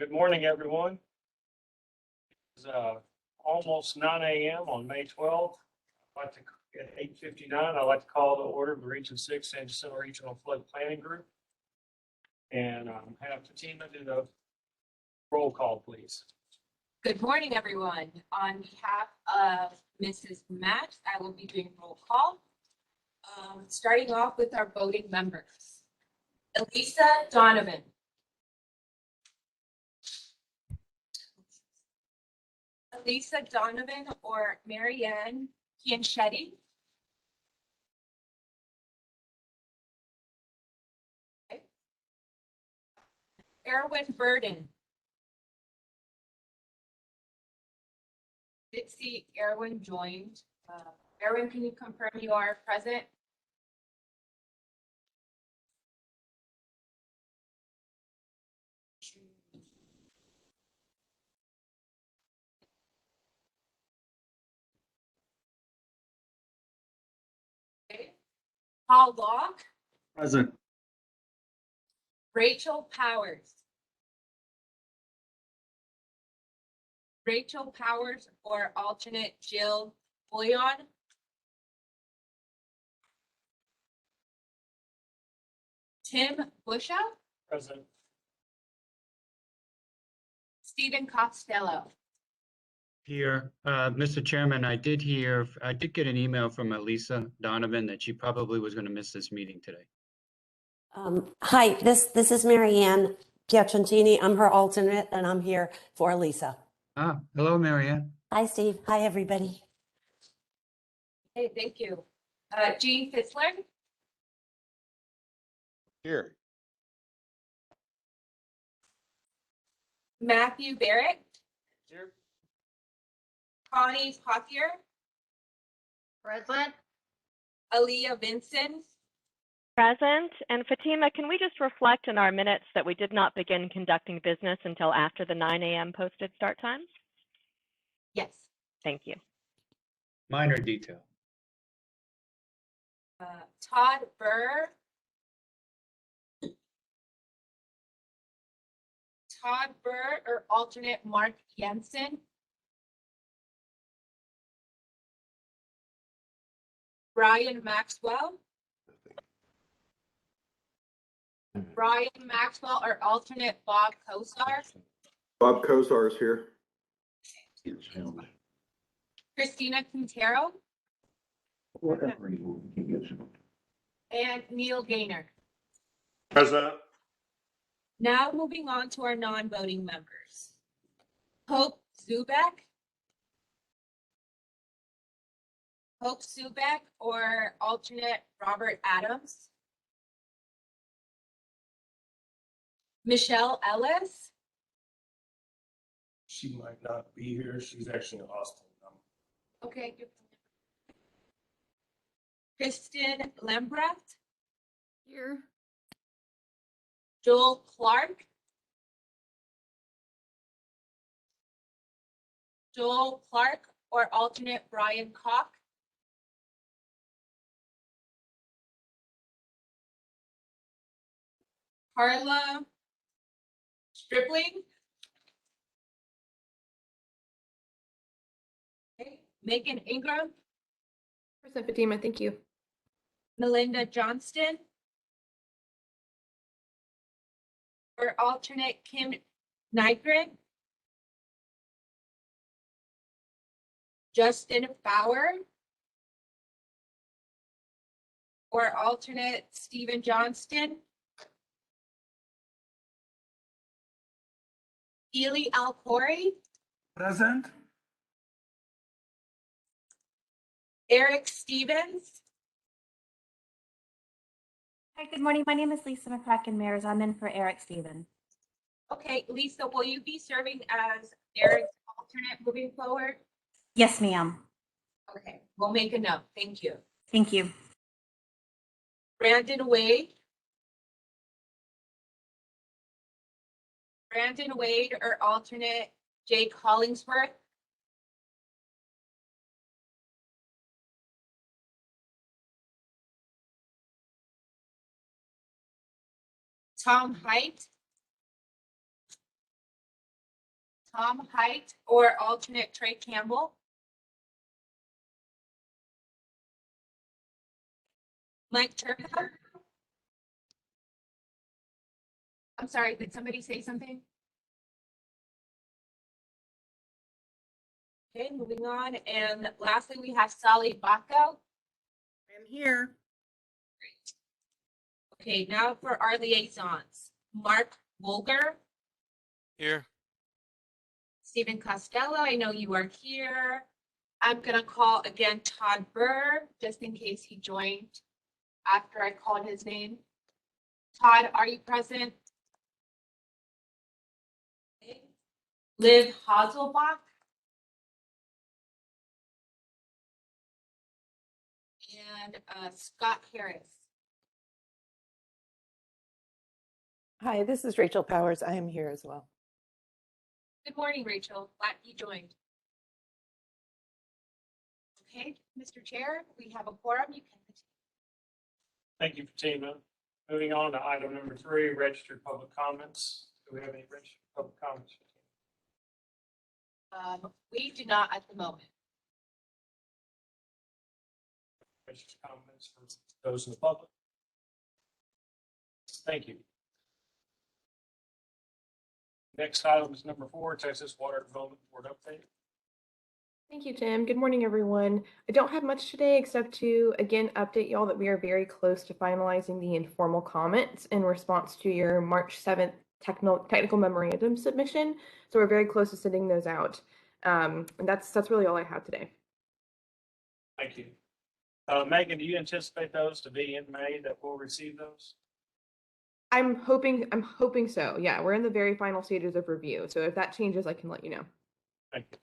Good morning, everyone. It's almost 9 a.m. on May 12th. I'd like to, at 8:59, I'd like to call to order the Region 6 San Jacinto Regional Flood Planning Group. And have Fatima do the roll call, please. Good morning, everyone. On behalf of Mrs. Matt, I will be doing roll call. Starting off with our voting members. Elisa Donovan. Elisa Donovan or Marianne Pianchetti. Okay. Erwin Burden. Did see Erwin joined. Erwin, can you confirm you are present? Okay. Paul Locke. Present. Rachel Powers. Rachel Powers or alternate Jill Boyan. Tim Busha. Present. Stephen Costello. Here, Mr. Chairman, I did get an email from Elisa Donovan that she probably was going to miss this meeting today. Hi, this is Marianne Giacchintini. I'm her alternate, and I'm here for Lisa. Hello, Marianne. Hi, Steve. Hi, everybody. Hey, thank you. Jean Fitzler. Here. Matthew Barrett. Here. Connie Pothier. Present. Aaliyah Vincent. Present. And Fatima, can we just reflect in our minutes that we did not begin conducting business until after the 9 a.m. posted start time? Yes. Thank you. Minor detail. Todd Burr. Todd Burr or alternate Mark Jensen. Brian Maxwell. Brian Maxwell or alternate Bob Kosar. Bob Kosar is here. Christina Quintero. And Neil Gaynor. Present. Now moving on to our non-voting members. Hope Zubek. Hope Zubek or alternate Robert Adams. Michelle Ellis. She might not be here. She's actually in Austin. Okay. Kristen Lembrecht. Here. Joel Clark. Joel Clark or alternate Brian Koch. Carla Stripling. Okay. Megan Ingram. Present, Fatima. Thank you. Melinda Johnston. Or alternate Kim Nygren. Justin Bauer. Or alternate Stephen Johnston. Ely Alcori. Present. Eric Stevens. Hi, good morning. My name is Lisa McCracken-Mears. I'm in for Eric Stevens. Okay, Lisa, will you be serving as Eric's alternate moving forward? Yes, ma'am. Okay, we'll make a note. Thank you. Thank you. Brandon Wade. Brandon Wade or alternate Jake Hollingsworth. Tom Height. Tom Height or alternate Trey Campbell. Mike Turco. I'm sorry, did somebody say something? Okay, moving on. And lastly, we have Sally Bacco. I'm here. Okay, now for our liaisons. Mark Wolger, Here. Stephen Costello, I know you are here. I'm gonna call again Todd Burr, just in case he joined after I called his name. Todd, are you present? Okay. Liv Hazelbach. And Scott Harris. Hi, this is Rachel Powers. I am here as well. Good morning, Rachel. Glad you joined. Okay, Mr. Chair, we have a quorum. You can continue. Thank you, Fatima. Moving on to item number 3, registered public comments. Do we have any registered public comments? We do not at the moment. Registered comments from those in the public? Thank you. Next item is number 4, Texas Water Development Board update. Thank you, Tim. Good morning, everyone. I don't have much today except to, again, update y'all that we are very close to finalizing the informal comments in response to your March 7th technical memorandum submission. So we're very close to sending those out. And that's really all I have today. Thank you. Megan, do you anticipate those to be in May that we'll receive those? I'm hoping so. Yeah, we're in the very final stages of review. So if that changes, I can let you know. Thank you.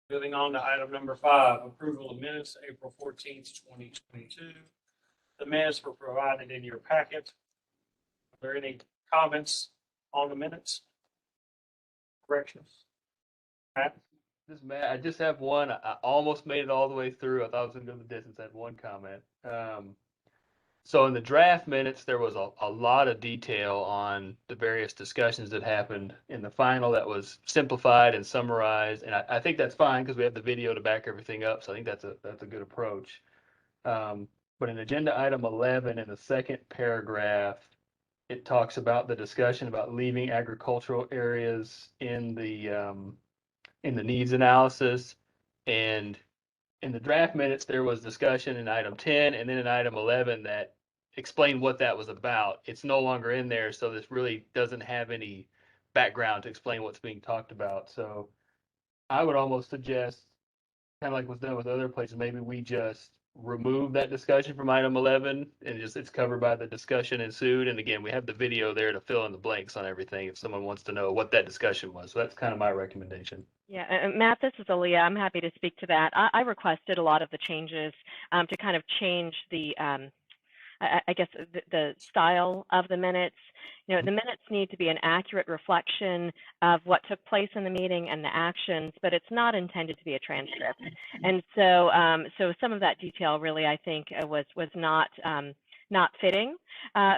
Moving on to item number 5, approval of minutes, April 14th, 2022. The minutes were provided in your packet. Are there any comments on the minutes? Corrections? Matt? This Matt, I just have one. I almost made it all the way through. I thought I was going to go the distance. I had one comment. So in the draft minutes, there was a lot of detail on the various discussions that happened in the final that was simplified and summarized. And I think that's fine because we have the video to back everything up. So I think that's a good approach. But in agenda item 11, in the second paragraph, it talks about the discussion about leaving agricultural areas in the needs analysis. And in the draft minutes, there was discussion in item 10 and then in item 11 that explained what that was about. It's no longer in there, so this really doesn't have any background to explain what's being talked about. So I would almost suggest, kind of like was done with other places, maybe we just remove that discussion from item 11 and just it's covered by the discussion ensued. And again, we have the video there to fill in the blanks on everything if someone wants to know what that discussion was. So that's kind of my recommendation. Yeah, and Matt, this is Aaliyah. I'm happy to speak to that. I requested a lot of the changes to kind of change the, I guess, the style of the minutes. You know, the minutes need to be an accurate reflection of what took place in the meeting and the actions, but it's not intended to be a transcript. And so, so some of that detail really, I think, was not fitting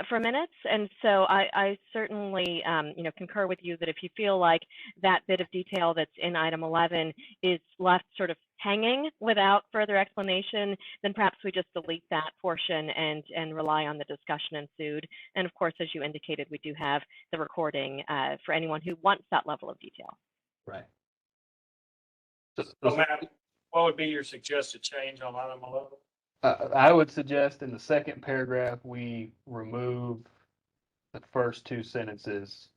for minutes. And so I certainly, you know, concur with you that if you feel like that bit of detail that's in item 11 is left sort of hanging without further explanation, then perhaps we just delete that portion and rely on the discussion ensued. And of course, as you indicated, we do have the recording for anyone who wants that level of detail. Right. So Matt, what would be your suggested change on item 11? I would suggest in the second paragraph, we remove the first two sentences.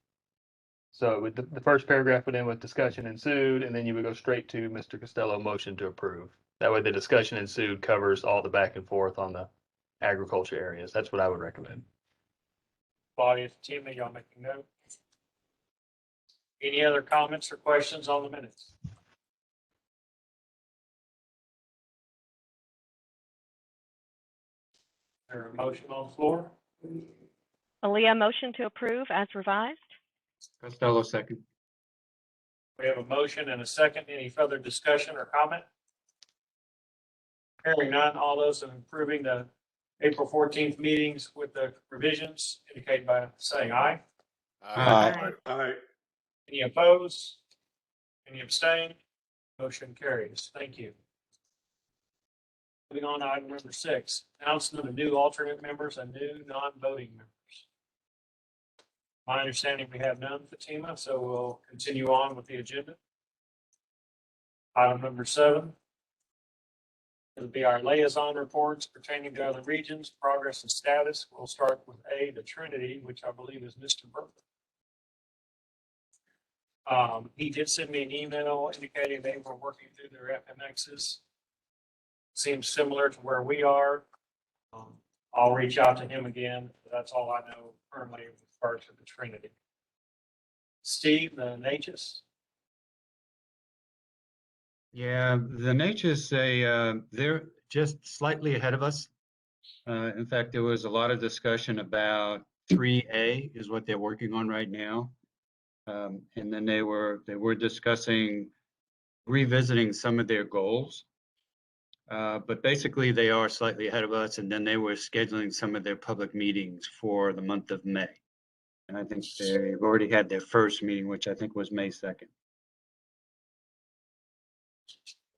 So with the first paragraph would end with discussion ensued, and then you would go straight to Mr. Costello motion to approve. That way the discussion ensued covers all the back and forth on the agriculture areas. That's what I would recommend. Claudia, Fatima, y'all making note? Any other comments or questions on the minutes? Is there a motion on the floor? Aaliyah, motion to approve as revised. Costello second. We have a motion and a second. Any further discussion or comment? Hearing none, all those in approving the April 14th meetings with the revisions indicate by saying aye. Aye. Aye. Any opposed? Any abstain? Motion carries. Thank you. Moving on to item number 6, announcement of new alternate members and new non-voting members. My understanding, we have none, Fatima, so we'll continue on with the agenda. Item number 7. It'll be our liaison reports pertaining to other regions, progress and status. We'll start with A, the Trinity, which I believe is Mr. Burke. He did send me an email indicating they were working through their FMXs. Seems similar to where we are. I'll reach out to him again. That's all I know currently with regard to the Trinity. Steve, the Natchez. Yeah, the Natchez say they're just slightly ahead of us. In fact, there was a lot of discussion about 3A is what they're working on right now. And then they were discussing revisiting some of their goals. But basically they are slightly ahead of us, and then they were scheduling some of their public meetings for the month of May. And I think they've already had their first meeting, which I think was May 2nd.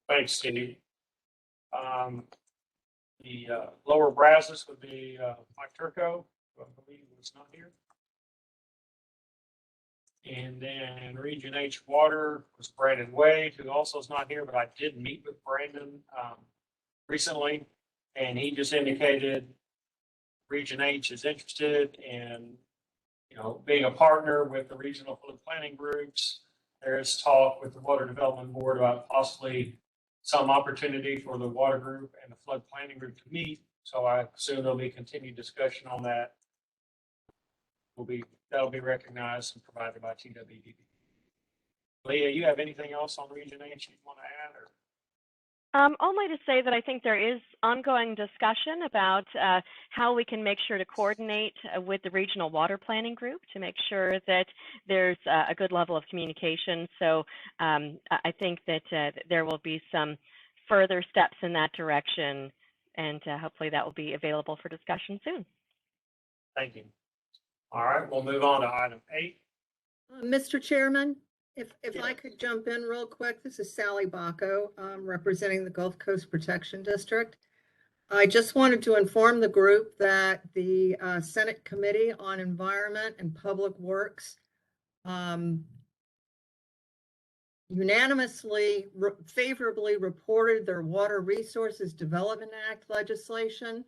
Thanks, Steve. The lower Brazos would be Mike Turco, who I believe was not here. And then Region H Water was Brandon Wade, who also is not here, but I did meet with Brandon recently, and he just indicated Region H is interested in, being a partner with the regional public planning groups. There is talk with the Water Development Board about possibly some opportunity for the water group and the flood planning group to meet. So I assume there'll be continued discussion on that. That'll be recognized and provided by TWDB. Leah, you have anything else on Region H you want to add? Or? Only to say that I think there is ongoing discussion about how we can make sure to coordinate with the regional water planning group to make sure that there's a good level of communication. So I think that there will be some further steps in that direction, and hopefully that will be available for discussion soon. Thank you. All right, we'll move on to item 8. Mr. Chairman, if I could jump in real quick, this is Sally Bacco, representing the Gulf Coast Protection District. I just wanted to inform the group that the Senate Committee on Environment and Public Works unanimously favorably reported their Water Resources Development Act legislation,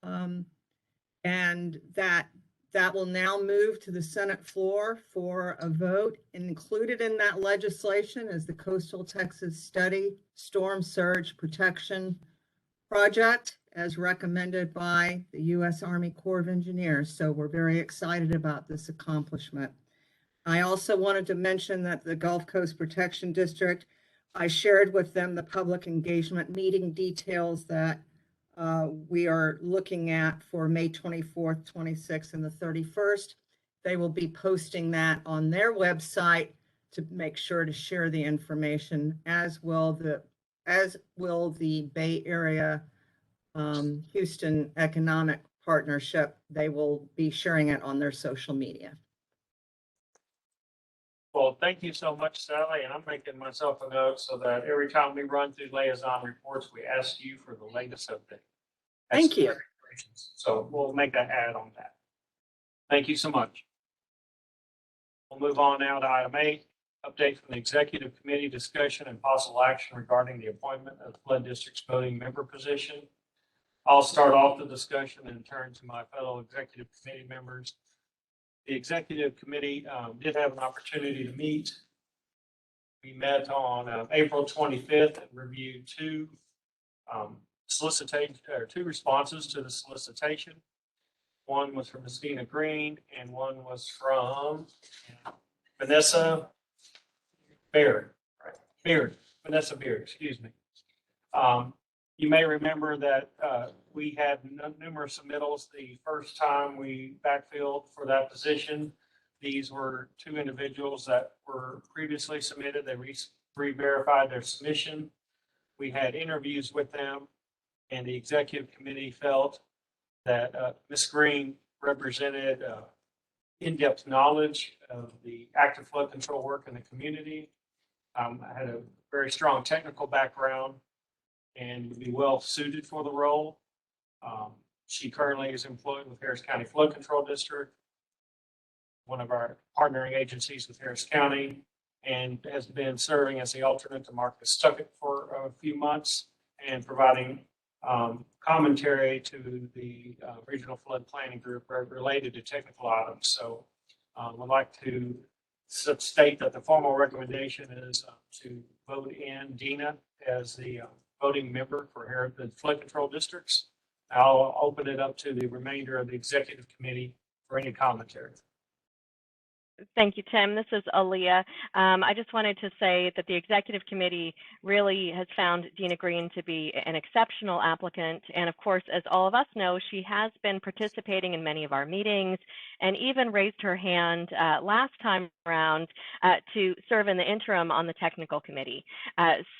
and that will now move to the Senate floor for a vote. And included in that legislation is the Coastal Texas Study Storm Surge Protection Project, as recommended by the U.S. Army Corps of Engineers. So we're very excited about this accomplishment. I also wanted to mention that the Gulf Coast Protection District, I shared with them the public engagement meeting details that we are looking at for May 24th, 26th, and the 31st. They will be posting that on their website to make sure to share the information, as will the Bay Area Houston Economic Partnership. They will be sharing it on their social media. Well, thank you so much, Sally. And I'm making myself a note so that every time we run through liaison reports, we ask you for the latest update. Thank you. So we'll make that add on that. Thank you so much. We'll move on now to item 8, update from the Executive Committee, discussion and possible action regarding the appointment of the Flood District's voting member position. I'll start off the discussion and turn to my fellow Executive Committee members. The Executive Committee did have an opportunity to meet. We met on April 25th and reviewed two responses to the solicitation. One was from Christina Green and one was from Vanessa Beard. Vanessa Beard, excuse me. You may remember that we had numerous submittals the first time we backfilled for that position. These were two individuals that were previously submitted. They re-verified their submission. We had interviews with them, and the executive committee felt that Ms. Green represented in-depth knowledge of the active flood control work in the community. I had a very strong technical background and would be well suited for the role. She currently is employed with Harris County Flood Control District, one of our partnering agencies with Harris County, and has been serving as the alternate to Marcus Stuckett for a few months and providing commentary to the Regional Flood Planning Group related to technical items. So I'd like to state that the formal recommendation is to vote in Dina as the voting member for the flood control districts. I'll open it up to the remainder of the executive committee for any commentary. Thank you, Tim. This is Aaliyah. I just wanted to say that the executive committee really has found Dina Green to be an exceptional applicant. And of course, as all of us know, she has been participating in many of our meetings and even raised her hand last time around to serve in the interim on the technical committee.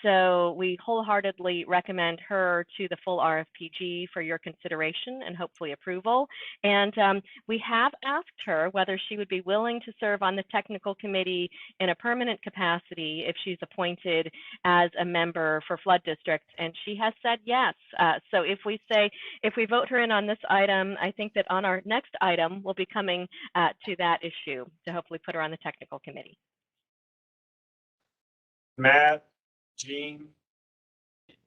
So we wholeheartedly recommend her to the full RFPG for your consideration and hopefully approval. And we have asked her whether she would be willing to serve on the technical committee in a permanent capacity if she's appointed as a member for flood districts, and she has said yes. So if we vote her in on this item, I think that on our next item we'll be coming to that issue to hopefully put her on the technical committee. Matt, Gene.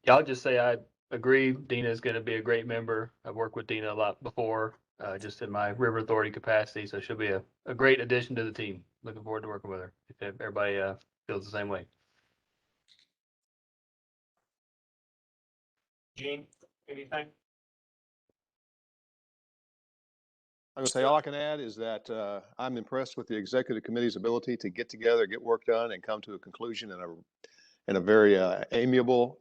Yeah, I'll just say I agree. Dina is going to be a great member. I've worked with Dina a lot before, just in my River Authority capacity. So she'll be a great addition to the team. Looking forward to working with her. If everybody feels the same way. Gene, anything? I'm gonna say all I can add is that I'm impressed with the executive committee's ability to get together, get work done, and come to a conclusion in a very amiable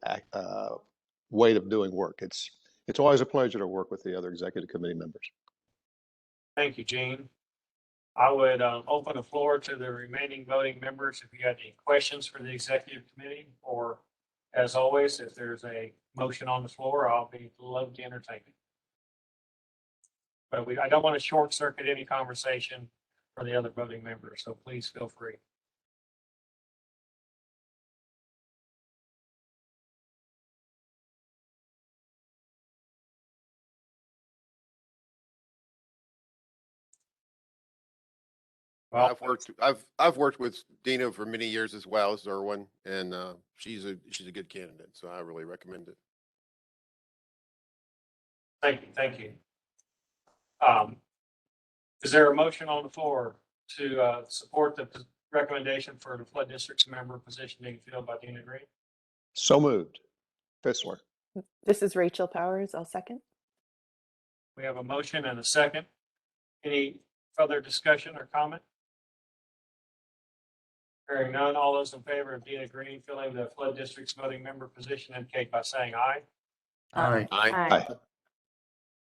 way of doing work. It's always a pleasure to work with the other executive committee members. Thank you, Gene. I would open the floor to the remaining voting members if you had any questions for the executive committee, or as always, if there's a motion on the floor, I'll be love to entertain it. But I don't want to short circuit any conversation for the other voting members, so please feel free. Well, I've worked with Dina for many years as well as Zerwin, and she's a good candidate, so I really recommend it. Thank you. Is there a motion on the floor to support the recommendation for the flood district's member position being filled by Dina Green? So moved. Fissler. This is Rachel Powers. I'll second. We have a motion and a second. Any further discussion or comment? Hearing none, all those in favor of Dina Green filling the flood district's voting member position indicate by saying aye. Aye. Aye.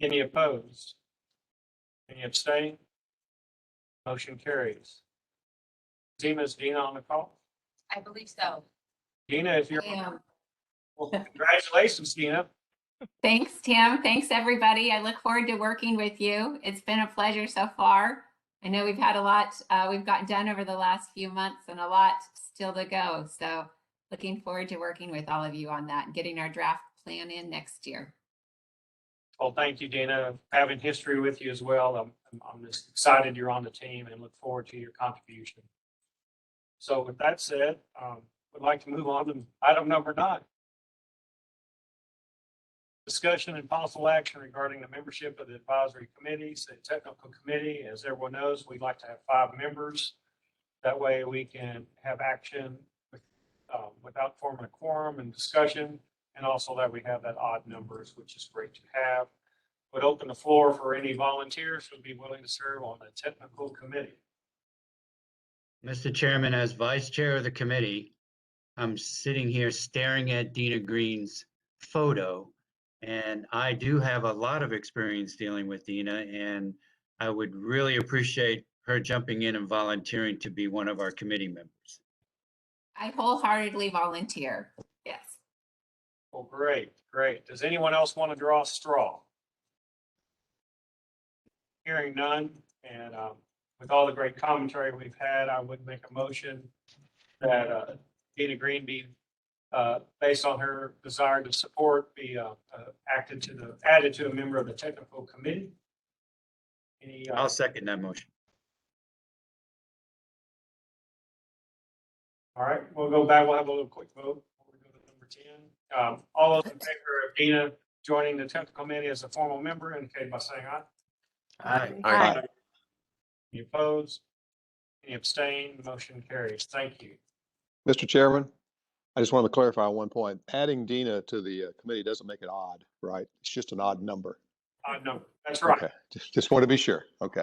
Any opposed? Any abstain? Motion carries. Is Dina on the call? I believe so. Dina, if you're, I am. well, congratulations, Dina. Thanks, Tim. Thanks, everybody. I look forward to working with you. It's been a pleasure so far. I know we've had a lot we've gotten done over the last few months and a lot still to go. So looking forward to working with all of you on that and getting our draft plan in next year. Well, thank you, Dina. Having history with you as well. I'm just excited you're on the team and look forward to your contribution. So with that said, would like to move on to item number 9. Discussion and possible action regarding the membership of the advisory committees, the technical committee. As everyone knows, we'd like to have 5 members. That way we can have action without forming a quorum and discussion, and also that we have that odd numbers, which is great to have. Would open the floor for any volunteers who would be willing to serve on the technical committee. Mr. Chairman, as vice chair of the committee, I'm sitting here staring at Dina Green's photo, and I do have a lot of experience dealing with Dina, and I would really appreciate her jumping in and volunteering to be one of our committee members. I wholeheartedly volunteer. Yes. Well, great. Does anyone else want to draw a straw? Hearing none, and with all the great commentary we've had, I would make a motion that Dina Green be, based on her desire to support, be added to a member of the technical committee. Any, I'll second that motion. all right, we'll go back. We'll have a little quick vote. We'll go to number 10. All those in favor of Dina joining the technical committee as a formal member, indicate by saying aye. Aye. Any opposed? Any abstain? Motion carries. Thank you. Mr. Chairman, I just wanted to clarify one point. Adding Dina to the committee doesn't make it odd, right? It's just an odd number. Odd number. That's right. Okay, just want to be sure. Okay.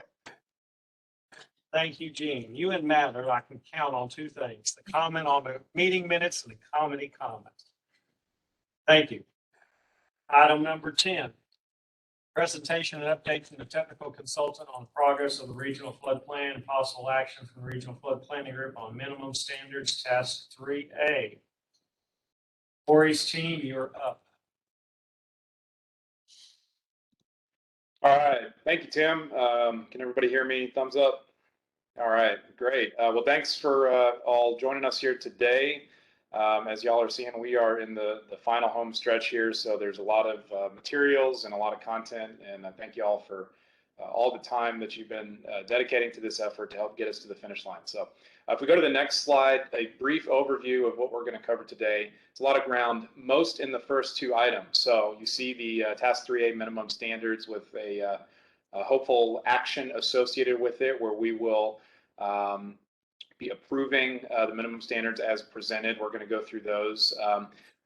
Thank you, Gene. You and Matt are, I can count on two things, the comment on the meeting minutes and the comedy comments. Thank you. Item number 10, presentation and update from the technical consultant on progress of the regional flood plan and possible action from the regional flood planning group on minimum standards task 3A. Corey's team, you're up. All right. Thank you, Tim. Can everybody hear me? Thumbs up. All right. Great. Well, thanks for all joining us here today. As y'all are seeing, we are in the final home stretch here. So there's a lot of materials and a lot of content. And I thank y'all for all the time that you've been dedicating to this effort to help get us to the finish line. So if we go to the next slide, a brief overview of what we're going to cover today. It's a lot of ground, most in the first two items. So you see the Task 3A minimum standards with a hopeful action associated with it, where we will be approving the minimum standards as presented. We're going to go through those.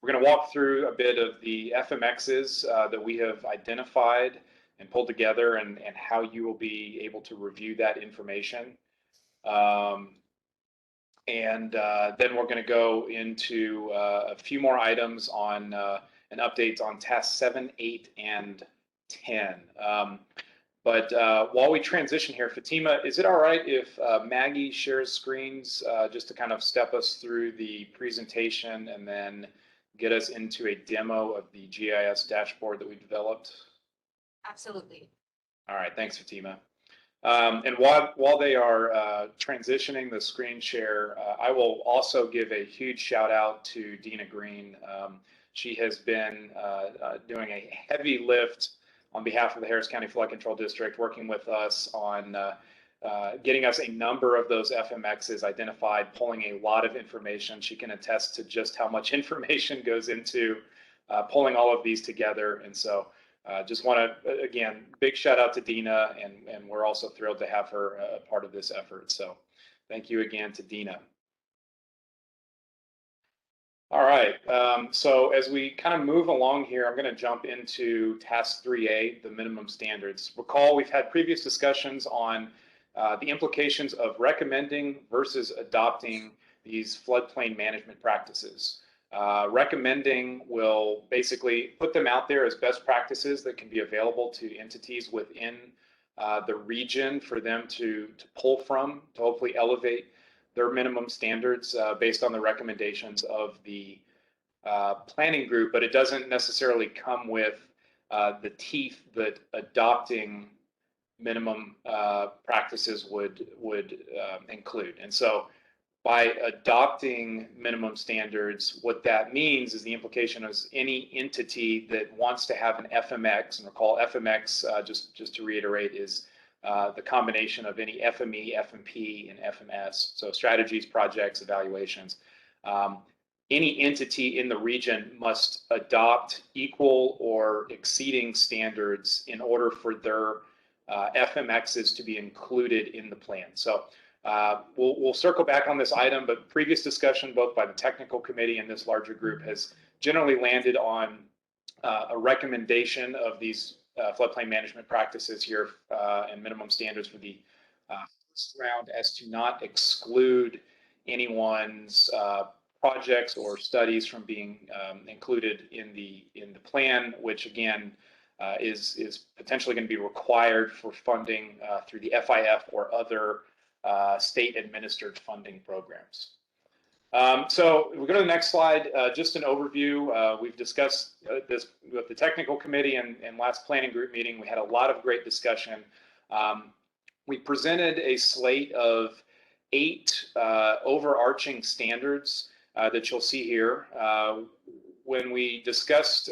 We're going to walk through a bit of the FMXs that we have identified and pulled together, and how you will be able to review that information. And then we're going to go into a few more items on and updates on tasks 7, 8, and 10. But while we transition here, Fatima, is it all right if Maggie shares screens just to kind of step us through the presentation and then get us into a demo of the GIS dashboard that we developed? Absolutely. All right, thanks, Fatima. And while they are transitioning the screen share, I will also give a huge shout out to Dina Green. She has been doing a heavy lift on behalf of the Harris County Flood Control District, working with us on getting us a number of those FMXs identified, pulling a lot of information. She can attest to just how much information goes into pulling all of these together. And so just want to, again, big shout out to Dina, and we're also thrilled to have her a part of this effort. So thank you again to Dina. All right, so as we kind of move along here, I'm going to jump into Task 3A, the minimum standards. Recall, we've had previous discussions on the implications of recommending versus adopting these floodplain management practices. Recommending will basically put them out there as best practices that can be available to entities within the region for them to pull from, to hopefully elevate their minimum standards based on the recommendations of the planning group, but it doesn't necessarily come with the teeth that adopting minimum practices would include. And so by adopting minimum standards, what that means is the implication is any entity that wants to have an FMX, and recall FMX, just to reiterate, is the combination of any FME, FMP, and FMS, so strategies, projects, evaluations. Any entity in the region must adopt equal or exceeding standards in order for their FMXs to be included in the plan. So we'll circle back on this item, but previous discussion both by the technical committee and this larger group has generally landed on a recommendation of these floodplain management practices here and minimum standards for the first round as to not exclude anyone's projects or studies from being included in the plan, which again is potentially going to be required for funding through the FIF or other state administered funding programs. So if we go to the next slide, just an overview. We've discussed this with the technical committee and last planning group meeting. We had a lot of great discussion. we presented a slate of 8 overarching standards that you'll see here. When we discussed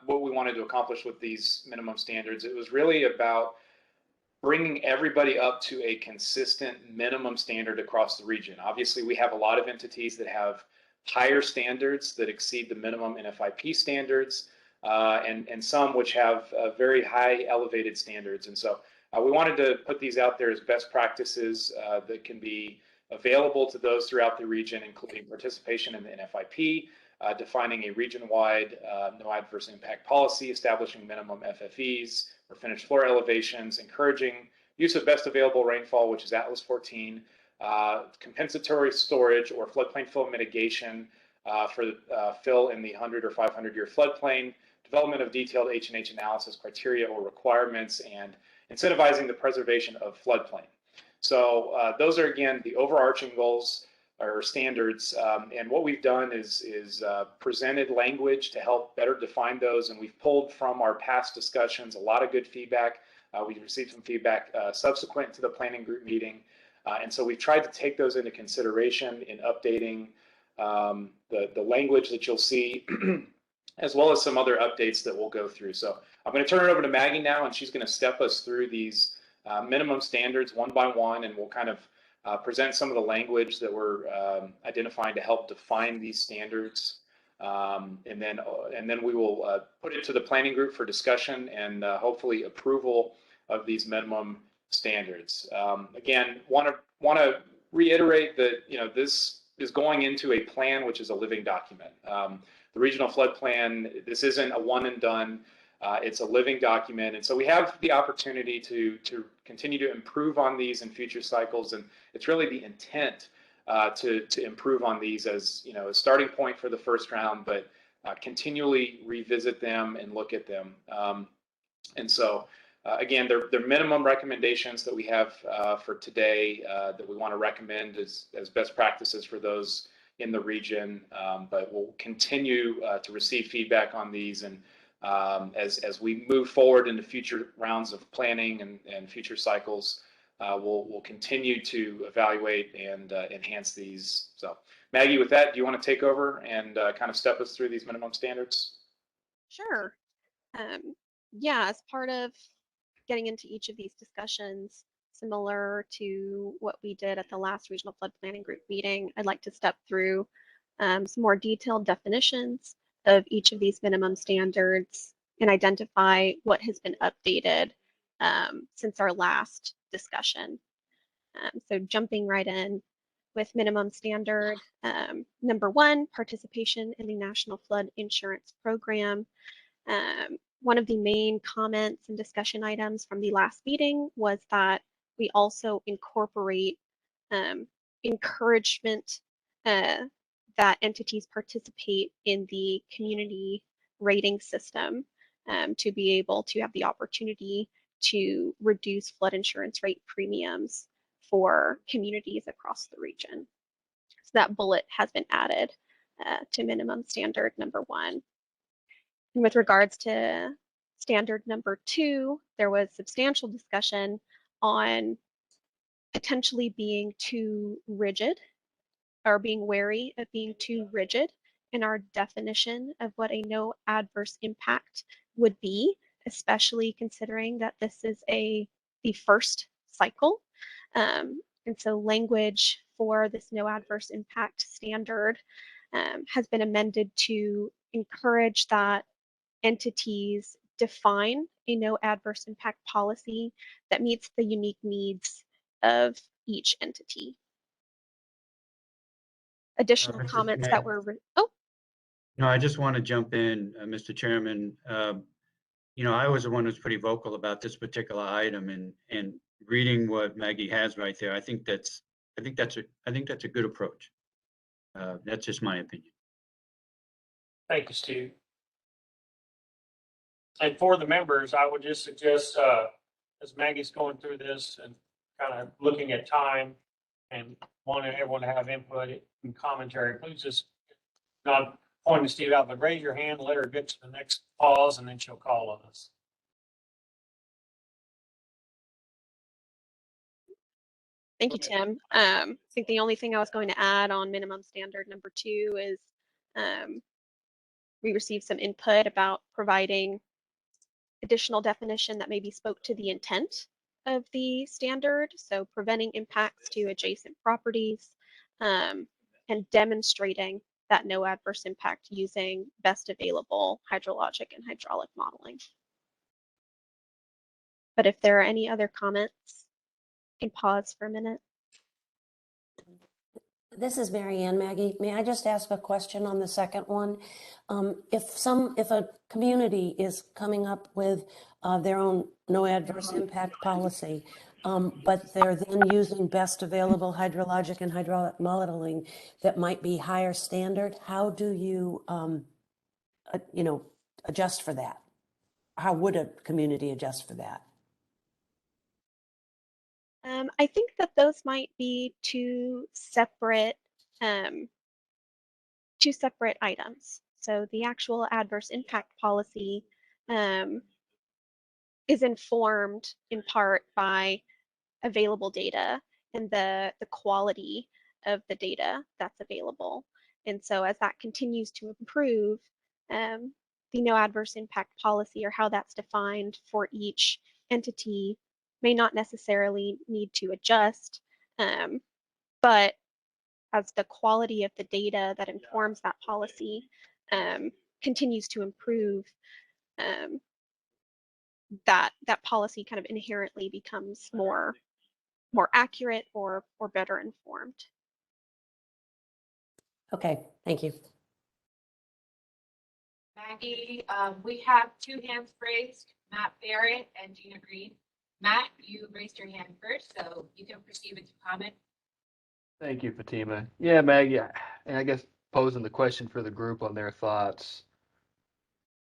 what we wanted to accomplish with these minimum standards, it was really about bringing everybody up to a consistent minimum standard across the region. Obviously, we have a lot of entities that have higher standards that exceed the minimum NFIP standards, and some which have very high elevated standards. And so we wanted to put these out there as best practices that can be available to those throughout the region, including participation in the NFIP, defining a region-wide no adverse impact policy, establishing minimum FFEs or finished floor elevations, encouraging use of best available rainfall, which is Atlas 14, compensatory storage or floodplain fill mitigation for fill in the 100 or 500-year floodplain, development of detailed H&H analysis criteria or requirements, and incentivizing the preservation of floodplain. So those are, again, the overarching goals or standards, and what we've done is presented language to help better define those, and we've pulled from our past discussions a lot of good feedback. We received some feedback subsequent to the planning group meeting, and so we've tried to take those into consideration in updating the language that you'll see, as well as some other updates that we'll go through. So I'm going to turn it over to Maggie now, and she's going to step us through these minimum standards one by one, and we'll kind of present some of the language that we're identifying to help define these standards, and then we will put it to the planning group for discussion and hopefully approval of these minimum standards. Again, want to reiterate that this is going into a plan which is a living document. The regional flood plan, this isn't a one and done. It's a living document, and so we have the opportunity to continue to improve on these in future cycles, and it's really the intent to improve on these as a starting point for the first round, but continually revisit them and look at them. And so again, they're minimum recommendations that we have for today that we want to recommend as best practices for those in the region, but we'll continue to receive feedback on these, and as we move forward into future rounds of planning and future cycles, we'll continue to evaluate and enhance these. So Maggie, with that, do you want to take over and kind of step us through these minimum standards? Sure. Yeah, as part of getting into each of these discussions, similar to what we did at the last regional flood planning group meeting, I'd like to step through some more detailed definitions of each of these minimum standards and identify what has been updated since our last discussion. So jumping right in with minimum standard number 1, participation in the National Flood Insurance Program. One of the main comments and discussion items from the last meeting was that we also incorporate encouragement that entities participate in the community rating system to be able to have the opportunity to reduce flood insurance rate premiums for communities across the region. So that bullet has been added to minimum standard number 1. And with regards to standard number 2, there was substantial discussion on potentially being too rigid or being wary of being too rigid in our definition of what a no adverse impact would be, especially considering that this is the first cycle. And so language for this no adverse impact standard has been amended to encourage that entities define a no adverse impact policy that meets the unique needs of each entity. Additional comments that were, No, I just want to jump in, Mr. Chairman. I was the one who's pretty vocal about this particular item, and reading what Maggie has right there, I think that's a good approach. That's just my opinion. Thank you, Steve. And for the members, I would just suggest, as Maggie's going through this and kind of looking at time and wanting everyone to have input and commentary, please just not pointing Steve out, but raise your hand, let her get to the next pause, and then she'll call on us. Thank you, Tim. I think the only thing I was going to add on minimum standard number 2 is we received some input about providing additional definition that maybe spoke to the intent of the standard. So preventing impacts to adjacent properties and demonstrating that no adverse impact using best available hydrologic and hydraulic modeling. But if there are any other comments, you can pause for a minute. This is Mary Ann. Maggie, may I just ask a question on the second one? If a community is coming up with their own no adverse impact policy, but they're then using best available hydrologic and hydraulic modeling that might be higher standard, how do you, adjust for that? How would a community adjust for that? I think that those might be two separate items. So the actual adverse impact policy is informed in part by available data and the quality of the data that's available. And so as that continues to improve, the no adverse impact policy or how that's defined for each entity may not necessarily need to adjust, but as the quality of the data that informs that policy continues to improve, that policy kind of inherently becomes more accurate or better informed. Okay, thank you. Maggie, we have 2 hands raised, Matt Barrett and Gina Green. Matt, you raised your hand first, so you can proceed with your comment. Thank you, Fatima. Yeah, Maggie, and I guess posing the question for the group on their thoughts.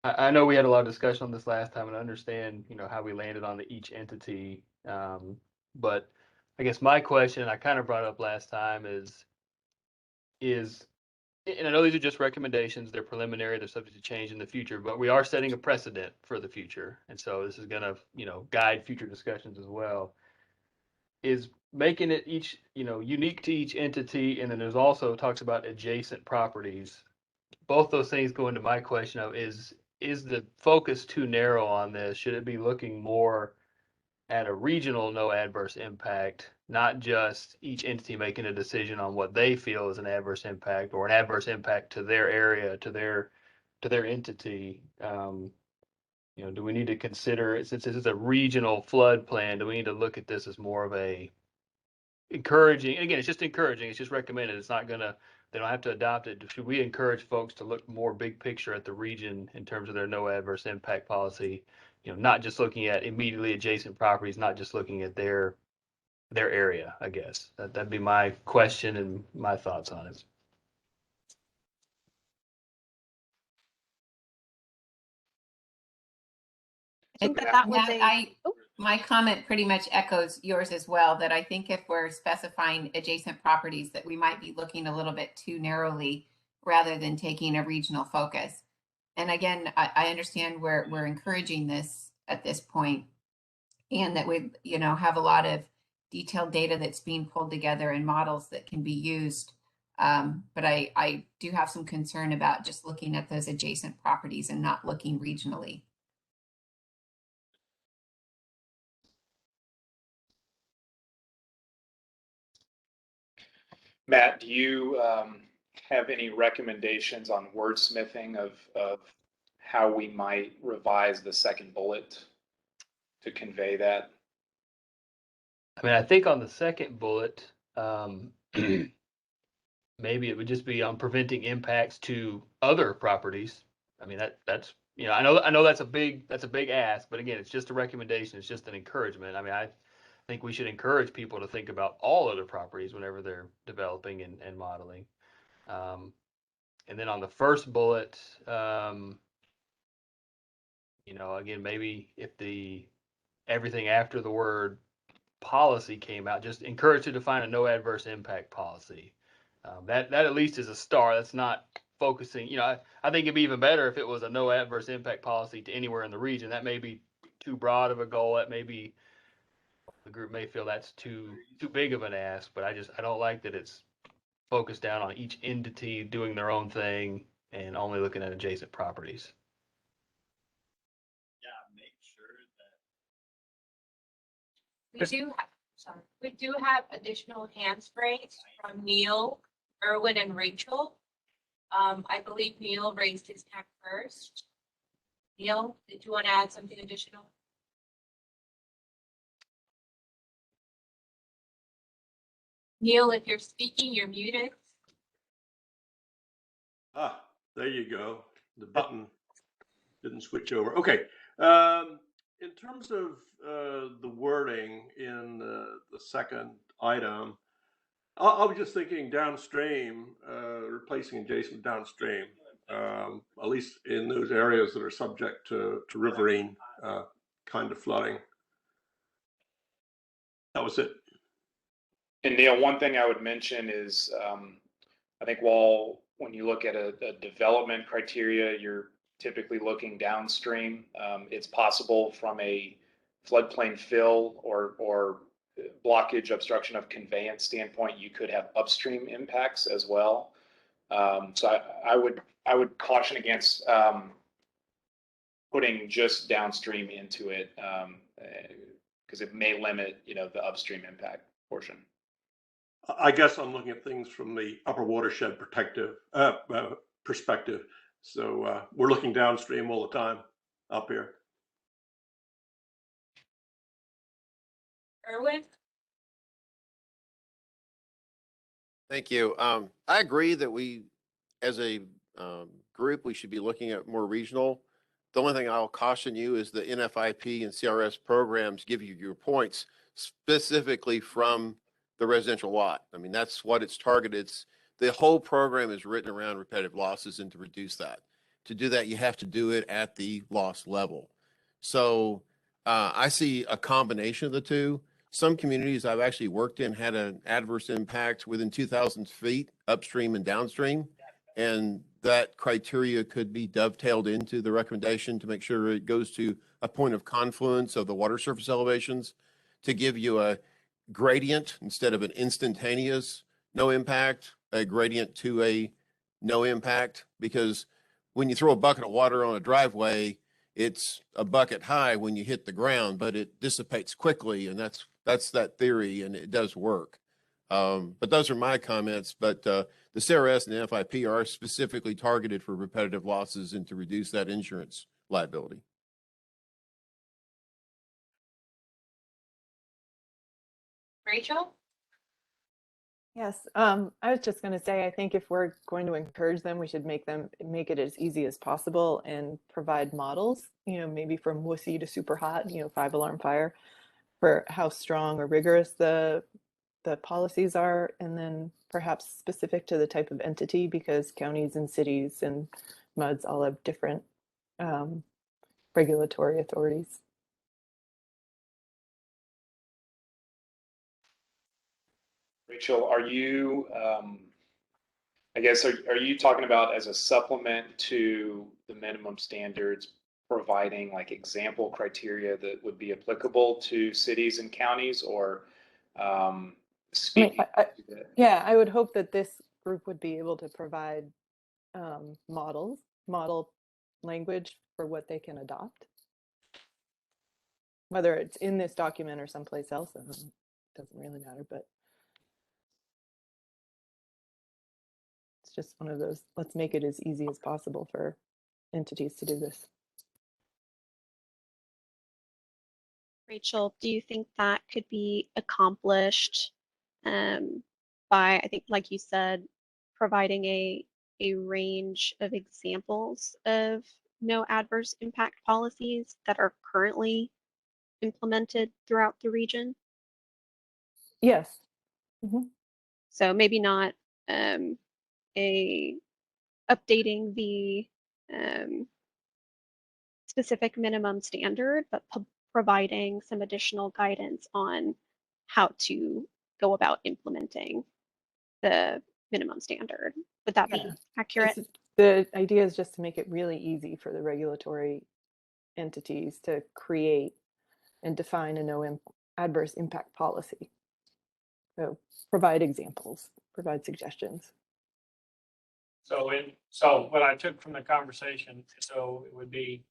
I know we had a lot of discussion on this last time, and I understand, how we landed on each entity. But I guess my question, I kind of brought up last time, is, and I know these are just recommendations, they're preliminary, they're subject to change in the future, but we are setting a precedent for the future. And so this is going to, guide future discussions as well. Is making it each, unique to each entity. And then there's also talks about adjacent properties. Both those things go into my question of is the focus too narrow on this? Should it be looking more at a regional no adverse impact, not just each entity making a decision on what they feel is an adverse impact or an adverse impact to their area, to their entity? Do we need to consider, since this is a regional flood plan, do we need to look at this as more of a encouraging? And again, it's just encouraging, it's just recommended. It's not gonna, they don't have to adopt it. Should we encourage folks to look more big picture at the region in terms of their no adverse impact policy? Not just looking at immediately adjacent properties, not just looking at their area, I guess. That'd be my question and my thoughts on it. I think that was my comment pretty much echoes yours as well, that I think if we're specifying adjacent properties, that we might be looking a little bit too narrowly rather than taking a regional focus. And again, I understand we're encouraging this at this point, and that we, have a lot of detailed data that's being pulled together and models that can be used. But I do have some concern about just looking at those adjacent properties and not looking regionally. Matt, do you have any recommendations on wordsmithing of how we might revise the second bullet to convey that? I mean, I think on the second bullet, maybe it would just be on preventing impacts to other properties. I mean, that's I know that's a big ask, but again, it's just a recommendation. It's just an encouragement. I mean, I think we should encourage people to think about all other properties whenever they're developing and modeling. And then on the first bullet, again, maybe if everything after the word policy came out, just encourage to define a no adverse impact policy. That at least is a star. That's not focusing. I think it'd be even better if it was a no adverse impact policy to anywhere in the region. That may be too broad of a goal. That may be The group may feel that's too big of an ask, but I don't like that it's focused down on each entity doing their own thing and only looking at adjacent properties. We do have additional hands raised from Neil, Erwin, and Rachel. I believe Neil raised his hand first. Neil, did you want to add something additional? Neil, if you're speaking, you're muted. Ah, there you go. The button didn't switch over. Okay. In terms of the wording in the second item, I was just thinking downstream, replacing adjacent downstream, at least in those areas that are subject to riverine kind of flooding. That was it. And Neil, one thing I would mention is, I think when you look at a development criteria, you're typically looking downstream. It's possible from a floodplain fill or blockage, obstruction of conveyance standpoint, you could have upstream impacts as well. So I would caution against putting just downstream into it, because it may limit, the upstream impact portion. I guess I'm looking at things from the upper watershed perspective. So we're looking downstream all the time up here. Erwin? Thank you. I agree that we, as a group, we should be looking at more regional. The only thing I'll caution you is the NFIP and CRS programs give you your points specifically from the residential lot. I mean, that's what it's targeted. The whole program is written around repetitive losses and to reduce that. To do that, you have to do it at the loss level. So I see a combination of the two. Some communities I've actually worked in had an adverse impact within 2,000 feet upstream and downstream. And that criteria could be dovetailed into the recommendation to make sure it goes to a point of confluence of the water surface elevations to give you a gradient instead of an instantaneous no impact, a gradient to a no impact. Because when you throw a bucket of water on a driveway, it's a bucket high when you hit the ground, but it dissipates quickly, and that's that theory, and it does work. But those are my comments. But the CRS and the NFIP are specifically targeted for repetitive losses and to reduce that insurance liability. Rachel? Yes, I was just going to say, I think if we're going to encourage them, we should make it as easy as possible and provide models, maybe from wussy to super hot, 5-alarm fire, for how strong or rigorous the policies are, and then perhaps specific to the type of entity, because counties and cities and MUDs all have different regulatory authorities. Rachel, are you, I guess, are you talking about as a supplement to the minimum standards, providing like example criteria that would be applicable to cities and counties, or speaking? Yeah, I would hope that this group would be able to provide model language for what they can adopt. Whether it's in this document or someplace else, it doesn't really matter, but it's just one of those, let's make it as easy as possible for entities to do this. Rachel, do you think that could be accomplished by, I think, like you said, providing a range of examples of no adverse impact policies that are currently implemented throughout the region? Yes. So maybe not updating the specific minimum standard, but providing some additional guidance on how to go about implementing the minimum standard. Would that be accurate? The idea is just to make it really easy for the regulatory entities to create and define a no adverse impact policy. So provide examples, provide suggestions. So what I took from the conversation, so it would be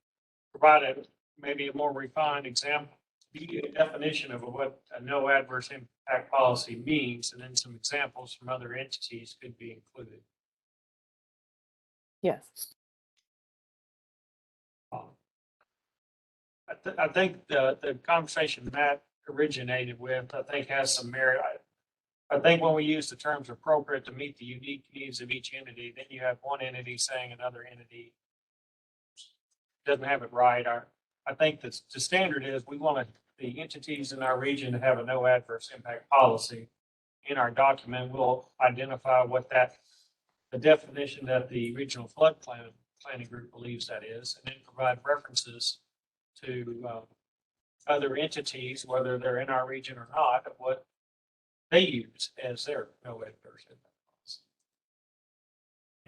provided maybe a more refined example, definition of what a no adverse impact policy means, and then some examples from other entities could be included. Yes. I think the conversation Matt originated with, I think has some merit. I think when we use the terms appropriate to meet the unique needs of each entity, then you have one entity saying another entity doesn't have it right. I think that the standard is we want the entities in our region to have a no adverse impact policy. In our document, we'll identify what the definition that the regional flood planning group believes that is, and then provide references to other entities, whether they're in our region or not, of what they use as their no adverse impact policy.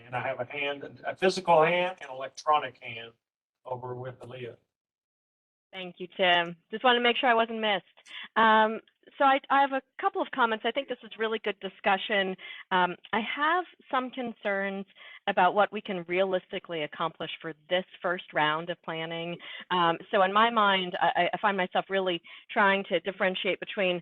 And I have a physical hand and electronic hand over with Aaliyah. Thank you, Tim. Just wanted to make sure I wasn't missed. So I have a couple of comments. I think this is really good discussion. I have some concerns about what we can realistically accomplish for this first round of planning. So in my mind, I find myself really trying to differentiate between,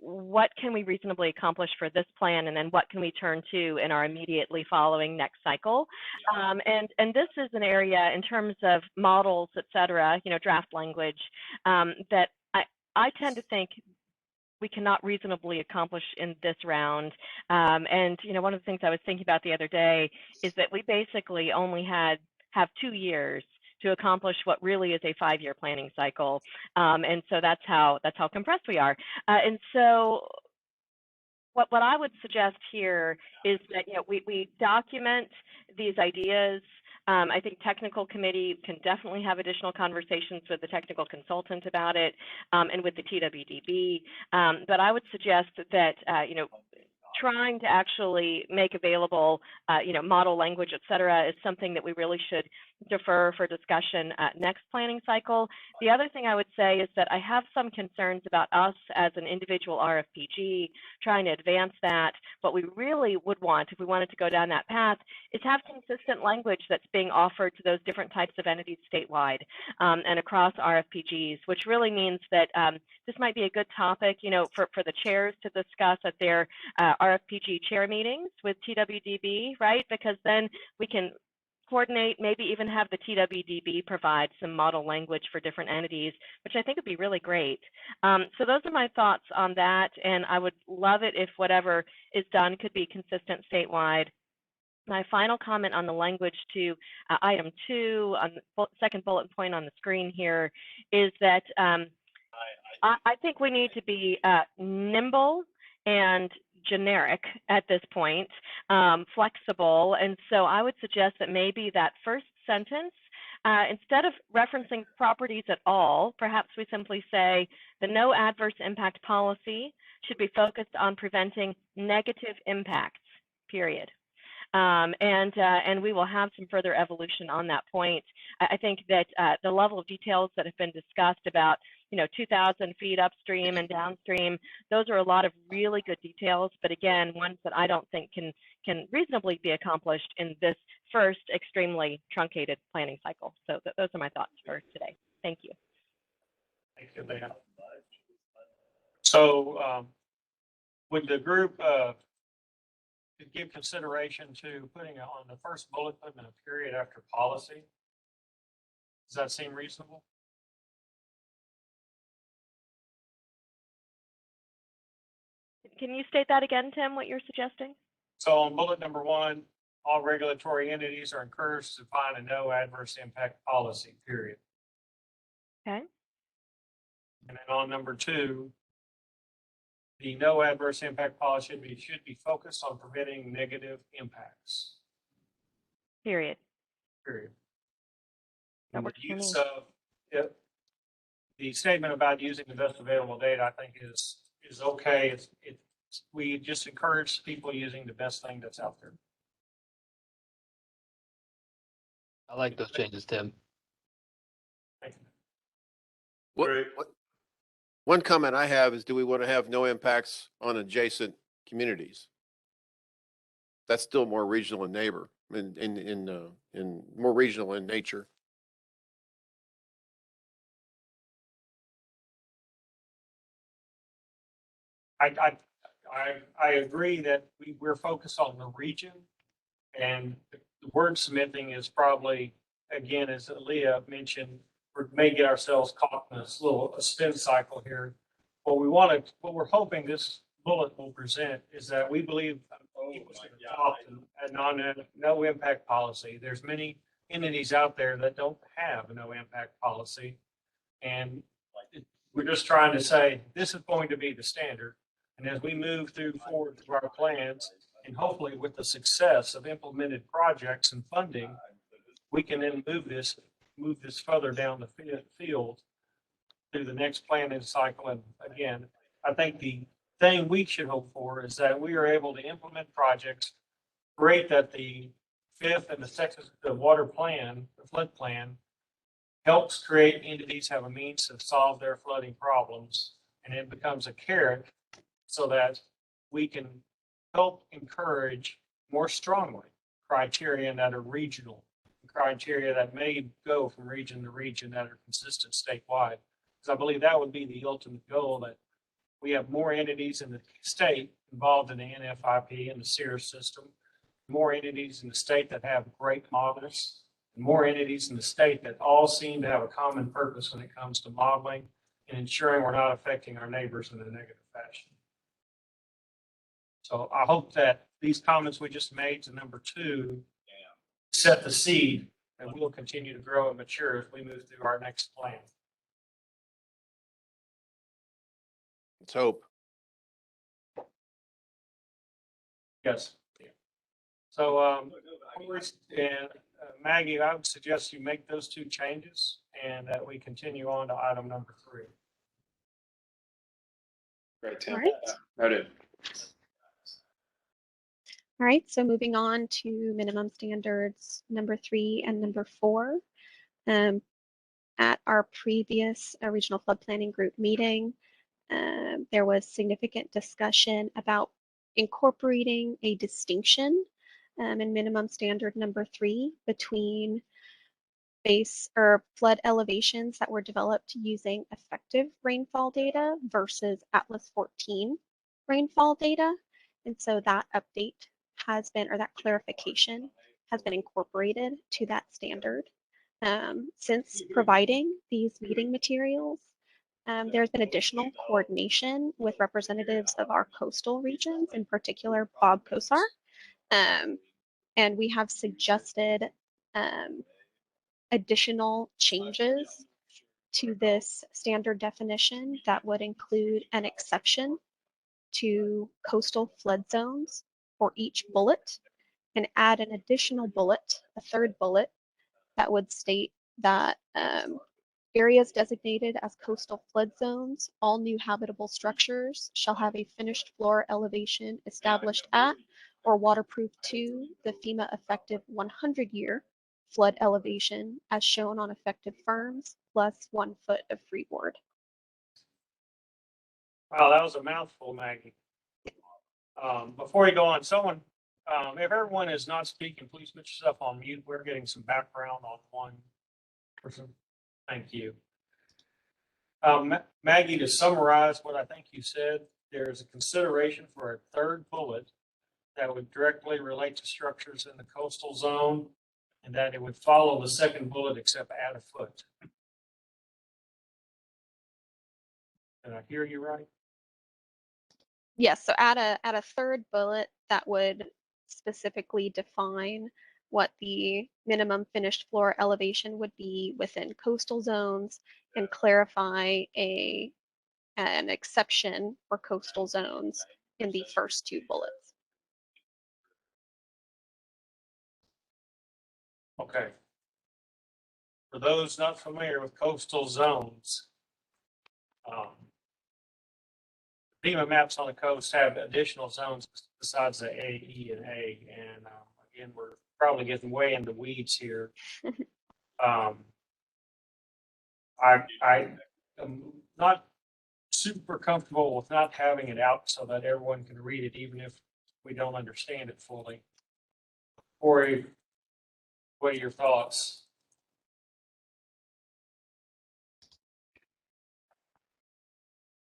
what can we reasonably accomplish for this plan, and then what can we turn to in our immediately following next cycle. And this is an area in terms of models, et cetera, draft language, that I tend to think we cannot reasonably accomplish in this round. And one of the things I was thinking about the other day is that we basically only have 2 years to accomplish what really is a 5-year planning cycle. And so that's how compressed we are. And so what I would suggest here is that we document these ideas. I think technical committee can definitely have additional conversations with the technical consultant about it, and with the TWDB. But I would suggest that trying to actually make available, model language, et cetera, is something that we really should defer for discussion next planning cycle. The other thing I would say is that I have some concerns about us as an individual RFPG trying to advance that. What we really would want, if we wanted to go down that path, is have consistent language that's being offered to those different types of entities statewide, and across RFPGs, which really means that this might be a good topic, for the chairs to discuss at their RFPG chair meetings with TWDB, right? Because then we can coordinate, maybe even have the TWDB provide some model language for different entities, which I think would be really great. So those are my thoughts on that, and I would love it if whatever is done could be consistent statewide. My final comment on the language to item 2 on the second bullet point on the screen here is that I think we need to be nimble and generic at this point, flexible. And so I would suggest that maybe that first sentence, instead of referencing properties at all, perhaps we simply say the no adverse impact policy should be focused on preventing negative impacts, period. And we will have some further evolution on that point. I think that the level of details that have been discussed about 2,000 feet upstream and downstream, those are a lot of really good details, but again, ones that I don't think can reasonably be accomplished in this first extremely truncated planning cycle. So those are my thoughts for today. Thank you. Thank you, Leah. So would the group give consideration to putting on the first bullet, putting a period after policy? Does that seem reasonable? Can you state that again, Tim, what you're suggesting? So on bullet number 1, all regulatory entities are encouraged to find a no adverse impact policy, period. Okay. And then on number 2, the no adverse impact policy should be focused on preventing negative impacts. Period. Period. That And works the for me. use of the statement about using the best available data, I think is okay. We just encourage people using the best thing that's out there. I like those changes, Tim. Thank you. What, Great. One comment I have is, do we want to have no impacts on adjacent communities? That's still more regional in neighbor, in more regional in nature. I agree that we're focused on the region, and the wordsmithing is probably, again, as Leah mentioned, we may get ourselves caught in this little spin cycle here. What we're hoping this bullet will present is that we believe people should adopt a no impact policy. There's many entities out there that don't have a no impact policy, and we're just trying to say this is going to be the standard. And as we move forward through our plans, and hopefully with the success of implemented projects and funding, we can then move this further down the field through the next planning cycle. And again, I think the thing we should hope for is that we are able to implement projects. Great that the fifth and the water plan, the flood plan, helps create entities have a means to solve their flooding problems, and it becomes a carrot so that we can help encourage more strongly criteria that are regional, criteria that may go from region to region that are consistent statewide. Because I believe that would be the ultimate goal, that we have more entities in the state involved in the NFIP and the SEER system, more entities in the state that have great models, and more entities in the state that all seem to have a common purpose when it comes to modeling and ensuring we're not affecting our neighbors in a negative fashion. So I hope that these comments we just made to number 2 set the seed, and we'll continue to grow and mature as we move through our next plan. Let's hope. Yes. So, Maggie, I would suggest you make those 2 changes and that we continue on to item number 3. Great, Tim. All right. Noted. All right, so moving on to minimum standards number 3 and number 4. At our previous regional flood planning group meeting, there was significant discussion about incorporating a distinction in minimum standard number 3 between base or flood elevations that were developed using effective rainfall data versus Atlas 14 rainfall data. And so that update has been, or that clarification has been incorporated to that standard. Since providing these meeting materials, there's been additional coordination with representatives of our coastal regions, in particular Bob Kosar. And we have suggested additional changes to this standard definition that would include an exception to coastal flood zones for each bullet, and add an additional bullet, a third bullet, that would state that areas designated as coastal flood zones, all new habitable structures shall have a finished floor elevation established at or waterproof to the FEMA effective 100-year flood elevation as shown on effective firms plus 1 foot of freeboard. Wow, that was a mouthful, Maggie. Before you go on, if everyone is not speaking, please put yourself on mute. We're getting some background on one person. Thank you. Maggie, to summarize what I think you said, there is a consideration for a third bullet that would directly relate to structures in the coastal zone, and that it would follow the second bullet except add a foot. Did I hear you right? Yes, so add a third bullet that would specifically define what the minimum finished floor elevation would be within coastal zones, and clarify an exception for coastal zones in the first 2 bullets. Okay. For those not familiar with coastal zones, FEMA maps on the coast have additional zones besides the A, E, and A. And again, we're probably getting way into weeds here. I am not super comfortable with not having it out so that everyone can read it, even if we don't understand it fully. Corey, what are your thoughts?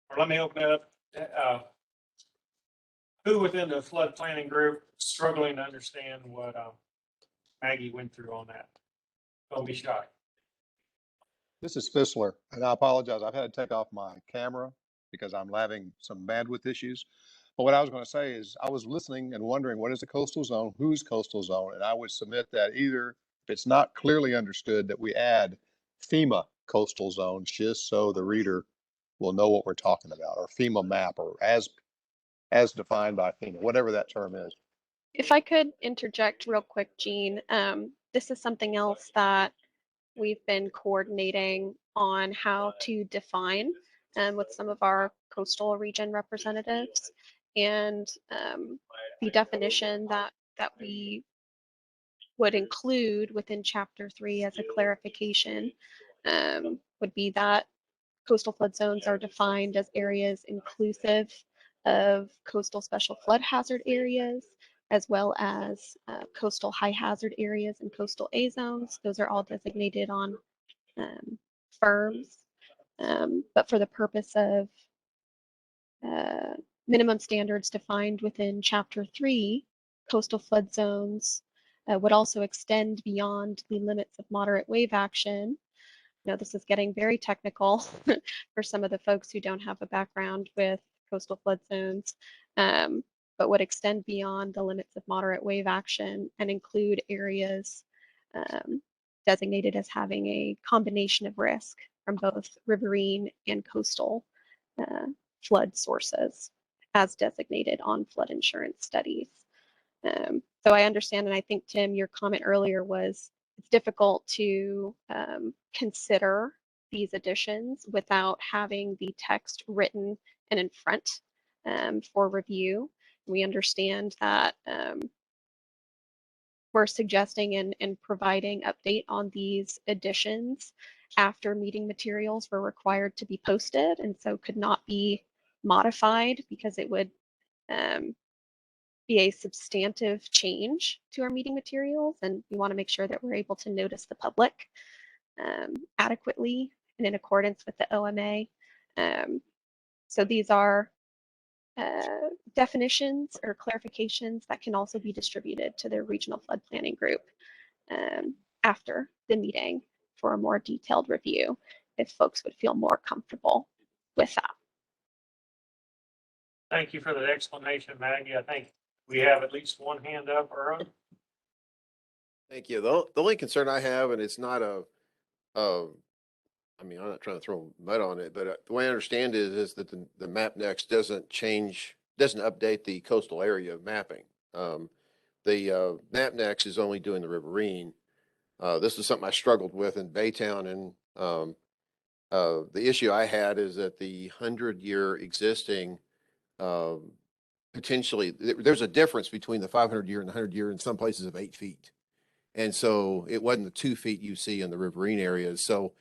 Or let me open it up. Who within the flood planning group struggling to understand what Maggie went through on that? Don't be shy. This is Fissler, and I apologize. I've had to take off my camera because I'm having some bandwidth issues. But what I was going to say is I was listening and wondering what is a coastal zone, who's coastal zone, and I would submit that either if it's not clearly understood that we add FEMA coastal zones just so the reader will know what we're talking about, or FEMA map, or as defined by FEMA, whatever that term is. If I could interject real quick, Jean, this is something else that we've been coordinating on how to define with some of our coastal region representatives. And the definition that we would include within Chapter 3 as a clarification would be that coastal flood zones are defined as areas inclusive of coastal special flood hazard areas, as well as coastal high hazard areas and coastal A zones. Those are all designated on firms. But for the purpose of minimum standards defined within Chapter 3, coastal flood zones would also extend beyond the limits of moderate wave action. Now, this is getting very technical for some of the folks who don't have a background with coastal flood zones, but would extend beyond the limits of moderate wave action and include areas designated as having a combination of risk from both riverine and coastal flood sources as designated on flood insurance studies. So I understand, and I think, Tim, your comment earlier was it's difficult to consider these additions without having the text written and in front for review. We understand that we're suggesting and providing update on these additions after meeting materials were required to be posted, and so could not be modified because it would be a substantive change to our meeting materials, and we want to make sure that we're able to notice the public adequately and in accordance with the OMA. So these are definitions or clarifications that can also be distributed to the regional flood planning group after the meeting for a more detailed review, if folks would feel more comfortable with that. Thank you for that explanation, Maggie. I think we have at least one hand up, Erwin. Thank you. The only concern I have, and it's not I mean, I'm not trying to throw mud on it, but the way I understand it is that the map next doesn't update the coastal area mapping. The map next is only doing the riverine. This is something I struggled with in Baytown, and the issue I had is that the 100-year existing potentially there's a difference between the 500-year and the 100-year in some places of 8 feet. And so it wasn't the 2 feet you see in the riverine areas. So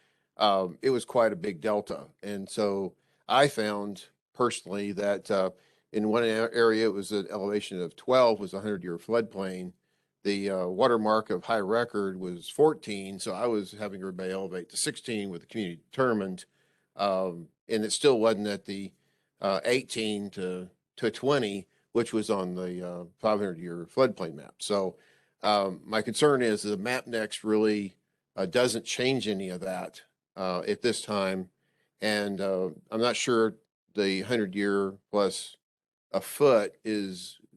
it was quite a big delta. And so I found personally that in one area, it was an elevation of 12 was a 100-year floodplain. The watermark of high record was 14. So I was having everybody elevate to 16 with the community determined. And it still wasn't at the 18 to 20, which was on the 500-year floodplain map. So my concern is the map next really doesn't change any of that at this time. And I'm not sure the 100-year plus a foot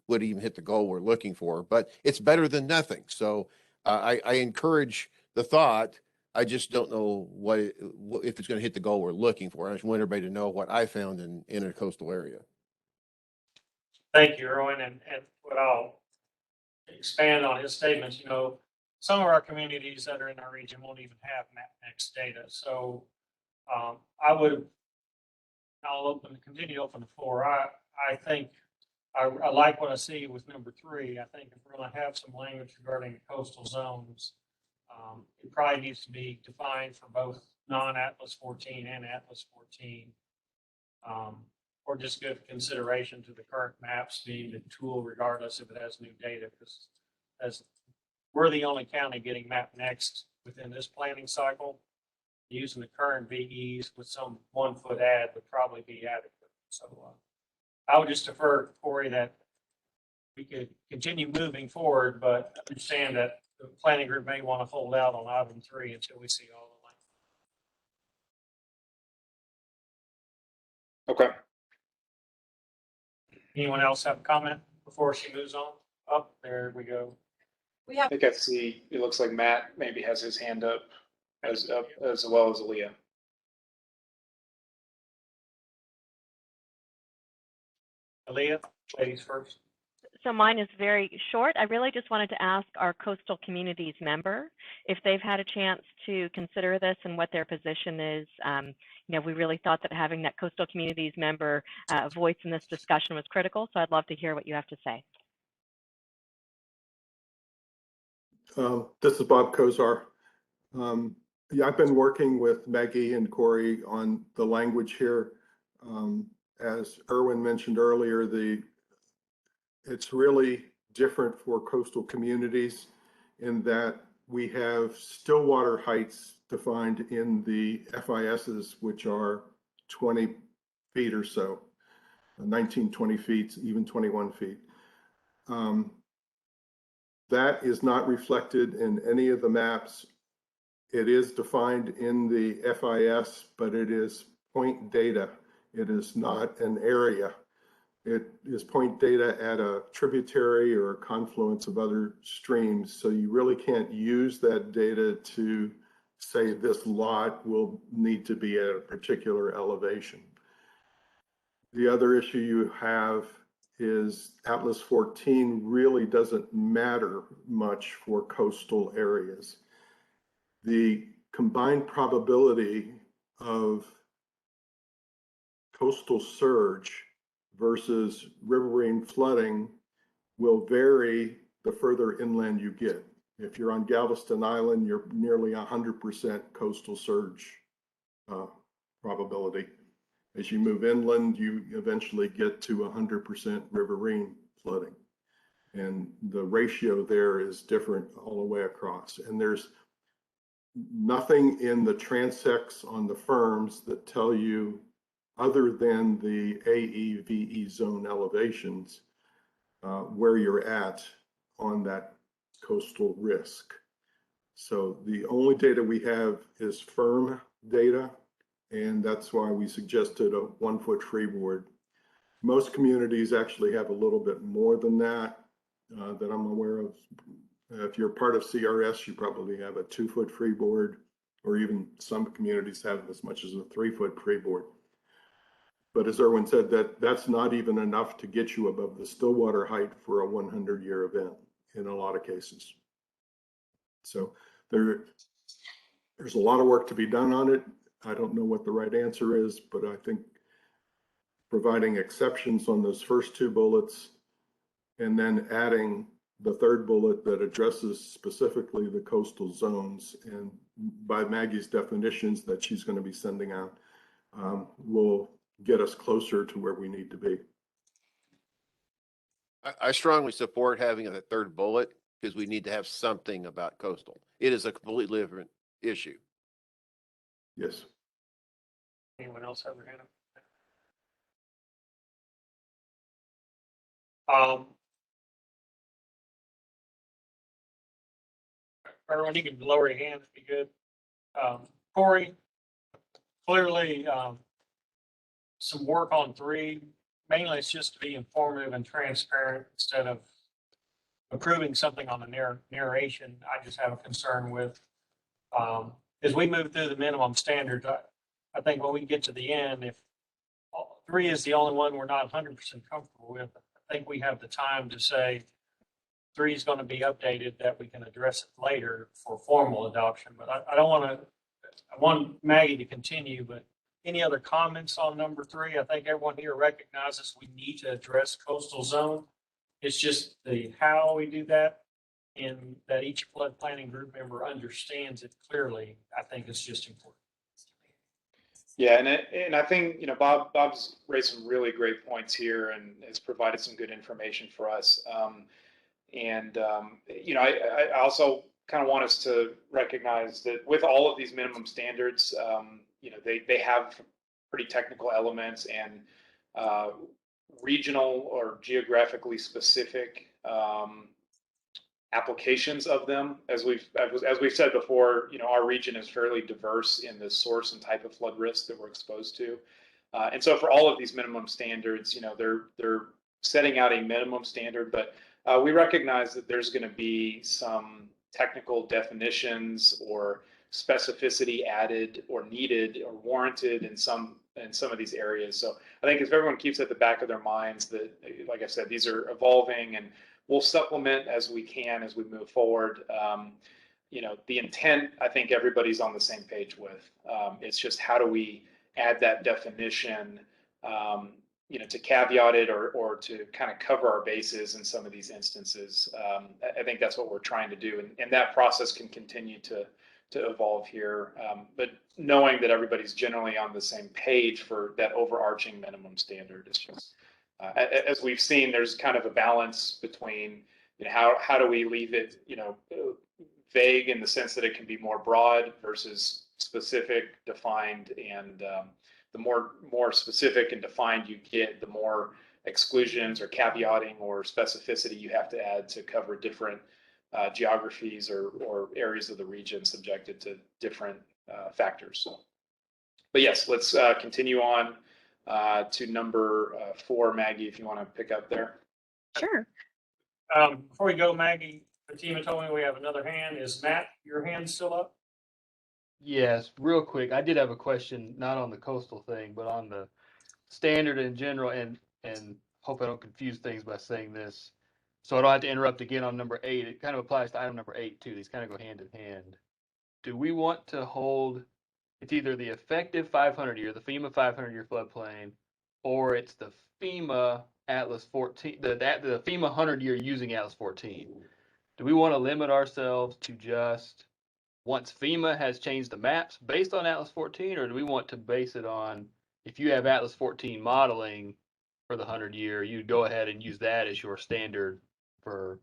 would even hit the goal we're looking for, but it's better than nothing. So I encourage the thought. I just don't know if it's going to hit the goal we're looking for. I just want everybody to know what I found in a coastal area. Thank you, Erwin. And what I'll expand on his statements, you know, some of our communities that are in our region won't even have MapNext data. So I'll continue to open the floor. I think I like what I see with number 3. I think if we're going to have some language regarding coastal zones, it probably needs to be defined for both non-Atlas 14 and Atlas 14. or just give consideration to the current maps being the tool regardless if it has new data, because as we're the only county getting map next within this planning cycle, using the current VEs with some 1 foot add would probably be adequate. So I would just defer, Corey, that we could continue moving forward, but understand that the planning group may want to hold out on item 3 until we see all the language. Okay. Anyone else have a comment before she moves on? Oh, there we go. We have I think I see, it looks like Matt maybe has his hand up as well as Aaliyah. Aaliyah, ladies first. So mine is very short. I really just wanted to ask our coastal communities member if they've had a chance to consider this and what their position is. We really thought that having that coastal communities member voice in this discussion was critical. So I'd love to hear what you have to say. This is Bob Kozar. Yeah, I've been working with Maggie and Corey on the language here. As Erwin mentioned earlier, it's really different for coastal communities in that we have still water heights defined in the FISs, which are 20 feet or so, 19, 20 feet, even 21 feet. That is not reflected in any of the maps. It is defined in the FIS, but it is point data. It is not an area. It is point data at a tributary or a confluence of other streams. So you really can't use that data to say this lot will need to be at a particular elevation. The other issue you have is Atlas 14 really doesn't matter much for coastal areas. The combined probability of coastal surge versus riverine flooding will vary the further inland you get. If you're on Galveston Island, you're nearly 100% coastal surge probability. As you move inland, you eventually get to 100% riverine flooding. And the ratio there is different all the way across. And there's nothing in the transects on the firms that tell you, other than the AEVE zone elevations, where you're at on that coastal risk. So the only data we have is firm data, and that's why we suggested a 1 foot freeboard. Most communities actually have a little bit more than that, that I'm aware of. If you're part of CRS, you probably have a 2 foot freeboard, or even some communities have as much as a 3 foot freeboard. But as Erwin said, that's not even enough to get you above the stillwater height for a 100-year event in a lot of cases. So there's a lot of work to be done on it. I don't know what the right answer is, but I think providing exceptions on those first 2 bullets and then adding the 3rd bullet that addresses specifically the coastal zones, and by Maggie's definitions that she's going to be sending out, will get us closer to where we need to be. I strongly support having a 3rd bullet because we need to have something about coastal. It is a completely different issue. Yes. Anyone else have their hand up? Everyone, you can lower your hand, it'd be good. Corey, clearly some work on 3. Mainly it's just to be informative and transparent instead of approving something on the narration. I just have a concern with, as we move through the minimum standards, I think when we get to the end, if 3 is the only one we're not 100% comfortable with, I think we have the time to say 3 is going to be updated, that we can address it later for formal adoption. But I don't want to, I want Maggie to continue, but any other comments on number 3? I think everyone here recognizes we need to address coastal zone. It's just the how we do that, and that each flood planning group member understands it clearly. I think it's just important. Yeah, and I think, you know, Bob's raised some really great points here and has provided some good information for us. You know, I also kind of want us to recognize that with all of these minimum standards, you know, they have pretty technical elements and regional or geographically specific applications of them. As we've said before, you know, our region is fairly diverse in the source and type of flood risk that we're exposed to. And so for all of these minimum standards, you know, they're setting out a minimum standard, but we recognize that there's going to be some technical definitions or specificity added or needed or warranted in some of these areas. So I think if everyone keeps at the back of their minds that, like I said, these are evolving and we'll supplement as we can as we move forward. You know, the intent, I think everybody's on the same page with. It's just how do we add that definition, you know, to caveat it or to kind of cover our bases in some of these instances. I think that's what we're trying to do, and that process can continue to evolve here. But knowing that everybody's generally on the same page for that overarching minimum standard is just, as we've seen, there's kind of a balance between, you know, how do we leave it, you know, vague in the sense that it can be more broad versus specific, defined, and the more specific and defined you get, the more exclusions or caveating or specificity you have to add to cover different geographies or areas of the region subjected to different factors. So, but yes, let's continue on to number 4, Maggie, if you want to pick up there. Sure. Before we go, Maggie, Fatima told me we have another hand. Is Matt, your hand still up? Yes, real quick. I did have a question, not on the coastal thing, but on the standard in general, and hope I don't confuse things by saying this. So I don't have to interrupt again on number 8. It kind of applies to item number 8 too. These kind of go hand in hand. Do we want to hold, it's either the effective 500-year, the FEMA 500-year floodplain, or it's the FEMA Atlas 14, the FEMA 100-year using Atlas 14? Do we want to limit ourselves to just once FEMA has changed the maps based on Atlas 14, or do we want to base it on, if you have Atlas 14 modeling for the 100-year, you go ahead and use that as your standard for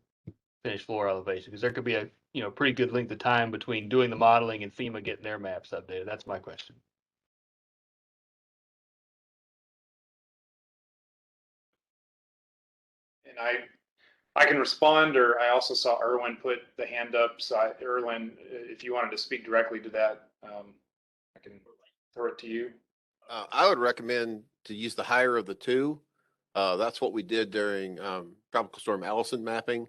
finished floor elevation? Because there could be a, you know, pretty good length of time between doing the modeling and FEMA getting their maps updated. That's my question. And I can respond, or I also saw Erwin put the hand up. So Erwin, if you wanted to speak directly to that, I can throw it to you. I would recommend to use the higher of the two. That's what we did during Tropical Storm Allison mapping.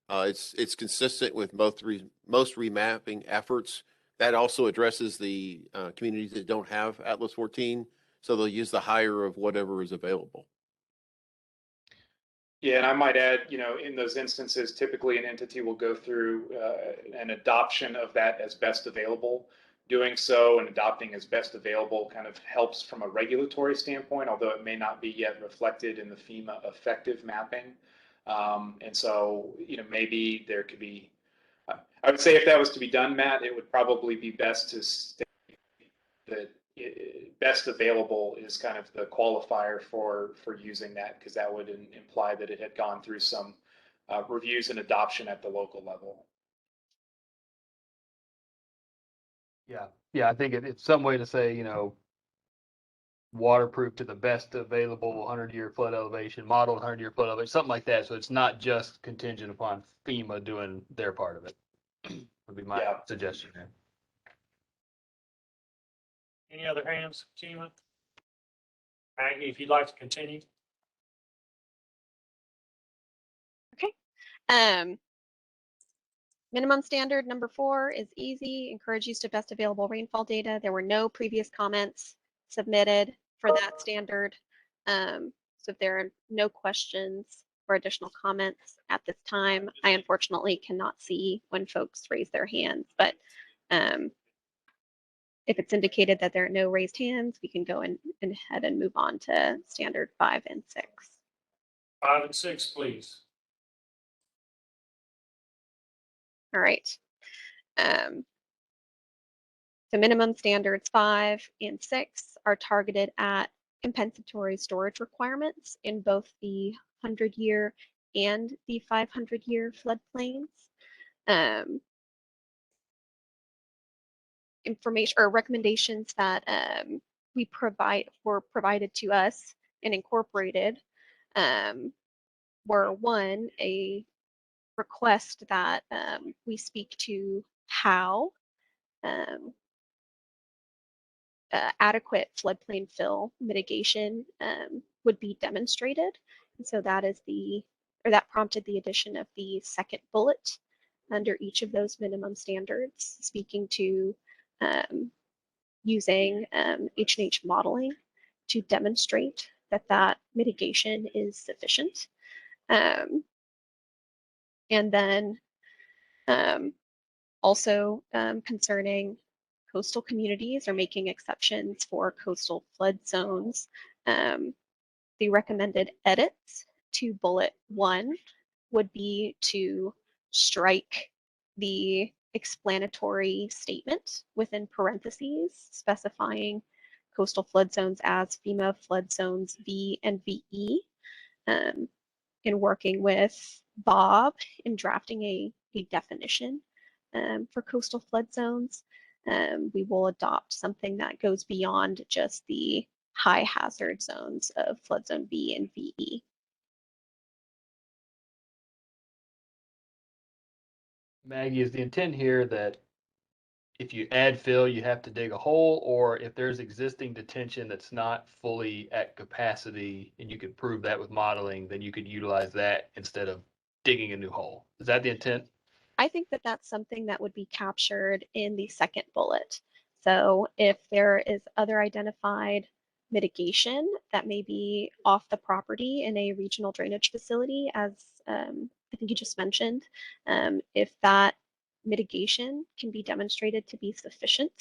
It's consistent with most remapping efforts. That also addresses the communities that don't have Atlas 14, so they'll use the higher of whatever is available. Yeah, and I might add, you know, in those instances, typically an entity will go through an adoption of that as best available. Doing so and adopting as best available kind of helps from a regulatory standpoint, although it may not be yet reflected in the FEMA effective mapping. And so, you know, maybe there could be, I would say if that was to be done, Matt, it would probably be best to state that best available is kind of the qualifier for using that, because that would imply that it had gone through some reviews and adoption at the local level. Yeah, I think it's some way to say, you know, waterproof to the best available 100-year flood elevation, modeled 100-year flood elevation, something like that. So it's not just contingent upon FEMA doing their part of it. Would be my suggestion there. Any other hands, Fatima? Maggie, if you'd like to continue. Okay. Minimum standard number 4 is easy. Encourage use of best available rainfall data. There were no previous comments submitted for that standard. So if there are no questions or additional comments at this time, I unfortunately cannot see when folks raise their hands, but if it's indicated that there are no raised hands, we can go ahead and move on to standard 5 and 6. 5 and 6, please. All right. So minimum standards 5 and 6 are targeted at compensatory storage requirements in both the 100-year and the 500-year floodplains. Information or recommendations that were provided to us and incorporated were, one, a request that we speak to how adequate floodplain fill mitigation would be demonstrated. And so that is that prompted the addition of the second bullet under each of those minimum standards, speaking to using H&H modeling to demonstrate that mitigation is sufficient. And then also concerning coastal communities or making exceptions for coastal flood zones, the recommended edits to bullet 1 would be to strike the explanatory statement within parentheses specifying coastal flood zones as FEMA flood zones V and VE. In working with Bob in drafting a definition for coastal flood zones, we will adopt something that goes beyond just the high hazard zones of flood zone V and VE. Maggie, is the intent here that if you add fill, you have to dig a hole, or if there's existing detention that's not fully at capacity and you could prove that with modeling, then you could utilize that instead of digging a new hole? Is that the intent? I think that that's something that would be captured in the second bullet. So if there is other identified mitigation that may be off the property in a regional drainage facility, as I think you just mentioned, if that mitigation can be demonstrated to be sufficient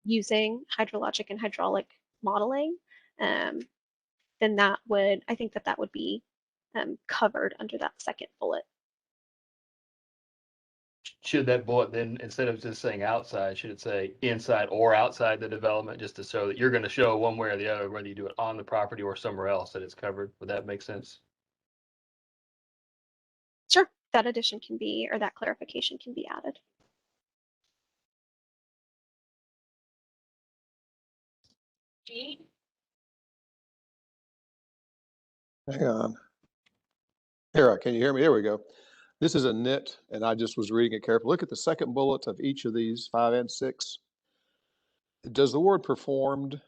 using hydrologic and hydraulic modeling, then I think that would be covered under that second bullet. Should that bullet then, instead of just saying outside, should it say inside or outside the development, just to show that you're going to show one way or the other, whether you do it on the property or somewhere else, that it's covered? Would that make sense? Sure, that addition can be, or that clarification can be added. G? Hang on. Here, can you hear me? There we go. This is a nit, and I just was reading it carefully. Look at the second bullet of each of these, 5 and 6. Does the word performed,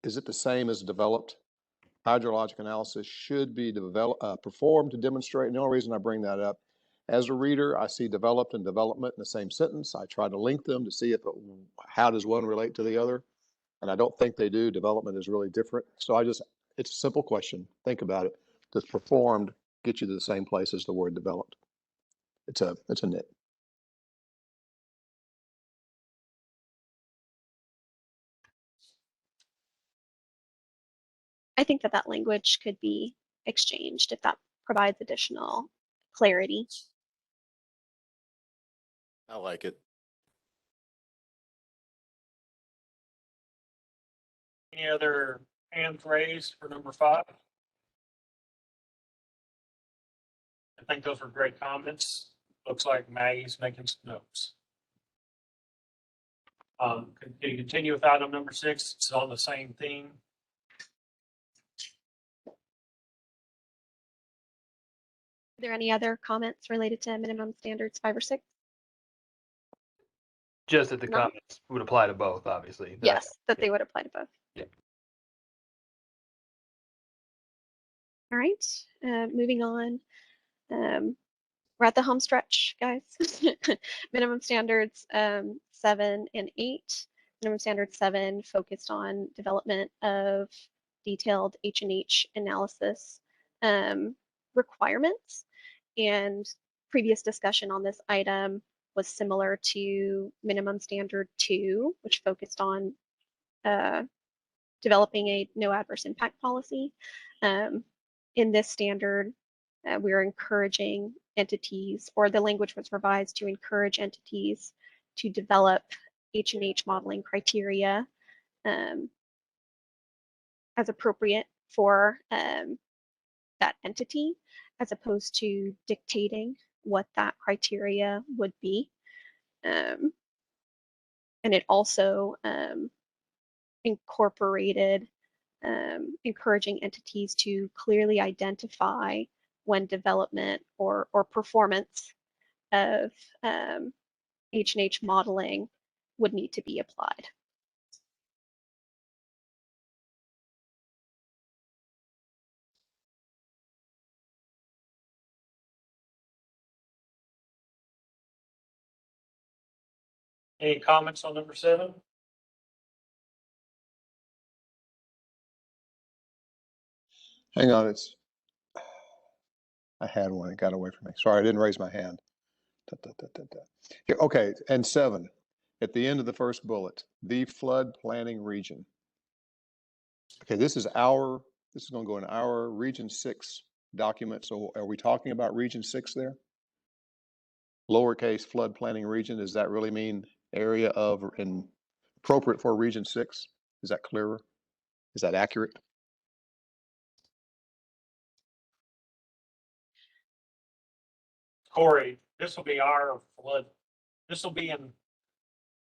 is it the same as developed? Hydrologic analysis should be performed to demonstrate. And the only reason I bring that up, as a reader, I see developed and development in the same sentence. I try to link them to see how does one relate to the other. And I don't think they do. Development is really different. So it's a simple question. Think about it. Does performed get you to the same place as the word developed? It's a nit. I think that language could be exchanged if that provides additional clarity. I like it. Any other hands raised for number 5? I think those were great comments. Looks like Maggie's making some notes. Can you continue with item number 6? It's on the same theme. Are there any other comments related to minimum standards 5 or 6? Just that the No? comments would apply to both, obviously. Yes, that they would apply to both. Yeah. All right, moving on. We're at the home stretch, guys. Minimum standards 7 and 8. Minimum standard 7 focused on development of detailed H&H analysis requirements. And previous discussion on this item was similar to minimum standard 2, which focused on developing a no adverse impact policy. In this standard, we are encouraging entities, or the language was revised to encourage entities to develop H&H modeling criteria as appropriate for that entity, as opposed to dictating what that criteria would be. And it also incorporated encouraging entities to clearly identify when development or performance of H&H modeling would need to be applied. Any comments on number 7? Hang on, I had one, it got away from me. Sorry, I didn't raise my hand. Here, okay, and 7, at the end of the first bullet, the flood planning region. Okay, this is going to go in our Region 6 document. So are we talking about Region 6 there? Lowercase flood planning region, does that really mean area of and appropriate for Region 6? Is that clearer? Is that accurate? Corey, this will be our flood. This will be in,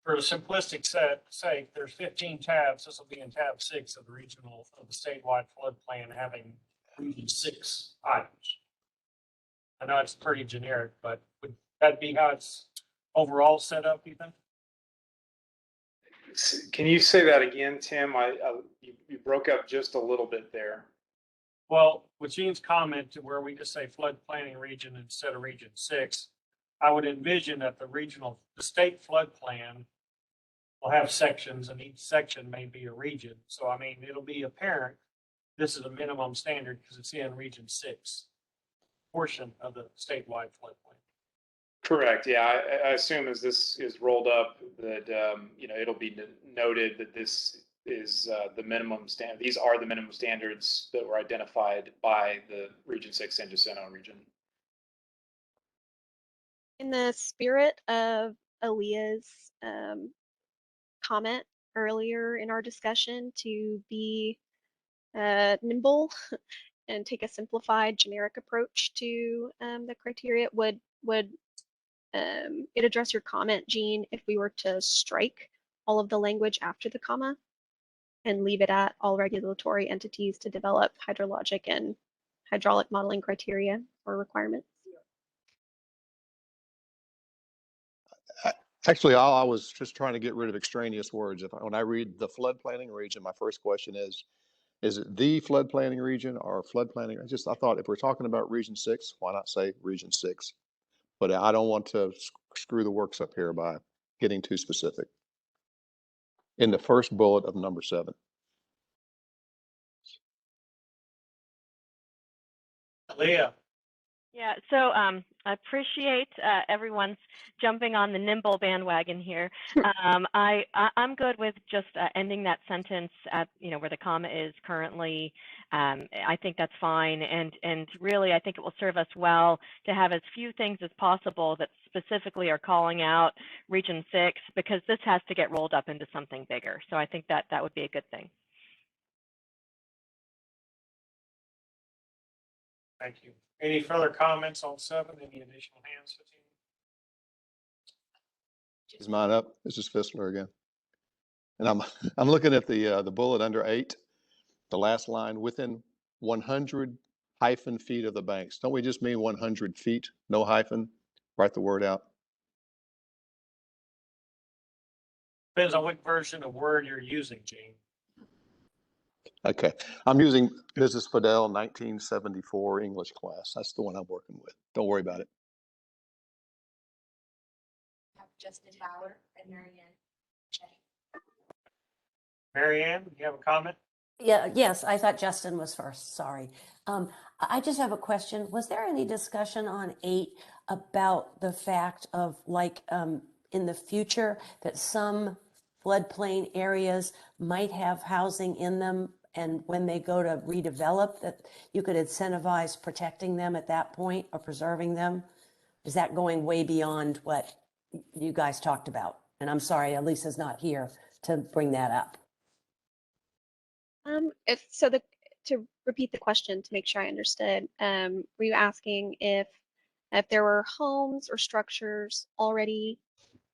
for the simplistic sake, there's 15 tabs. This will be in tab 6 of the statewide flood plan, having Region 6 items. I know it's pretty generic, but would that be how it's overall set up, you think? Can you say that again, Tim? You broke up just a little bit there. Well, with Gene's comment to where we just say flood planning region instead of Region 6, I would envision that the state flood plan will have sections, and each section may be a region. So, I mean, it'll be apparent this is a minimum standard because it's in Region 6 portion of the statewide flood plan. Correct. Yeah, I assume as this is rolled up that it'll be noted that this is the minimum standard. These are the minimum standards that were identified by the Region 6 and Jacinto region. In the spirit of Aaliyah's comment earlier in our discussion to be nimble and take a simplified generic approach to the criteria, would it address your comment, Gene, if we were to strike all of the language after the comma and leave it at all regulatory entities to develop hydrologic and hydraulic modeling criteria or requirements? Actually, I was just trying to get rid of extraneous words. When I read the flood planning region, my first question is it the flood planning region or flood planning? I thought if we're talking about Region 6, why not say Region 6? But I don't want to screw the works up here by getting too specific. In the first bullet of number 7. Leah. Yeah, so I appreciate everyone's jumping on the nimble bandwagon here. I'm good with just ending that sentence at where the comma is currently. I think that's fine, and really I think it will serve us well to have as few things as possible that specifically are calling out Region 6, because this has to get rolled up into something bigger. So I think that would be a good thing. Thank you. Any further comments on 7? Any additional hands? Is mine up? This is Fissler again. And I'm looking at the bullet under 8, the last line, within 100 hyphen feet of the banks. Don't we just mean 100 feet, no hyphen? Write the word out. Depends on what version of Word you're using, Gene. Okay, I'm using Mrs. Fidel 1974 English class. That's the one I'm working with. Don't worry about it. Justin Bauer and Marianne. Marianne, do you have a comment? Yeah, yes, I thought Justin was first, sorry. I just have a question. Was there any discussion on 8 about the fact of in the future that some floodplain areas might have housing in them, and when they go to redevelop that you could incentivize protecting them at that point or preserving them? Is that going way beyond what you guys talked about? And I'm sorry, Elisa's not here to bring that up. To repeat the question to make sure I understood, were you asking if there were homes or structures already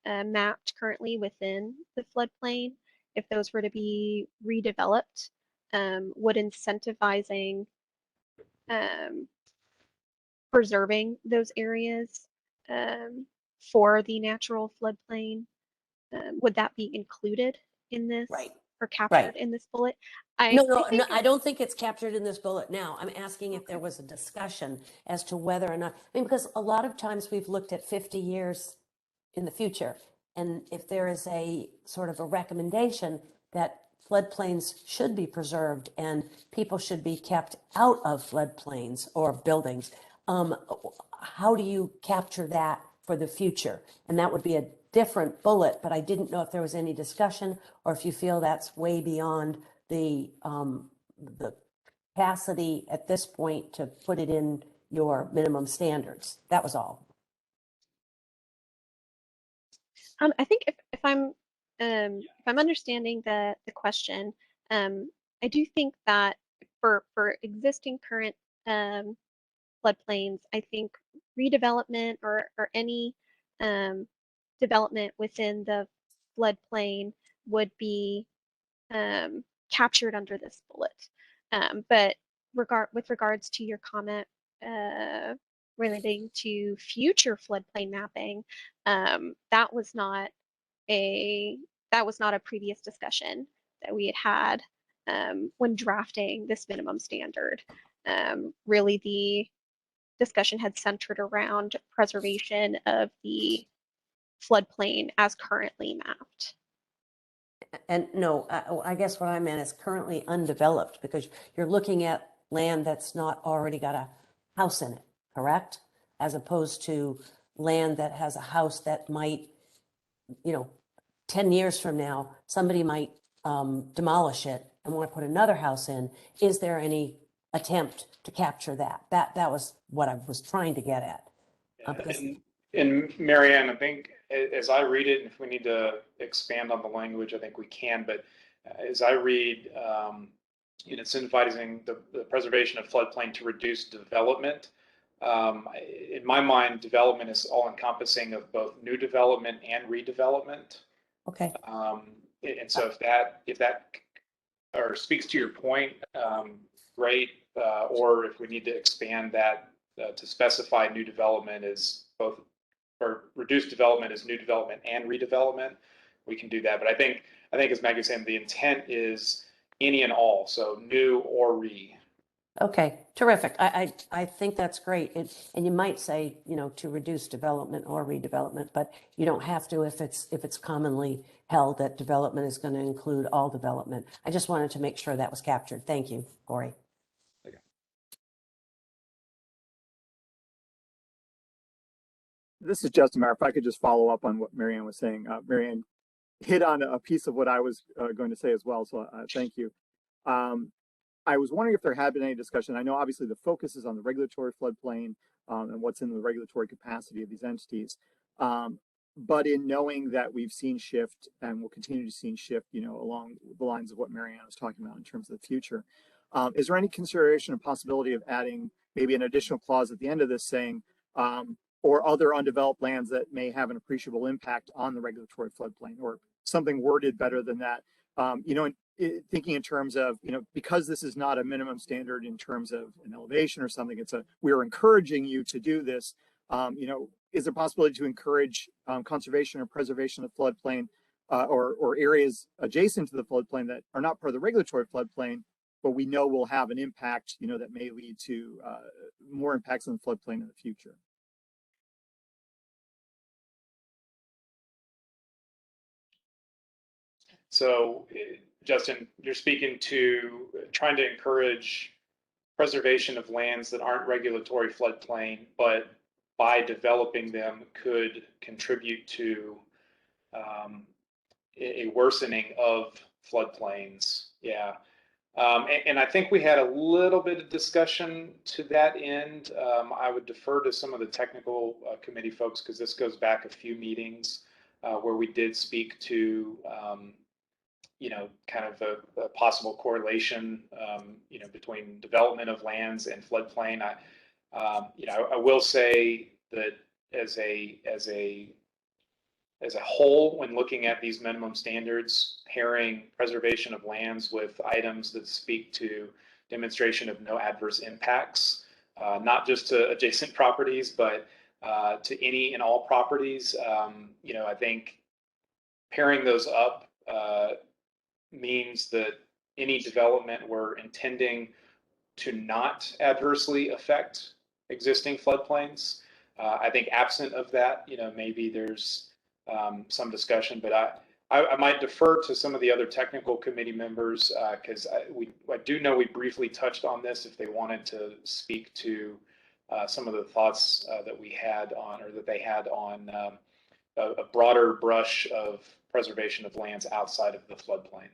mapped currently within the floodplain, if those were to be redeveloped, would incentivizing preserving those areas for the natural floodplain, would that be included in this? Right. Or captured in this bullet? No, I don't think it's captured in this bullet now. I'm asking if there was a discussion as to whether or not, I mean, because a lot of times we've looked at 50 years in the future, and if there is a sort of a recommendation that floodplains should be preserved and people should be kept out of floodplains or buildings, how do you capture that for the future? And that would be a different bullet, but I didn't know if there was any discussion or if you feel that's way beyond the capacity at this point to put it in your minimum standards. That was all. I think if I'm understanding the question, I do think that for existing current floodplains, I think redevelopment or any development within the floodplain would be captured under this bullet. But with regards to your comment relating to future floodplain mapping, that was not a previous discussion that we had when drafting this minimum standard. Really, the discussion had centered around preservation of the floodplain as currently mapped. And no, I guess what I meant is currently undeveloped, because you're looking at land that's not already got a house in it, correct? As opposed to land that has a house that might, 10 years from now, somebody might demolish it and want to put another house in. Is there any attempt to capture that? That was what I was trying to get at. And Marianne, I think as I read it, and if we need to expand on the language, I think we can, but as I read, incentivizing the preservation of floodplain to reduce development. In my mind, development is all encompassing of both new development and redevelopment. Okay. And so if that or speaks to your point, great. Or if we need to expand that to specify new development is both, or reduced development is new development and redevelopment, we can do that. But I think as Maggie was saying, the intent is any and all, so new or re. Okay, terrific. I think that's great. And you might say, to reduce development or redevelopment, but you don't have to if it's commonly held that development is going to include all development. I just wanted to make sure that was captured. Thank you, Corey. Okay. This is Justin Mayer. If I could just follow up on what Marianne was saying. Marianne hit on a piece of what I was going to say as well, so thank you. I was wondering if there had been any discussion. I know obviously the focus is on the regulatory floodplain and what's in the regulatory capacity of these entities. But in knowing that we've seen shift and will continue to see shift, along the lines of what Marianne was talking about in terms of the future, is there any consideration or possibility of adding maybe an additional clause at the end of this saying, or other undeveloped lands that may have an appreciable impact on the regulatory floodplain, or something worded better than that? Thinking in terms of, because this is not a minimum standard in terms of an elevation or something, we're encouraging you to do this. Is there a possibility to encourage conservation or preservation of floodplain or areas adjacent to the floodplain that are not part of the regulatory floodplain, but we know will have an impact, that may lead to more impacts on the floodplain in the future? So, Justin, you're speaking to trying to encourage preservation of lands that aren't regulatory floodplain, but by developing them could contribute to a worsening of floodplains. Yeah. And I think we had a little bit of discussion to that end. I would defer to some of the technical committee folks because this goes back a few meetings. where we did speak to, you know, kind of a possible correlation, you know, between development of lands and floodplain. You know, I will say that as a whole, when looking at these minimum standards, pairing preservation of lands with items that speak to demonstration of no adverse impacts, not just to adjacent properties, but to any and all properties, you know, I think pairing those up means that any development we're intending to not adversely affect existing floodplains. I think absent of that, you know, maybe there's some discussion, but I might defer to some of the other technical committee members because I do know we briefly touched on this if they wanted to speak to some of the thoughts that we had on, or that they had on a broader brush of preservation of lands outside of the floodplain.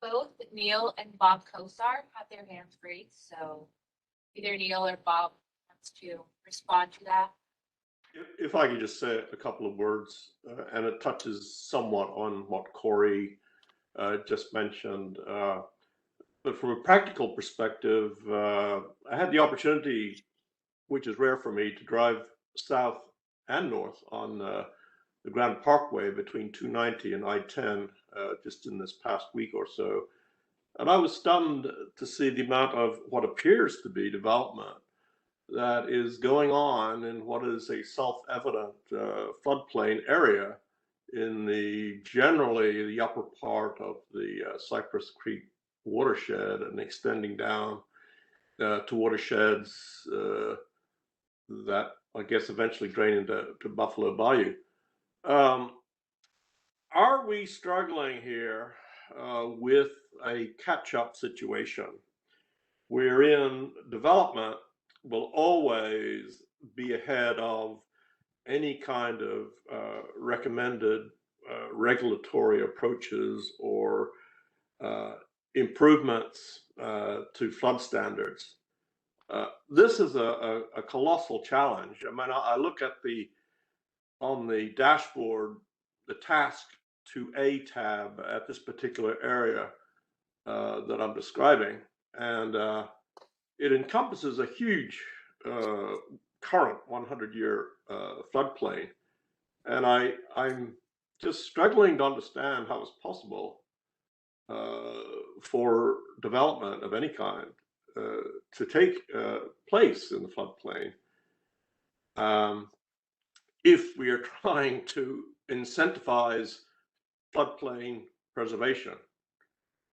Both Neil and Bob Kosar have their hands raised, so either Neil or Bob wants to respond to that. If I could just say a couple of words, and it touches somewhat on what Corey just mentioned. But from a practical perspective, I had the opportunity, which is rare for me, to drive south and north on the Grand Parkway between 290 and I-10 just in this past week or so. And I was stunned to see the amount of what appears to be development that is going on in what is a self-evident floodplain area in generally the upper part of the Cypress Creek watershed and extending down to watersheds that I guess eventually drain into Buffalo Bayou. Are we struggling here with a catch-up situation wherein development will always be ahead of any kind of recommended regulatory approaches or improvements to flood standards? This is a colossal challenge. I mean, I look at on the dashboard, the task to A tab at this particular area that I'm describing, and it encompasses a huge current 100-year floodplain. And I'm just struggling to understand how it's possible for development of any kind to take place in the floodplain if we are trying to incentivize floodplain preservation.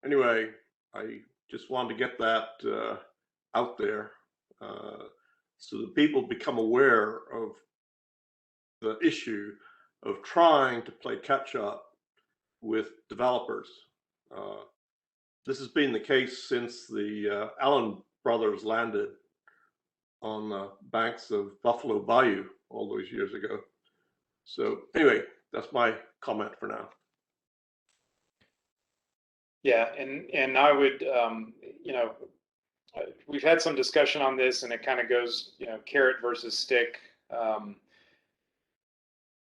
Anyway, I just wanted to get that out there so that people become aware of the issue of trying to play catch up with developers. This has been the case since the Allen brothers landed on the banks of Buffalo Bayou all those years ago. So anyway, that's my comment for now. Yeah, and I would, you know, we've had some discussion on this, and it kind of goes, you know, carrot versus stick.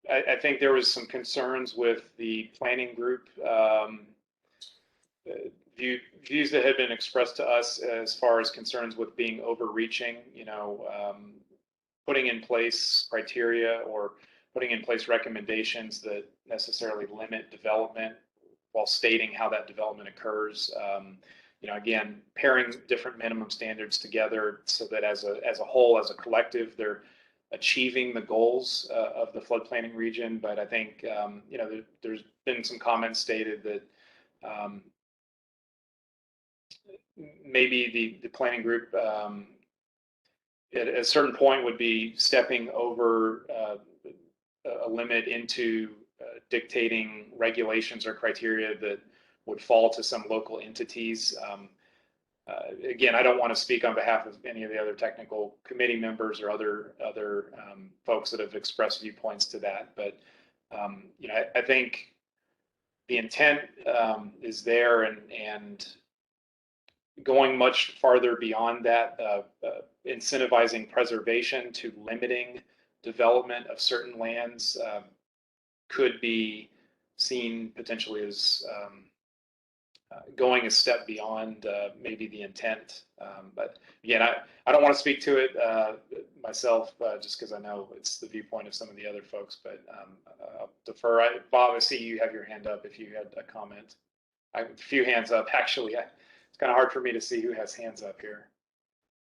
I think there was some concerns with the planning group, views that had been expressed to us as far as concerns with being overreaching, you know, putting in place criteria or putting in place recommendations that necessarily limit development while stating how that development occurs. You know, again, pairing different minimum standards together so that as a whole, as a collective, they're achieving the goals of the flood planning region. But I think, you know, there's been some comments stated that maybe the planning group at a certain point would be stepping over a limit into dictating regulations or criteria that would fall to some local entities. Again, I don't want to speak on behalf of any of the other technical committee members or other folks that have expressed viewpoints to that, but you know, I think the intent is there, and going much farther beyond that, incentivizing preservation to limiting development of certain lands could be seen potentially as going a step beyond maybe the intent. But again, I don't want to speak to it myself just because I know it's the viewpoint of some of the other folks, but I'll defer. Bob, I see you have your hand up if you had a comment. I have a few hands up, actually. It's kind of hard for me to see who has hands up here.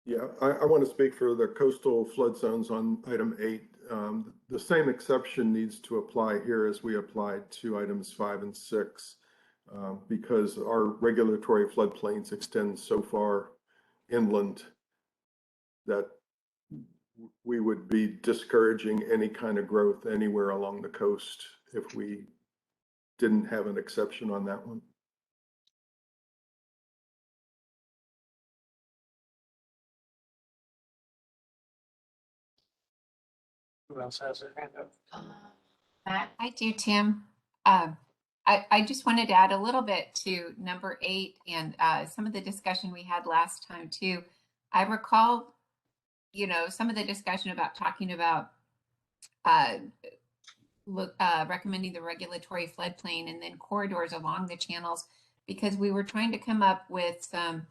Yeah, I want to speak for the coastal flood zones on item 8. The same exception needs to apply here as we applied to items 5 and 6. Because our regulatory floodplains extend so far inland that we would be discouraging any kind of growth anywhere along the coast if we didn't have an exception on that one. Who else has their hand up? Matt? I do, Tim. I just wanted to add a little bit to number 8 and some of the discussion we had last time too. I recall, some of the discussion about talking about recommending the regulatory floodplain and then corridors along the channels, because we were trying to come up with some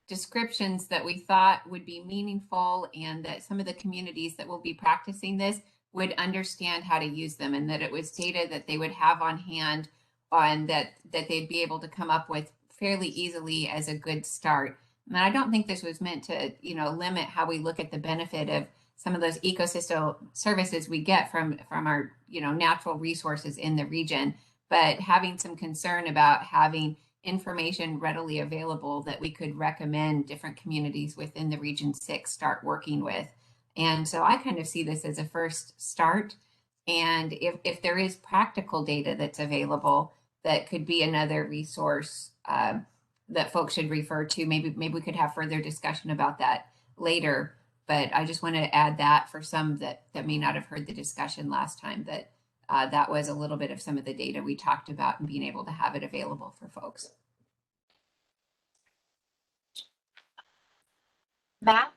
descriptions that we thought would be meaningful and that some of the communities that will be practicing this would understand how to use them, and that it was data that they would have on hand and that they'd be able to come up with fairly easily as a good start. And I don't think this was meant to, limit how we look at the benefit of some of those ecosystem services we get from our, natural resources in the region, but having some concern about having information readily available that we could recommend different communities within the Region 6 start working with. And so I kind of see this as a first start. And if there is practical data that's available, that could be another resource that folks should refer to. Maybe we could have further discussion about that later. But I just want to add that for some that may not have heard the discussion last time, that that was a little bit of some of the data we talked about and being able to have it available for folks. Matt,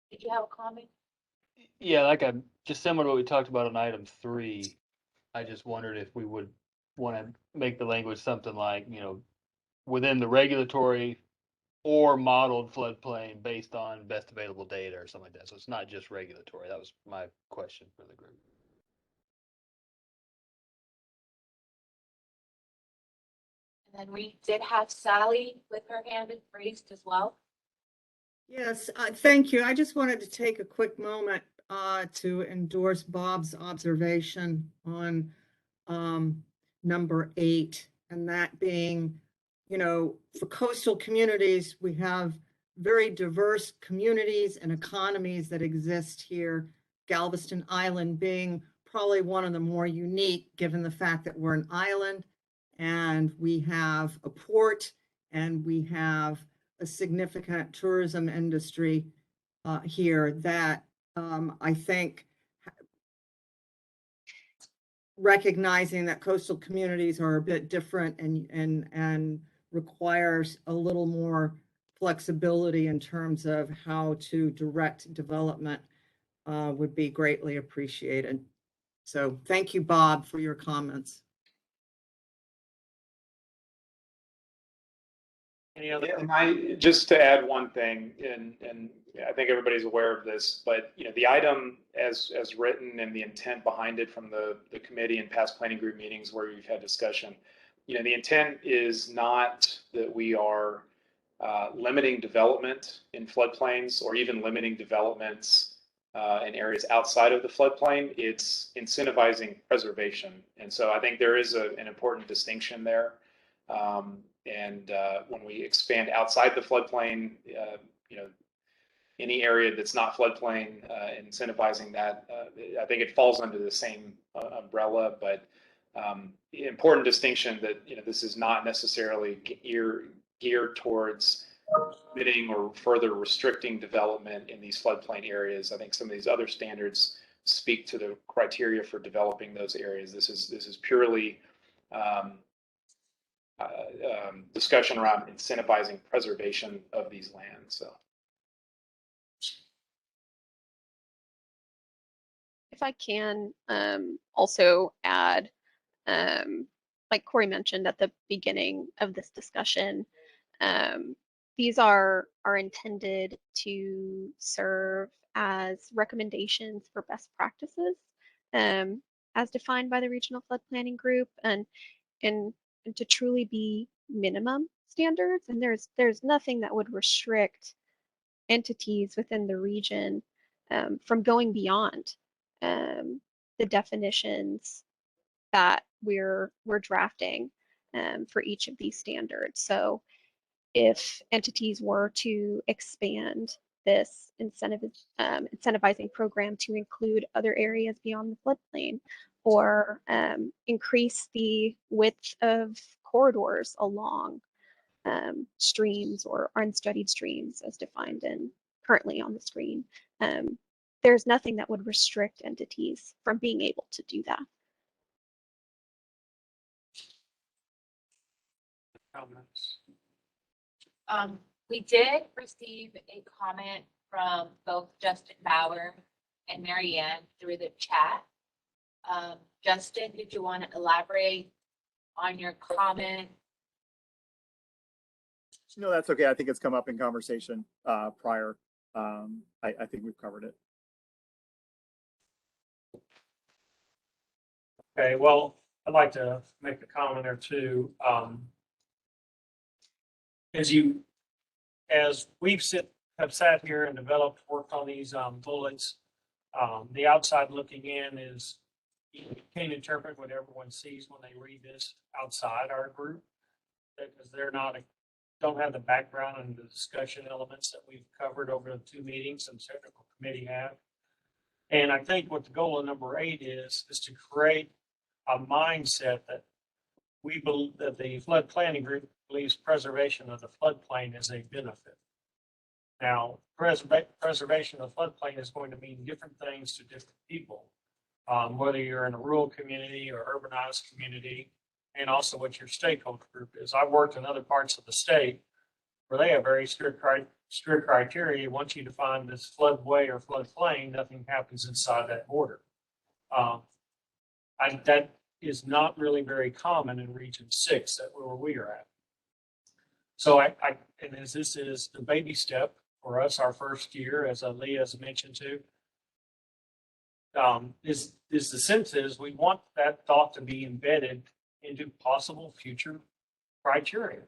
did you have a comment? Yeah, just similar to what we talked about on item 3. I just wondered if we would want to make the language something like, within the regulatory or modeled floodplain based on best available data or something like that. So it's not just regulatory. That was my question for the group. And then we did have Sally with her hand raised as well. Yes, thank you. I just wanted to take a quick moment to endorse Bob's observation on number 8, and that being, for coastal communities, we have very diverse communities and economies that exist here. Galveston Island being probably one of the more unique, given the fact that we're an island and we have a port and we have a significant tourism industry here that I think recognizing that coastal communities are a bit different and requires a little more flexibility in terms of how to direct development would be greatly appreciated. So thank you, Bob, for your comments. Any other? And just to add one thing, and I think everybody's aware of this, but the item as written and the intent behind it from the committee and past planning group meetings where we've had discussion, the intent is not that we are limiting development in floodplains or even limiting developments in areas outside of the floodplain. It's incentivizing preservation. And so I think there is an important distinction there. And when we expand outside the floodplain, any area that's not floodplain, incentivizing that, I think it falls under the same umbrella. But important distinction that this is not necessarily geared towards limiting or further restricting development in these floodplain areas. I think some of these other standards speak to the criteria for developing those areas. This is purely discussion around incentivizing preservation of these lands. So, if if I can also add, like Corey mentioned at the beginning of this discussion, these are intended to serve as recommendations for best practices as defined by the Regional Flood Planning Group, and to truly be minimum standards. And there's nothing that would restrict entities within the region from going beyond the definitions that we're drafting for each of these standards. So if entities were to expand this incentivizing program to include other areas beyond the floodplain, or increase the width of corridors along streams or unstudied streams as defined currently on the screen, there's nothing that would restrict entities from being able to do that. Comments? We did receive a comment from both Justin Bauer and Marianne through the chat. Justin, did you want to elaborate on your comment? No, that's okay. I think it's come up in conversation prior. I think we've covered it. Okay, well, I'd like to make a comment or two. As we've have sat here and worked on these bullets, the outside looking in is, you can't interpret what everyone sees when they read this outside our group, because they're don't have the background and the discussion elements that we've covered over the 2 meetings and technical committee have. And I think what the goal of number 8 is to create a mindset that we believe that the flood planning group believes preservation of the floodplain is a benefit. Now, preservation of the floodplain is going to mean different things to different people, whether you're in a rural community or urbanized community, and also what your stakeholder group is. I've worked in other parts of the state where they have very strict criteria. Once you define this floodway or floodplain, nothing happens inside that border. That is not really very common in Region 6, where we are at. So and as this is the baby step for us, our first year, as Leah has mentioned too, is the sense is we want that thought to be embedded into possible future criteria.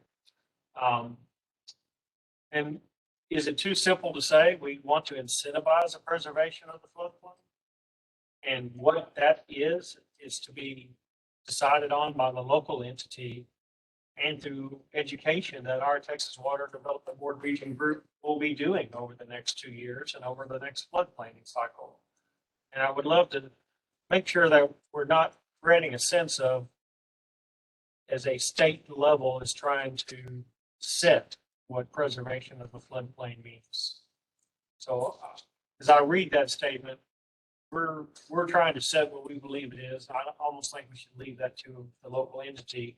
And is it too simple to say we want to incentivize the preservation of the floodplain? And what that is to be decided on by the local entity and through education that our Texas Water Development Board Region Group will be doing over the next 2 years and over the next flood planning cycle. And I would love to make sure that we're not creating a sense of, as a state level is trying to set what preservation of the floodplain means. So as I read that statement, we're trying to set what we believe it is. I almost think we should leave that to the local entity,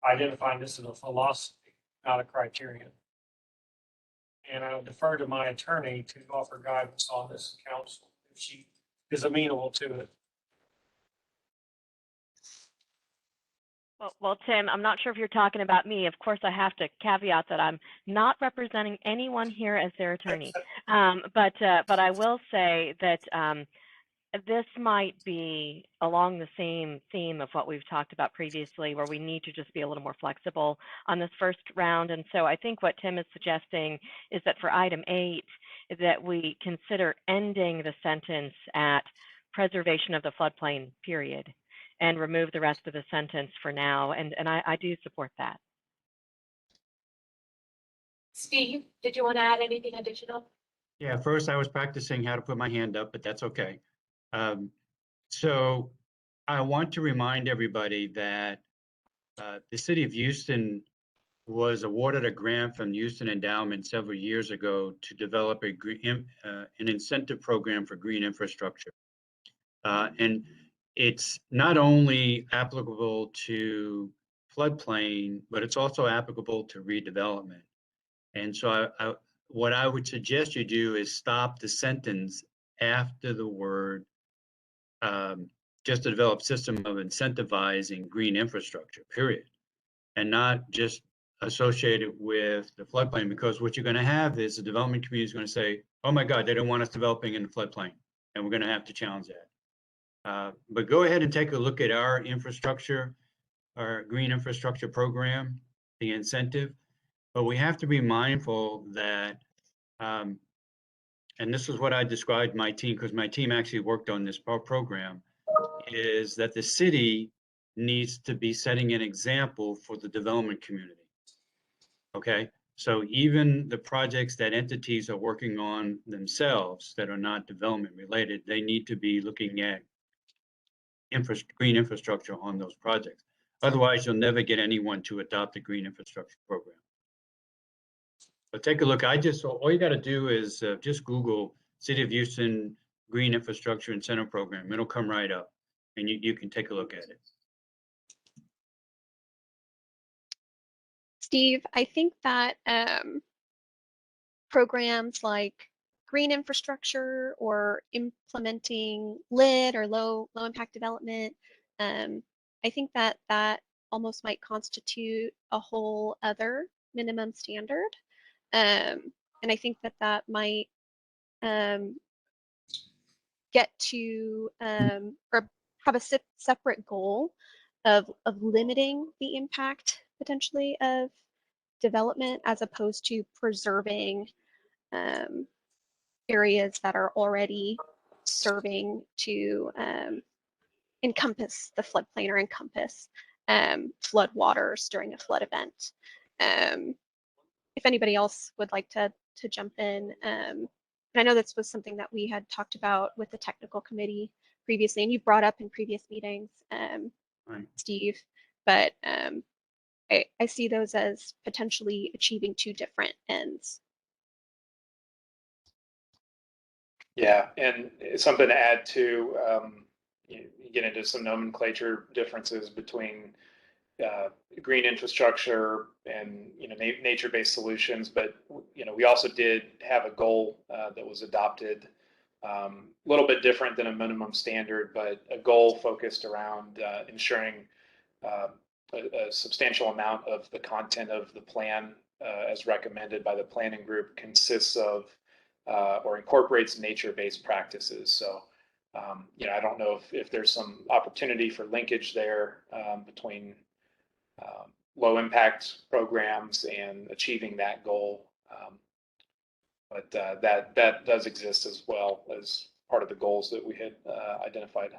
identifying this as a philosophy, not a criterion. And I would defer to my attorney to offer guidance on this council if she is amenable to it. Well, Tim, I'm not sure if you're talking about me. Of course, I have to caveat that I'm not representing anyone here as their attorney. But I will say that this might be along the same theme of what we've talked about previously, where we need to just be a little more flexible on this first round. And so I think what Tim is suggesting is that for item 8, that we consider ending the sentence at preservation of the floodplain, period, and remove the rest of the sentence for now. And I do support that. Steve, did you want to add anything additional? Yeah, first I was practicing how to put my hand up, but that's okay. So I want to remind everybody that the city of Houston was awarded a grant from the Houston Endowment several years ago to develop an incentive program for green infrastructure. And it's not only applicable to floodplain, but it's also applicable to redevelopment. And so what I would suggest you do is stop the sentence after the word just to develop system of incentivizing green infrastructure, period, and not just associated with the floodplain, because what you're going to have is the development community is going to say, oh my God, they don't want us developing in the floodplain, and we're going to have to challenge that. But go ahead and take a look at our infrastructure, our green infrastructure program, the incentive. But we have to be mindful that, and this is what I described my team, because my team actually worked on this program, is that the city needs to be setting an example for the development community. Okay, so even the projects that entities are working on themselves that are not development related, they need to be looking at green infrastructure on those projects. Otherwise, you'll never get anyone to adopt a green infrastructure program. But take a look. All you got to do is just Google City of Houston Green Infrastructure Incentive Program. It'll come right up, and you can take a look at it. Steve, I think that programs like green infrastructure or implementing LID or low impact development, I think that that almost might constitute a whole other minimum standard. And I think that that might get to or have a separate goal of limiting the impact potentially of development as opposed to preserving areas that are already serving to encompass the floodplain or encompass flood waters during a flood event. If anybody else would like to jump in, and I know this was something that we had talked about with the technical committee previously, and you brought up in previous meetings, Right. Steve, but I see those as potentially achieving two different ends. Yeah, and something to add to, you get into some nomenclature differences between green infrastructure and nature-based solutions, but we also did have a goal that was adopted, a little bit different than a minimum standard, but a goal focused around ensuring a substantial amount of the content of the plan as recommended by the planning group consists of or incorporates nature-based practices. So, I don't know if there's some opportunity for linkage there between low impact programs and achieving that goal. But that does exist as well as part of the goals that we had identified.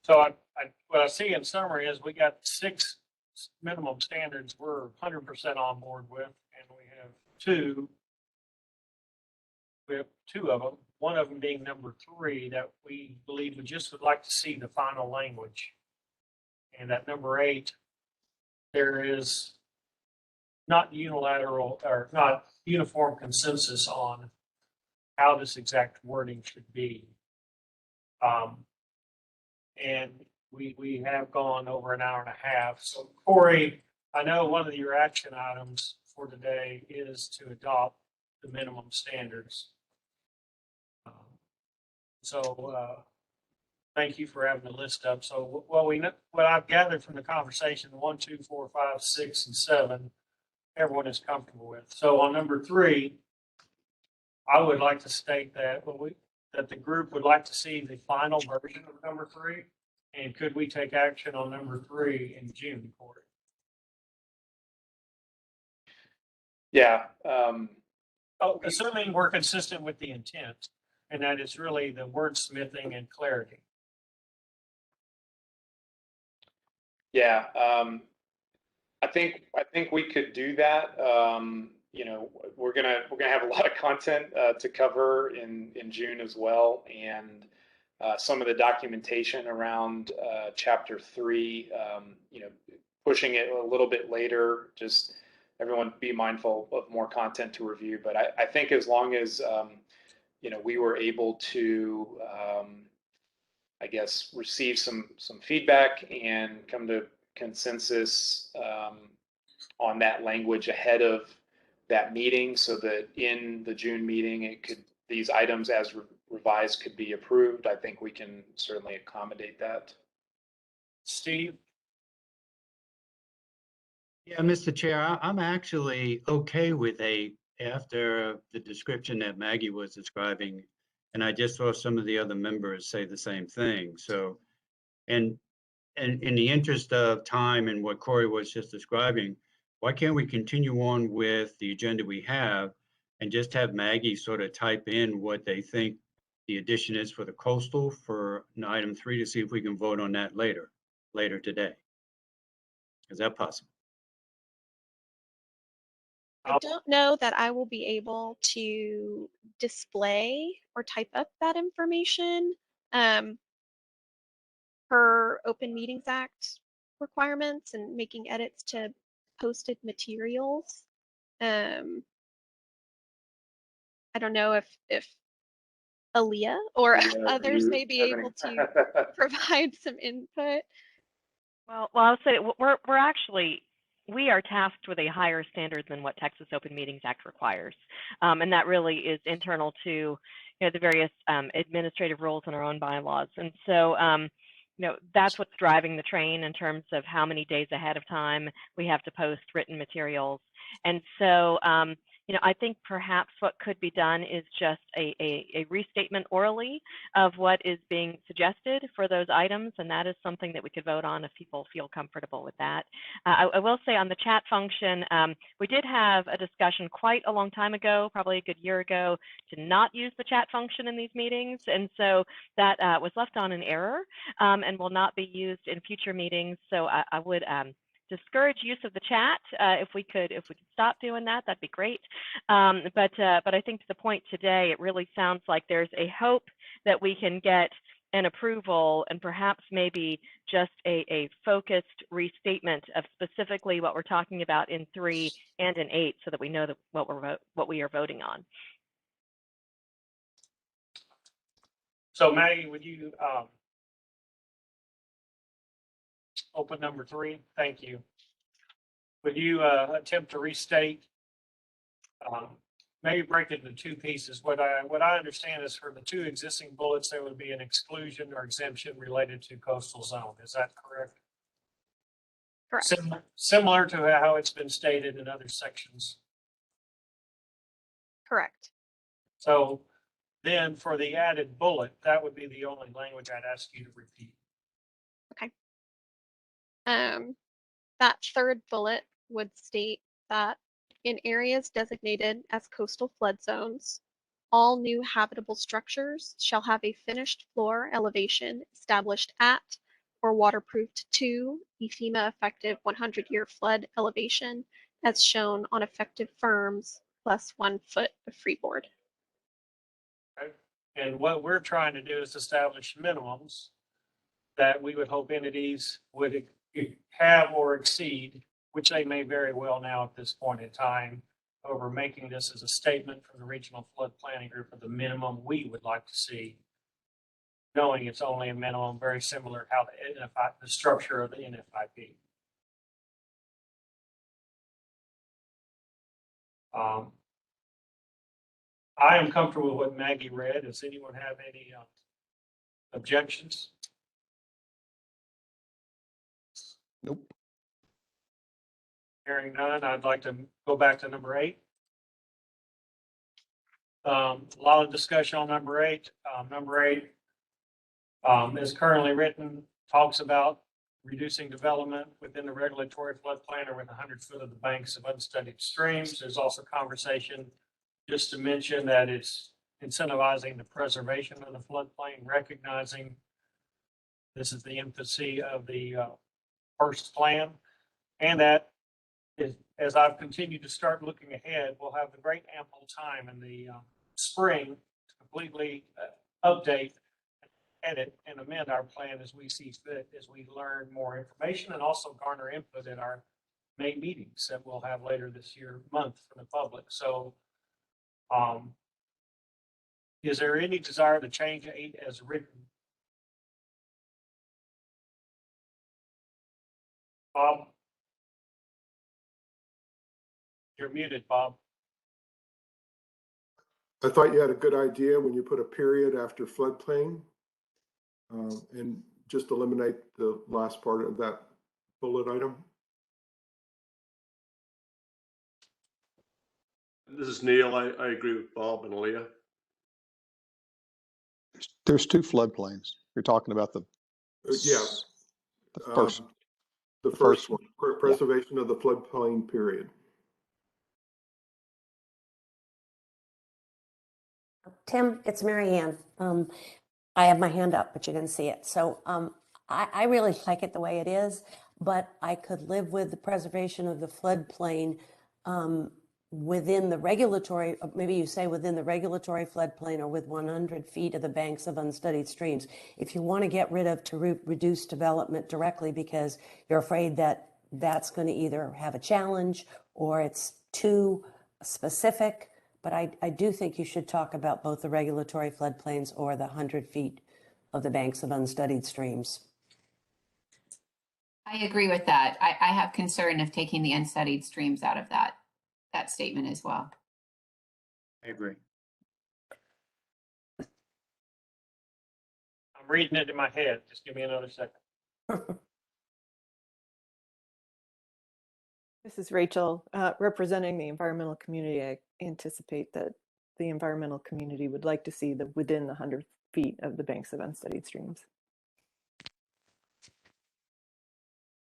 So what I see in summary is we got 6 minimum standards we're 100% on board with, and we have two of them, one of them being number 3 that we believe we just would like to see the final language. And at number 8, there is not unilateral or not uniform consensus on how this exact wording should be. And we have gone over an hour and a half. So Corey, I know one of your action items for today is to adopt the minimum standards. Thank you for having the list up. So what I've gathered from the conversation, 1, 2, 4, 5, 6, and 7, everyone is comfortable with. So on number 3, I would like to state that that the group would like to see the final version of number 3. And could we take action on number 3 in June, Corey? Yeah. Assuming we're consistent with the intent, and that it's really the wordsmithing and clarity. Yeah, I think we could do that. We're gonna have a lot of content to cover in June as well, and some of the documentation around chapter 3. Pushing it a little bit later. Just everyone be mindful of more content to review. But I think as long as we were able to, I guess, receive some feedback and come to consensus on that language ahead of that meeting so that in the June meeting, these items as revised could be approved. I think we can certainly accommodate that. Steve? Yeah, Mr. Chair, I'm actually okay with after the description that Maggie was describing, and I just saw some of the other members say the same thing. So, and in the interest of time and what Corey was just describing, why can't we continue on with the agenda we have and just have Maggie sort of type in what they think the addition is for the coastal for item 3 to see if we can vote on that later today? Is that possible? I don't know that I will be able to display or type up that information per Open Meetings Act requirements and making edits to posted materials. I don't know if Aaliyah or others may be able to provide some input. Well, I'll say we're actually, we are tasked with a higher standard than what Texas Open Meetings Act requires. And that really is internal to, the various administrative rules in our own bylaws. And so, that's what's driving the train in terms of how many days ahead of time we have to post written materials. And so, I think perhaps what could be done is just a restatement orally of what is being suggested for those items, and that is something that we could vote on if people feel comfortable with that. I will say on the chat function, we did have a discussion quite a long time ago, probably a good year ago, to not use the chat function in these meetings, and so that was left on an error and will not be used in future meetings. So I would discourage use of the chat. If we could stop doing that, that'd be great. But I think to the point today, it really sounds like there's a hope that we can get an approval and perhaps maybe just a focused restatement of specifically what we're talking about in 3 and in 8, so that we know that what we are voting on. So Maggie, would you open number 3? Thank you. Would you attempt to restate, maybe break it into 2 pieces? What I understand is for the 2 existing bullets, there would be an exclusion or exemption related to coastal zone. Is that correct? Correct. Similar to how it's been stated in other sections. Correct. So then for the added bullet, that would be the only language I'd ask you to repeat. Okay. That 3rd bullet would state that in areas designated as coastal flood zones, all new habitable structures shall have a finished floor elevation established at or waterproofed to the FEMA effective 100-year flood elevation as shown on effective firms plus 1 foot of freeboard. Okay. And what we're trying to do is establish minimums that we would hope entities would have or exceed, which they may very well now at this point in time, over making this as a statement from the Regional Flood Planning Group of the minimum we would like to see, knowing it's only a minimum, very similar to how the structure of the NFIP. I am comfortable with what Maggie read. Does anyone have any objections? Nope. Hearing none, I'd like to go back to number 8. A lot of discussion on number 8. Number 8 is currently written, talks about reducing development within the regulatory floodplain or within 100 foot of the banks of unstudied streams. There's also conversation just to mention that it's incentivizing the preservation of the floodplain, recognizing this is the infancy of the first plan, and that as I've continued to start looking ahead, we'll have the great ample time in the spring to completely update, edit, and amend our plan as we see fit, as we learn more information and also garner input at our May meetings that we'll have later this month from the public. So is there any desire to change 8 as written? Bob? You're muted, Bob. I thought you had a good idea when you put a period after floodplain, and just eliminate the last part of that bullet item. This is Neil. I agree with Bob and Leah. There's two floodplains. You're talking about the Yeah. the first. The first one, preservation of the floodplain period. Tim, it's Mary Ann. I have my hand up, but you didn't see it. So I really like it the way it is, but I could live with the preservation of the floodplain within the regulatory, maybe you say within the regulatory floodplain or with 100 feet of the banks of unstudied streams. If you want to get rid of to reduce development directly because you're afraid that that's going to either have a challenge or it's too specific, but I do think you should talk about both the regulatory floodplains or the 100 feet of the banks of unstudied streams. I agree with that. I have concern of taking the unstudied streams out of that statement as well. I agree. I'm reading it in my head. Just give me another second. This is Rachel, representing the environmental community. I anticipate that the environmental community would like to see within the 100 feet of the banks of unstudied streams.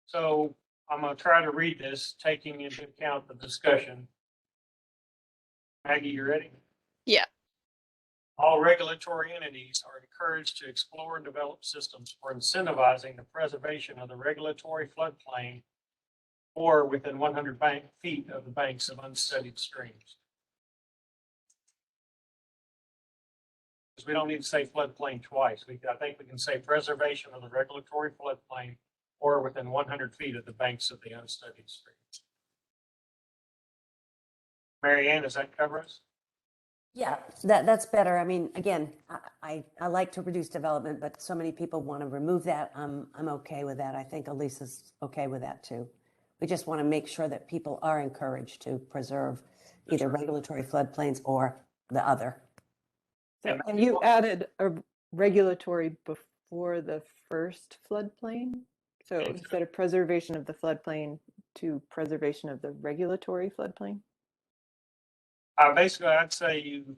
So I'm going to try to read this, taking into account the discussion. Maggie, you ready? Yeah. All regulatory entities are encouraged to explore and develop systems for incentivizing the preservation of the regulatory floodplain or within 100 feet of the banks of unstudied streams. Because we don't need to say floodplain twice. I think we can say preservation of the regulatory floodplain or within 100 feet of the banks of the unstudied streams. Mary Ann, does that cover us? Yeah, that's better. I mean, again, I like to reduce development, but so many people want to remove that. I'm okay with that. I think Elisa's okay with that too. We just want to make sure that people are encouraged to preserve either regulatory floodplains or the other. So, and you added a regulatory before the first floodplain? So instead of preservation of the floodplain to preservation of the regulatory floodplain? Basically, I'd say you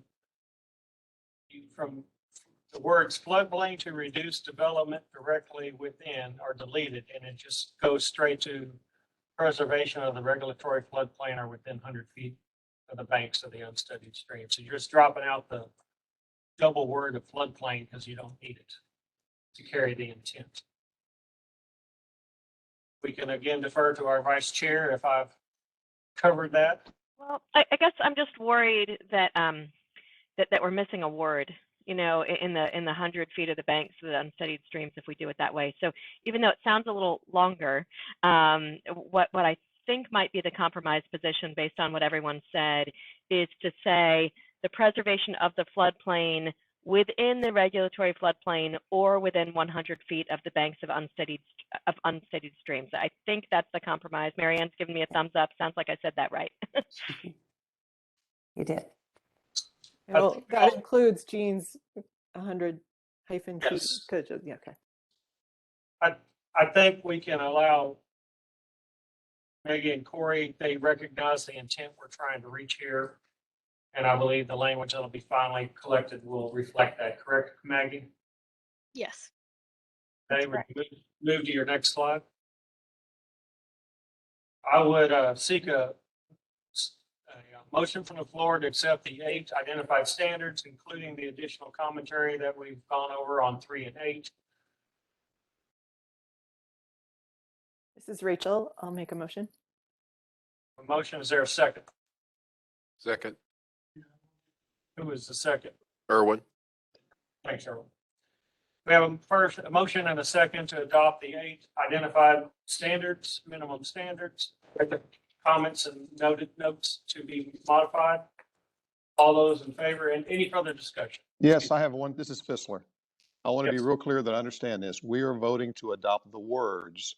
from the words floodplain to reduce development directly within are deleted, and it just goes straight to preservation of the regulatory floodplain or within 100 feet of the banks of the unstudied stream. So you're just dropping out the double word of floodplain because you don't need it to carry the intent. We can again defer to our vice chair if I've covered that. Well, I guess I'm just worried that that we're missing a word, you know, in the 100 feet of the banks of the unstudied streams if we do it that way. So even though it sounds a little longer, what I think might be the compromise position based on what everyone said is to say the preservation of the floodplain within the regulatory floodplain or within 100 feet of the banks of unstudied streams. I think that's the compromise. Mary Ann's giving me a thumbs up. Sounds like I said that right. You did. Well, that includes Jean's 100 hyphen feet. Yes. Yeah, okay. I think we can allow Maggie and Corey, they recognize the intent we're trying to reach here. And I believe the language that'll be finally collected will reflect that. Correct, Maggie? Yes. Okay, we move to your next slide. I would seek a motion from the floor to accept the 8 identified standards, including the additional commentary that we've gone over on 3 and 8. This is Rachel. I'll make a motion. A motion, is there a second? Second. Who is the second? Irwin. Thanks, Erwin. We have a motion and a second to adopt the 8 identified standards, minimum standards, with the comments and noted notes to be modified. All those in favor, and any further discussion? Yes, I have one. This is Fissler. I want to be real clear that I understand this. We are voting to adopt the words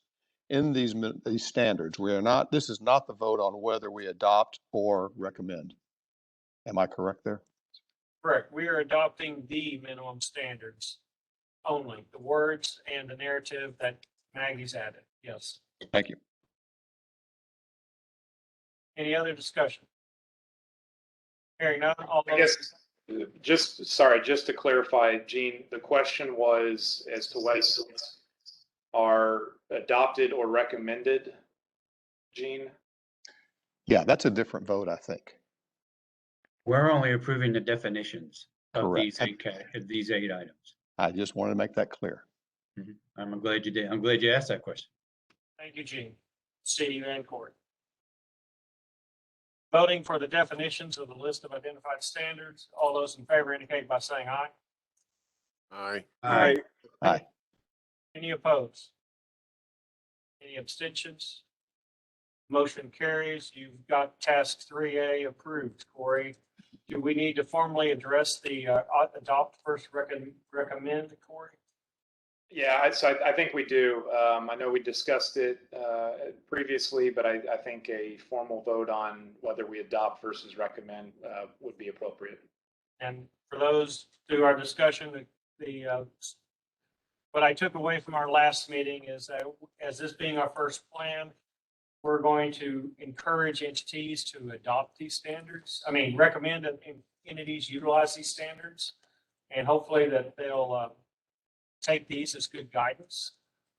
in these standards. We are not, this is not the vote on whether we adopt or recommend. Am I correct there? Correct. We are adopting the minimum standards only, the words and the narrative that Maggie's added. Yes. Thank you. Any other discussion? Hearing none, all I those, guess, just to clarify, Gene, the question was as to whether are adopted or recommended, Gene? Yeah, that's a different vote, I think. We're only approving the definitions of Correct. these 8 items. I just wanted to make that clear. I'm glad you did. I'm glad you asked that question. thank you, Gene, Steve, and Corey. Voting for the definitions of the list of identified standards. All those in favor indicate by saying aye. Aye. Aye. Aye. Any opposed? Any abstentions? Motion carries. You've got task 3A approved, Corey. Do we need to formally address the adopt first recommend, Corey? Yeah, I think we do. I know we discussed it previously, but I think a formal vote on whether we adopt versus recommend would be appropriate. And for those through our discussion, what I took away from our last meeting is that as this being our first plan, we're going to encourage entities to adopt these standards. I mean, recommend that entities utilize these standards, and hopefully that they'll take these as good guidance.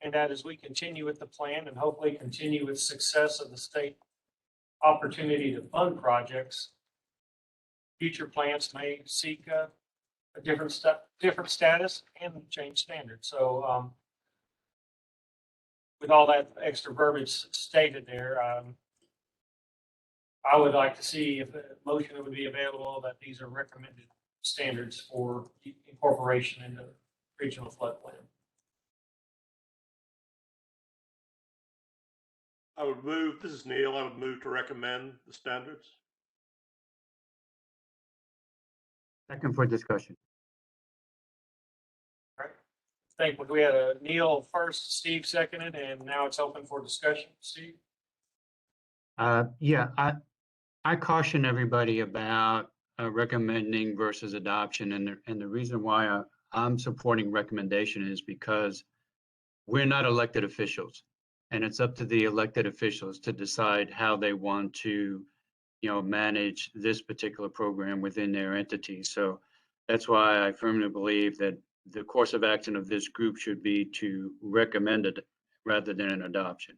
And that as we continue with the plan and hopefully continue with success of the state opportunity to fund projects, future plans may seek a different status and change standards. So with all that extra verbiage stated there, I would like to see if a motion would be available that these are recommended standards for incorporation into regional flood plan. I would move, this is Neil, I would move to recommend the standards. Second for discussion. I think we had a Neil first, Steve seconded, and now it's open for discussion. Steve? Yeah, I caution everybody about recommending versus adoption, and the reason why I'm supporting recommendation is because we're not elected officials, and it's up to the elected officials to decide how they want to, manage this particular program within their entity. So that's why I firmly believe that the course of action of this group should be to recommend it rather than an adoption.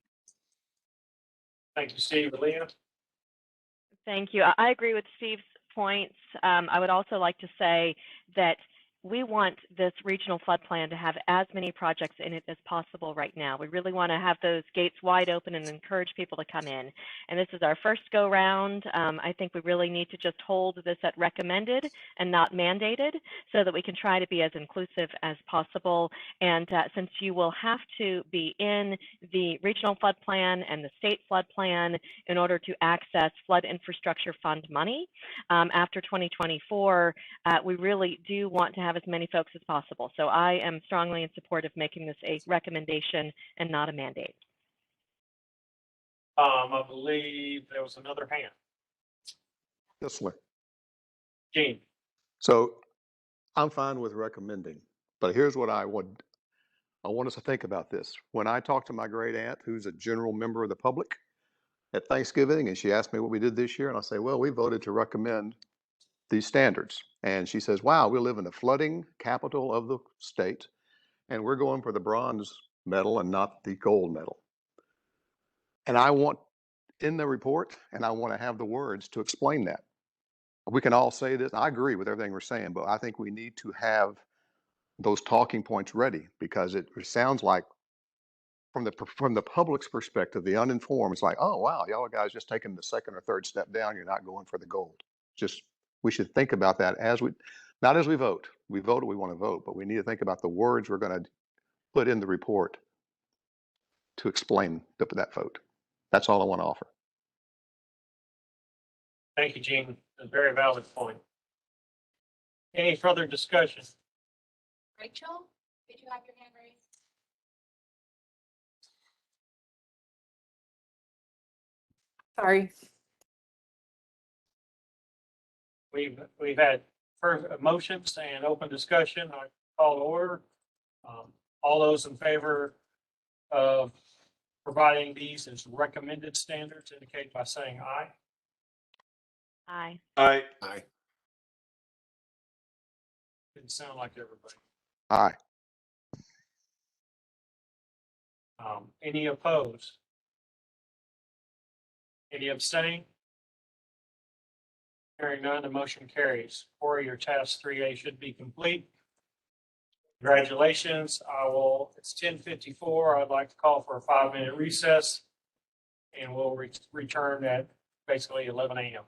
Thank you, Steve. Leah? Thank you. I agree with Steve's points. I would also like to say that we want this regional flood plan to have as many projects in it as possible right now. We really want to have those gates wide open and encourage people to come in. And this is our first go round. I think we really need to just hold this at recommended and not mandated so that we can try to be as inclusive as possible. And since you will have to be in the regional flood plan and the state flood plan in order to access flood infrastructure fund money after 2024, we really do want to have as many folks as possible. So I am strongly in support of making this a recommendation and not a mandate. I believe there was another hand. Yes, sir. Gene? So I'm fine with recommending, but here's what I want us to think about this. When I talked to my great aunt, who's a general member of the public, at Thanksgiving, and she asked me what we did this year, and I say, well, we voted to recommend these standards. And she says, wow, we live in the flooding capital of the state, and we're going for the bronze medal and not the gold medal. And I want in the report, and I want to have the words to explain that. We can all say this. I agree with everything we're saying, but I think we need to have those talking points ready, because it sounds like from the public's perspective, the uninformed, it's like, oh, wow, y'all guys just taking the second or third step down. You're not going for the gold. Just, we should think about that not as we vote. We vote what we want to vote, but we need to think about the words we're going to put in the report to explain that vote. That's all I want to offer. Thank you, Gene. A very valid point. Any further discussion? Rachel, did you have your hand raised? Sorry. We've had first motions and open discussion. I call to order. All those in favor of providing these as recommended standards indicate by saying aye. Aye. Aye. Aye. Didn't sound like everybody. Aye. Any opposed? Any abstain? Hearing none, the motion carries. Corey, your task 3A should be complete. Congratulations. It's 10:54. I'd like to call for a 5-minute recess and we'll return at basically 11 a.m.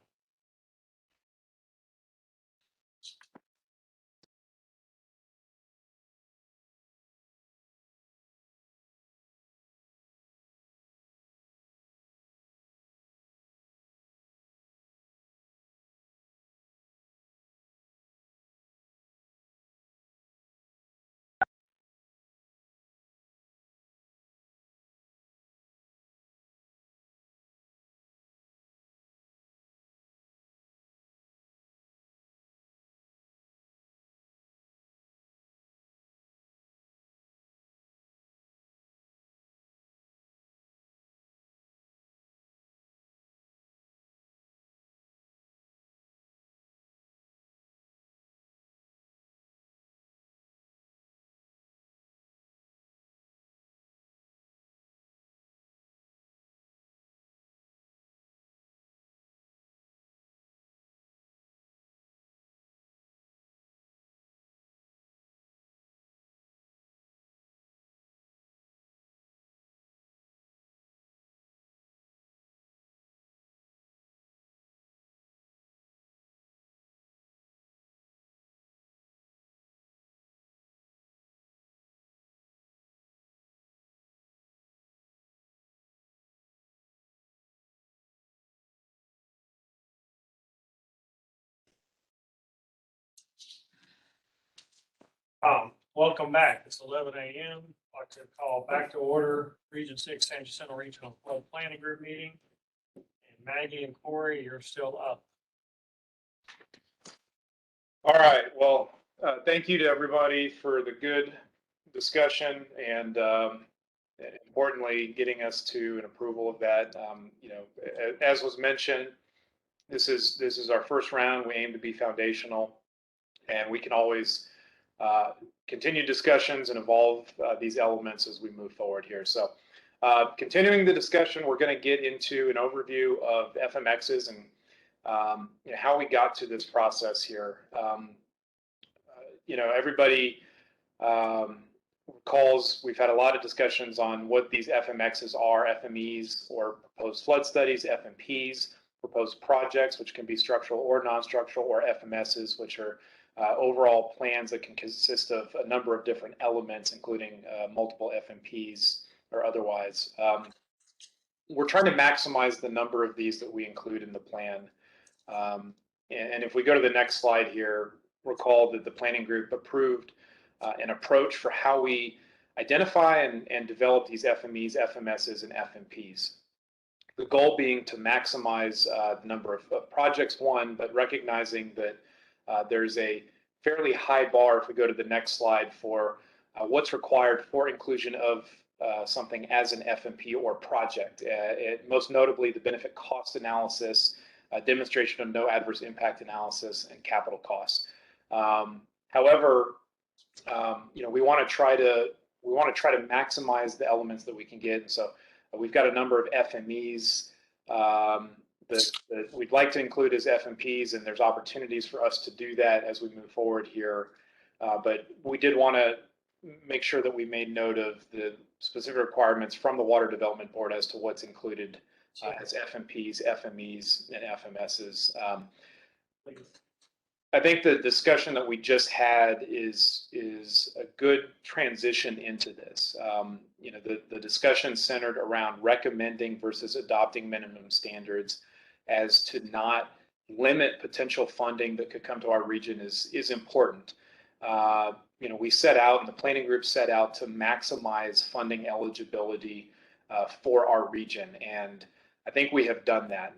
Welcome back. It's 11 a.m. I'd like to call back to order Region 6 San Jacinto Regional Flood Planning Group meeting. And Maggie and Corey, you're still up. All right. Well, thank you to everybody for the good discussion and importantly, getting us to an approval of that. As was mentioned, this is our first round. We aim to be foundational, and we can always continue discussions and evolve these elements as we move forward here. So continuing the discussion, we're going to get into an overview of FMXs and how we got to this process here. Everybody recalls we've had a lot of discussions on what these FMXs are, FMEs or proposed flood studies, FMPs, proposed projects, which can be structural or non-structural, or FMSs, which are overall plans that can consist of a number of different elements, including multiple FMPs or otherwise. We're trying to maximize the number of these that we include in the plan. And if we go to the next slide here, recall that the planning group approved an approach for how we identify and develop these FMEs, FMSs, and FMPs. The goal being to maximize the number of projects, one, but recognizing that there's a fairly high bar, if we go to the next slide, for what's required for inclusion of something as an FMP or project. Most notably, the benefit cost analysis, demonstration of no adverse impact analysis, and capital costs. However, we want to try to maximize the elements that we can get. And so we've got a number of FMEs that we'd like to include as FMPs, and there's opportunities for us to do that as we move forward here. But we did want to make sure that we made note of the specific requirements from the Water Development Board as to what's included as FMPs, FMEs, and FMSs. I think the discussion that we just had is a good transition into this. The discussion centered around recommending versus adopting minimum standards as to not limit potential funding that could come to our region is important. We set out, and the planning group set out, to maximize funding eligibility for our region. And I think we have done that.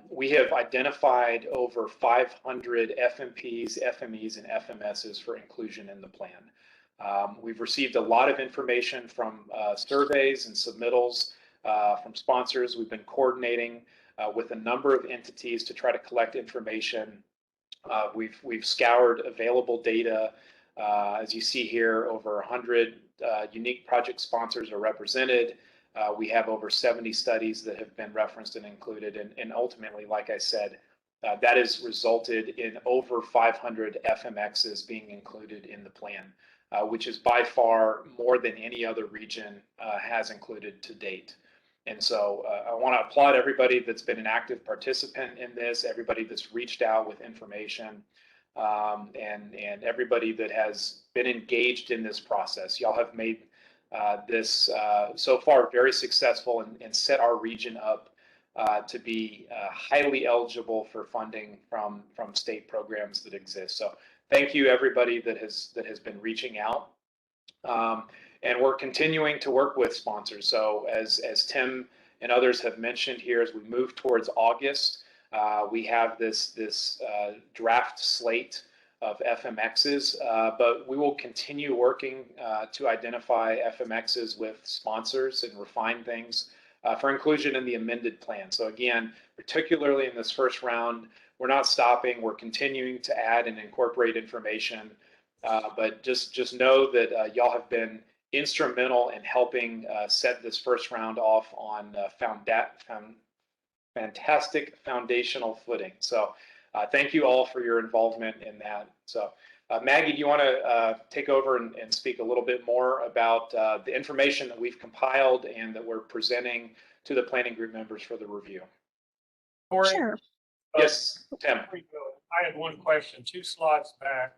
We have identified over 500 FMPs, FMEs, and FMSs for inclusion in the plan. We've received a lot of information from surveys and submittals from sponsors. We've been coordinating with a number of entities to try to collect information. We've scoured available data. As you see here, over 100 unique project sponsors are represented. We have over 70 studies that have been referenced and included, and ultimately, like I said, that has resulted in over 500 FMXs being included in the plan, which is by far more than any other region has included to date. And so I want to applaud everybody that's been an active participant in this, everybody that's reached out with information, and everybody that has been engaged in this process. Y'all have made this so far very successful and set our region up to be highly eligible for funding from state programs that exist. So thank you everybody that has been reaching out. And we're continuing to work with sponsors. So as Tim and others have mentioned here, as we move towards August, we have this draft slate of FMXs, but we will continue working to identify FMXs with sponsors and refine things for inclusion in the amended plan. So again, particularly in this first round, we're not stopping. We're continuing to add and incorporate information, but just know that y'all have been instrumental in helping set this first round off on fantastic foundational footing. So thank you all for your involvement in that. So Maggie, do you want to take over and speak a little bit more about the information that we've compiled and that we're presenting to the planning group members for the review? Sure. Yes, Tim. I had one question. 2 slides back,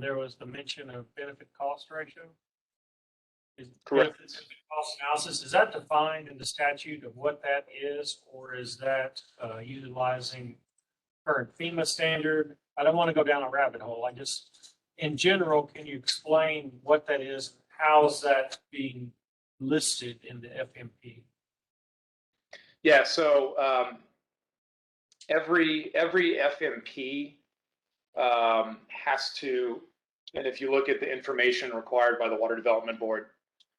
there was the mention of benefit cost ratio. Correct. Benefit cost analysis, is that defined in the statute of what that is, or is that utilizing current FEMA standard? I don't want to go down a rabbit hole. I just, in general, can you explain what that is? How is that being listed in the FMP? Yeah, so every FMP has to, and if you look at the information required by the Water Development Board,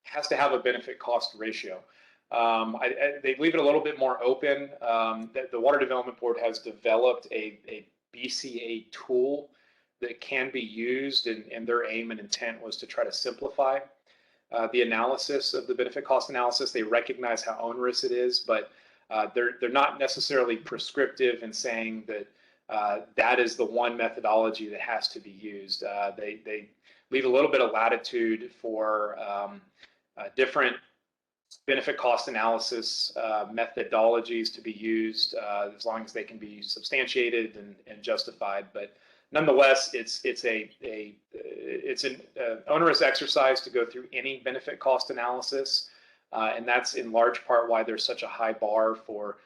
has to have a benefit cost ratio. They leave it a little bit more open. The Water Development Board has developed a BCA tool that can be used, and their aim and intent was to try to simplify the analysis of the benefit cost analysis. They recognize how onerous it is, but they're not necessarily prescriptive in saying that that is the one methodology that has to be used. They leave a little bit of latitude for different benefit cost analysis methodologies to be used as long as they can be substantiated and justified. But nonetheless, it's an onerous exercise to go through any benefit cost analysis, and that's in large part why there's such a high bar for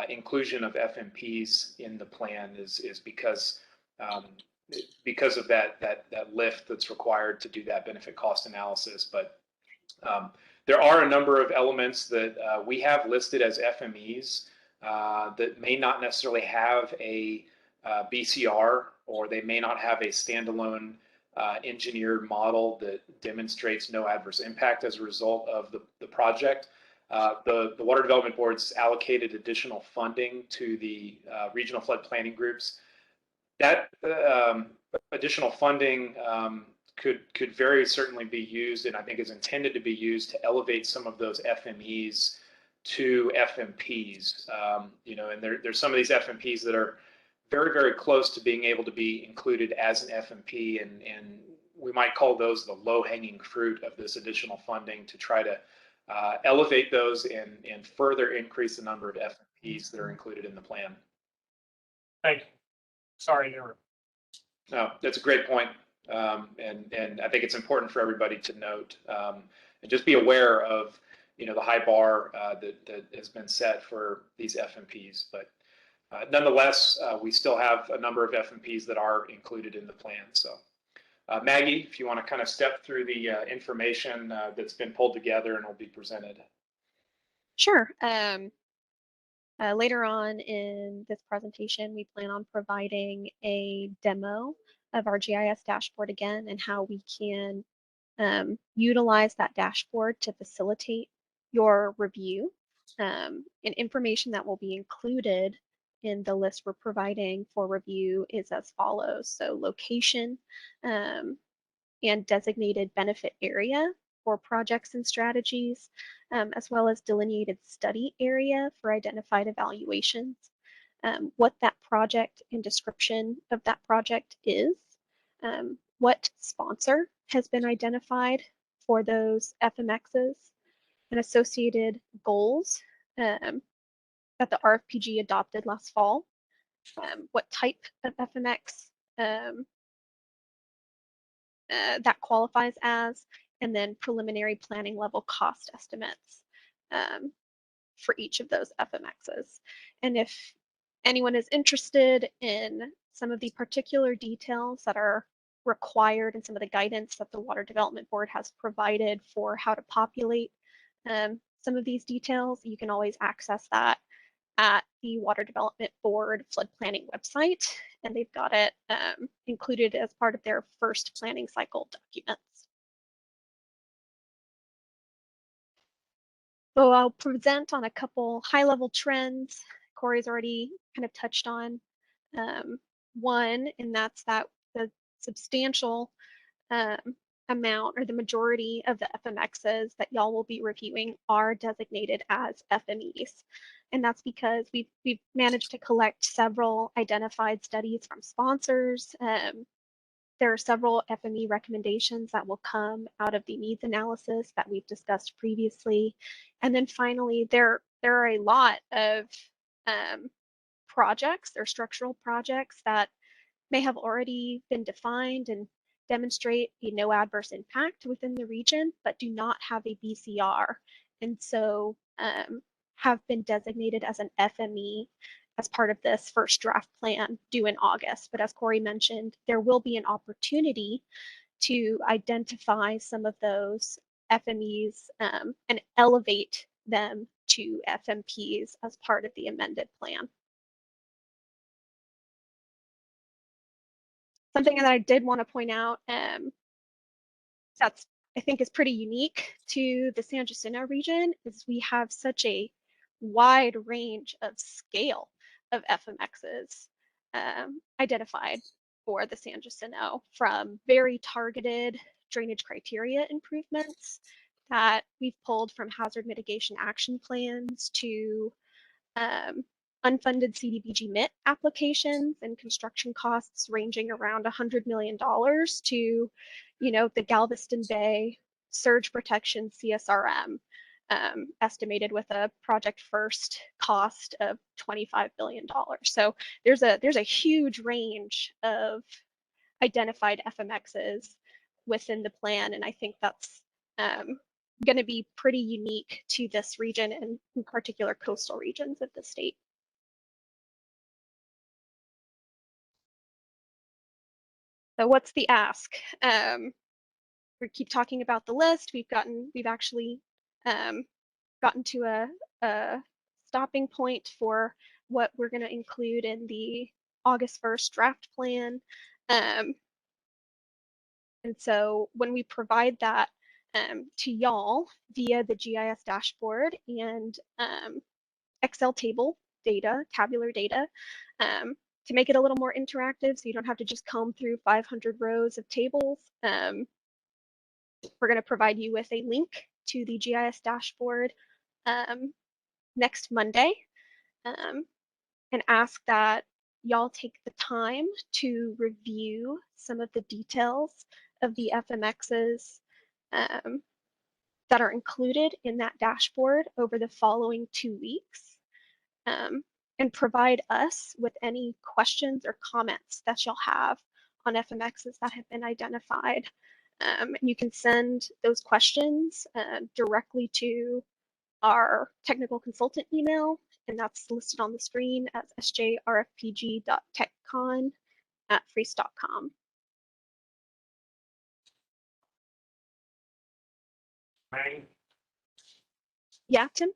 inclusion of FMPs in the plan is because of that lift that's required to do that benefit cost analysis. But there are a number of elements that we have listed as FMEs that may not necessarily have a BCR, or they may not have a standalone engineered model that demonstrates no adverse impact as a result of the project. The Water Development Board's allocated additional funding to the regional flood planning groups. That additional funding could very certainly be used, and I think is intended to be used to elevate some of those FMEs to FMPs. And there's some of these FMPs that are very, very close to being able to be included as an FMP, and we might call those the low-hanging fruit of this additional funding to try to elevate those and further increase the number of FMPs that are included in the plan. Thank you. Sorry to interrupt. No, that's a great point. And I think it's important for everybody to note and just be aware of, the high bar that has been set for these FMPs. But nonetheless, we still have a number of FMPs that are included in the plan. So Maggie, if you want to kind of step through the information that's been pulled together and will be presented. Sure. Later on in this presentation, we plan on providing a demo of our GIS dashboard again and how we can utilize that dashboard to facilitate your review. And information that will be included in the list we're providing for review is as follows. So location and designated benefit area for projects and strategies, as well as delineated study area for identified evaluations, what that project and description of that project is, what sponsor has been identified for those FMXs, and associated goals that the RFPG adopted last fall, what type of FMX that qualifies as, and then preliminary planning level cost estimates for each of those FMXs. And if anyone is interested in some of the particular details that are required and some of the guidance that the Water Development Board has provided for how to populate some of these details, you can always access that at the Water Development Board flood planning website, and they've got it included as part of their first planning cycle documents. So I'll present on a couple high-level trends. Corey's already kind of touched on one, and that's that the substantial amount or the majority of the FMXs that y'all will be reviewing are designated as FMEs. And that's because we've managed to collect several identified studies from sponsors. There are several FME recommendations that will come out of the needs analysis that we've discussed previously. And then finally, there are a lot of projects or structural projects that may have already been defined and demonstrate a no adverse impact within the region, but do not have a BCR. And so have been designated as an FME as part of this first draft plan due in August. But as Corey mentioned, there will be an opportunity to identify some of those FMEs and elevate them to FMPs as part of the amended plan. Something that I did want to point out that's I think is pretty unique to the San Jacinto region is we have such a wide range of scale of FMXs identified for the San Jacinto, from very targeted drainage criteria improvements that we've pulled from hazard mitigation action plans to unfunded CDBG MIT applications and construction costs ranging around $100 million to, you know, the Galveston Bay surge protection CSRM, estimated with a project first cost of $25 billion. So there's a huge range of identified FMXs within the plan, and I think that's going to be pretty unique to this region and in particular coastal regions of the state. So what's the ask? We keep talking about the list. We've actually gotten to a stopping point for what we're going to include in the August 1st draft plan. And so when we provide that to y'all via the GIS dashboard and Excel table data, tabular data, to make it a little more interactive so you don't have to just comb through 500 rows of tables. We're going to provide you with a link to the GIS dashboard next Monday and ask that y'all take the time to review some of the details of the FMXs that are included in that dashboard over the following 2 weeks. And provide us with any questions or comments that you'll have on FMXs that have been identified. You can send those questions directly to our technical consultant email, and that's listed on the screen as sjrfpg.techcon@freest.com. Maggie? Yeah, Tim?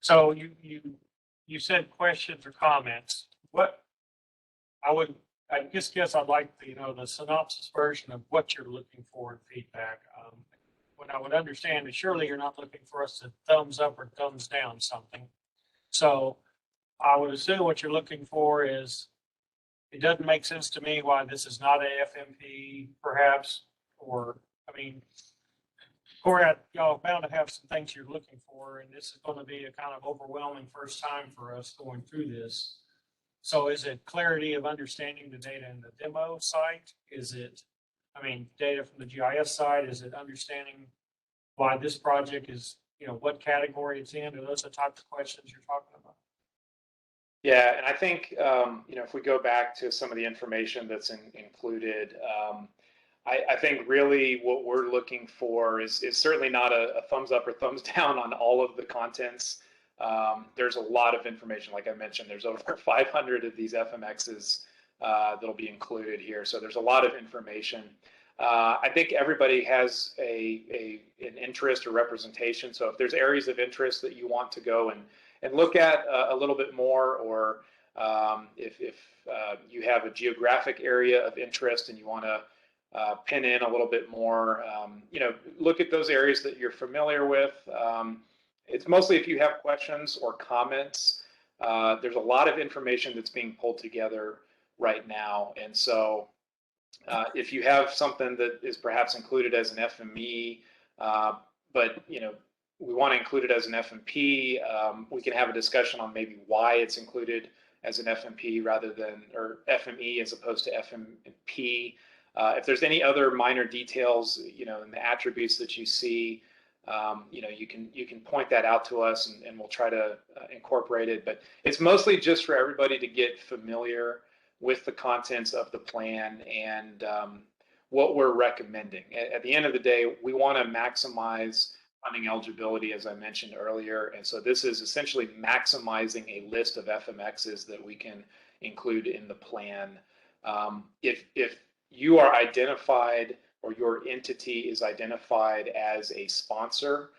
So you said questions or comments. What I guess I'd like the synopsis version of what you're looking for in feedback. What I would understand is surely you're not looking for us to thumbs up or thumbs down something. So I would assume what you're looking for is, it doesn't make sense to me why this is not a FMP perhaps, or, I mean, Corey, y'all bound to have some things you're looking for, and this is going to be a kind of overwhelming first time for us going through this. So is it clarity of understanding the data in the demo site? Is it, data from the GIS side? Is it understanding why this project is, what category it's in? Are those the types of questions you're talking about? Yeah, and I think, if we go back to some of the information that's included, I think really what we're looking for is certainly not a thumbs up or thumbs down on all of the contents. There's a lot of information. Like I mentioned, there's over 500 of these FMXs that'll be included here. So there's a lot of information. I think everybody has an interest or representation. So if there's areas of interest that you want to go and look at a little bit more, or if you have a geographic area of interest and you want to pin in a little bit more, look at those areas that you're familiar with. It's mostly if you have questions or comments. There's a lot of information that's being pulled together right now. And so if you have something that is perhaps included as an FME, but we want to include it as an FMP, we can have a discussion on maybe why it's included as an FMP rather than, or FME as opposed to FMP. If there's any other minor details, in the attributes that you see, you can point that out to us, and we'll try to incorporate it. But it's mostly just for everybody to get familiar with the contents of the plan and what we're recommending. At the end of the day, we want to maximize funding eligibility, as I mentioned earlier. And so this is essentially maximizing a list of FMXs that we can include in the plan. If you are identified, or your entity is identified as a sponsor,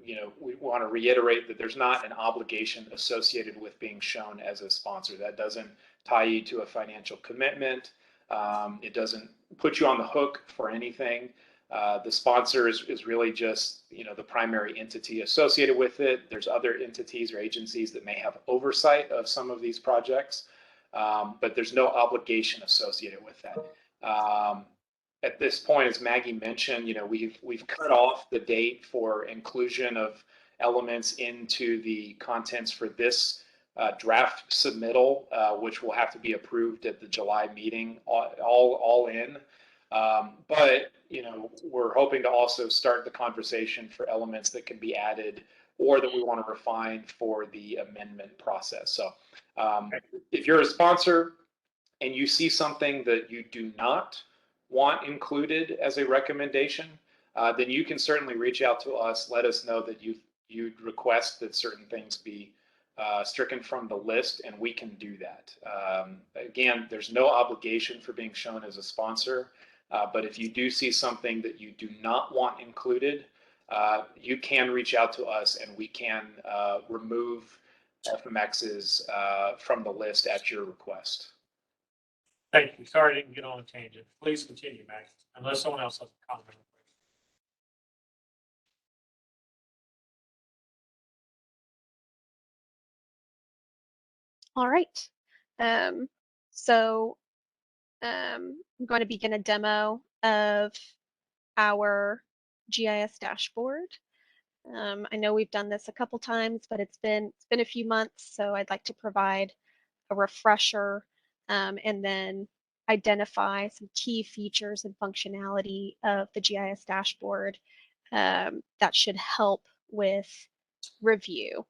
we want to reiterate that there's not an obligation associated with being shown as a sponsor. That doesn't tie you to a financial commitment. It doesn't put you on the hook for anything. The sponsor is really just, the primary entity associated with it. There's other entities or agencies that may have oversight of some of these projects, but there's no obligation associated with that. At this point, as Maggie mentioned, we've cut off the date for inclusion of elements into the contents for this draft submittal, which will have to be approved at the July meeting, all in. But we're hoping to also start the conversation for elements that can be added or that we want to refine for the amendment process. So if you're a sponsor and you see something that you do not want included as a recommendation, then you can certainly reach out to us, let us know that you'd request that certain things be stricken from the list, and we can do that. Again, there's no obligation for being shown as a sponsor, but if you do see something that you do not want included, you can reach out to us and we can remove FMXs from the list at your request. Thank you. Sorry I didn't get on a tangent. Please continue, Max, unless someone else has a comment. All right. So I'm going to begin a demo of our GIS dashboard. I know we've done this a couple times, but it's been a few months, so I'd like to provide a refresher and then identify some key features and functionality of the GIS dashboard that should help with review.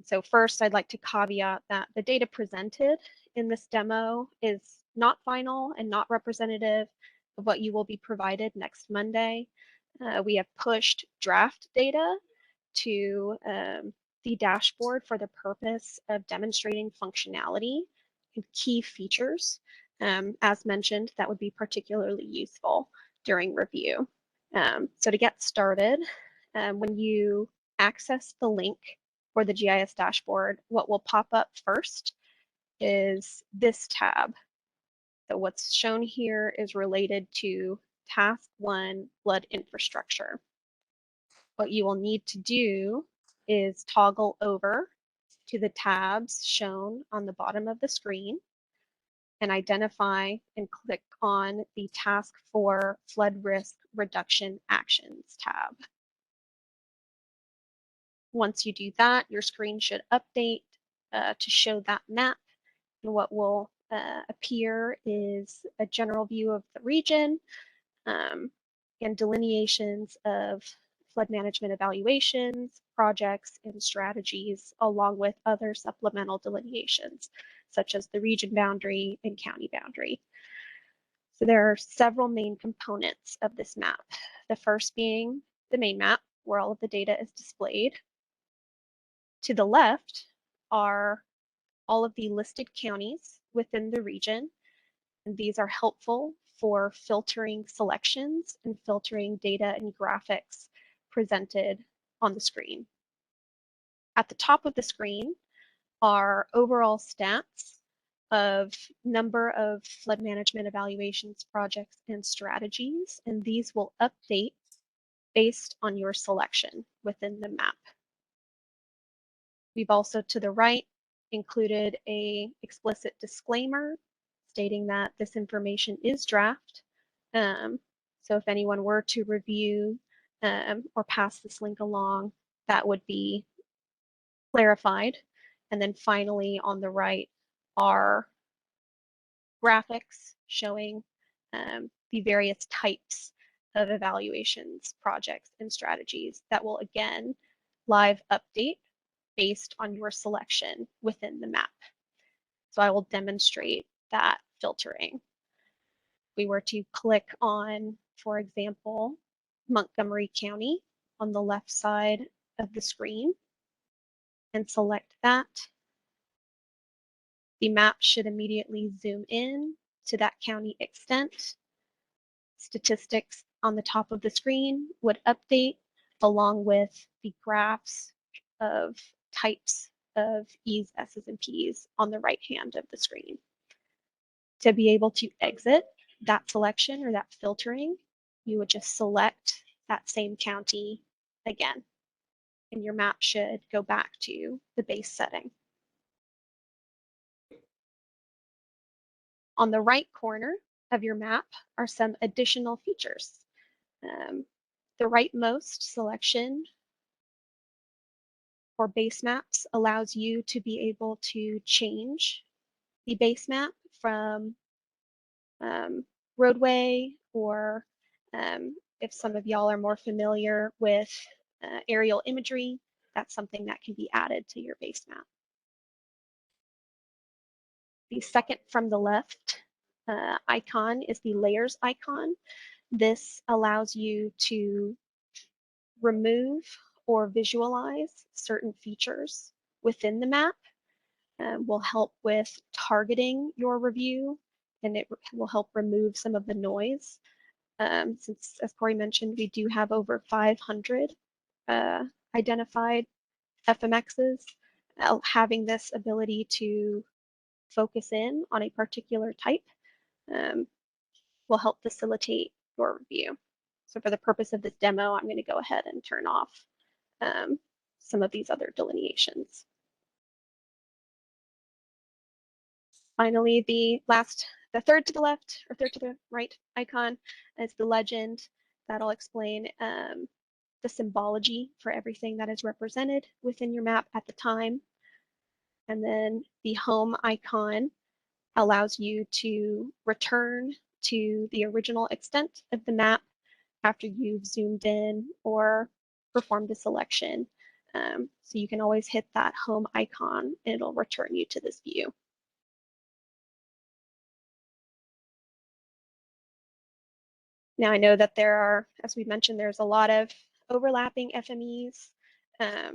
So first, I'd like to caveat that the data presented in this demo is not final and not representative of what you will be provided next Monday. We have pushed draft data to the dashboard for the purpose of demonstrating functionality and key features. As mentioned, that would be particularly useful during review. So to get started, when you access the link for the GIS dashboard, what will pop up first is this tab. So what's shown here is related to Task 1, Flood Infrastructure. What you will need to do is toggle over to the tabs shown on the bottom of the screen and identify and click on the Task 4 Flood Risk Reduction Actions tab. Once you do that, your screen should update to show that map. And what will appear is a general view of the region and delineations of flood management evaluations, projects, and strategies, along with other supplemental delineations, such as the region boundary and county boundary. So there are several main components of this map. The first being the main map, where all of the data is displayed. To the left are all of the listed counties within the region, and these are helpful for filtering selections and filtering data and graphics presented on the screen. At the top of the screen are overall stats of number of flood management evaluations, projects, and strategies, and these will update based on your selection within the map. We've also, to the right, included an explicit disclaimer stating that this information is draft. So if anyone were to review or pass this link along, that would be clarified. And then finally, on the right are graphics showing the various types of evaluations, projects, and strategies that will again live update based on your selection within the map. So I will demonstrate that filtering. If we were to click on, for example, Montgomery County on the left side of the screen and select that, the map should immediately zoom in to that county extent. Statistics on the top of the screen would update along with the graphs of types of E's, S's, and P's on the right hand of the screen. To be able to exit that selection or that filtering, you would just select that same county again, and your map should go back to the base setting. On the right corner of your map are some additional features. The rightmost selection for base maps allows you to be able to change the base map from roadway, or if some of y'all are more familiar with aerial imagery, that's something that can be added to your base map. The second from the left icon is the layers icon. This allows you to remove or visualize certain features within the map. Will help with targeting your review, and it will help remove some of the noise. Since, as Corey mentioned, we do have over 500 identified FMXs, having this ability to focus in on a particular type will help facilitate your review. So for the purpose of this demo, I'm going to go ahead and turn off some of these other delineations. Finally, the third to the left or third to the right icon is the legend. That'll explain the symbology for everything that is represented within your map at the time. And then the home icon allows you to return to the original extent of the map after you've zoomed in or performed a selection. So you can always hit that home icon and it'll return you to this view. Now I know that there are, as we mentioned, there's a lot of overlapping FMEs. A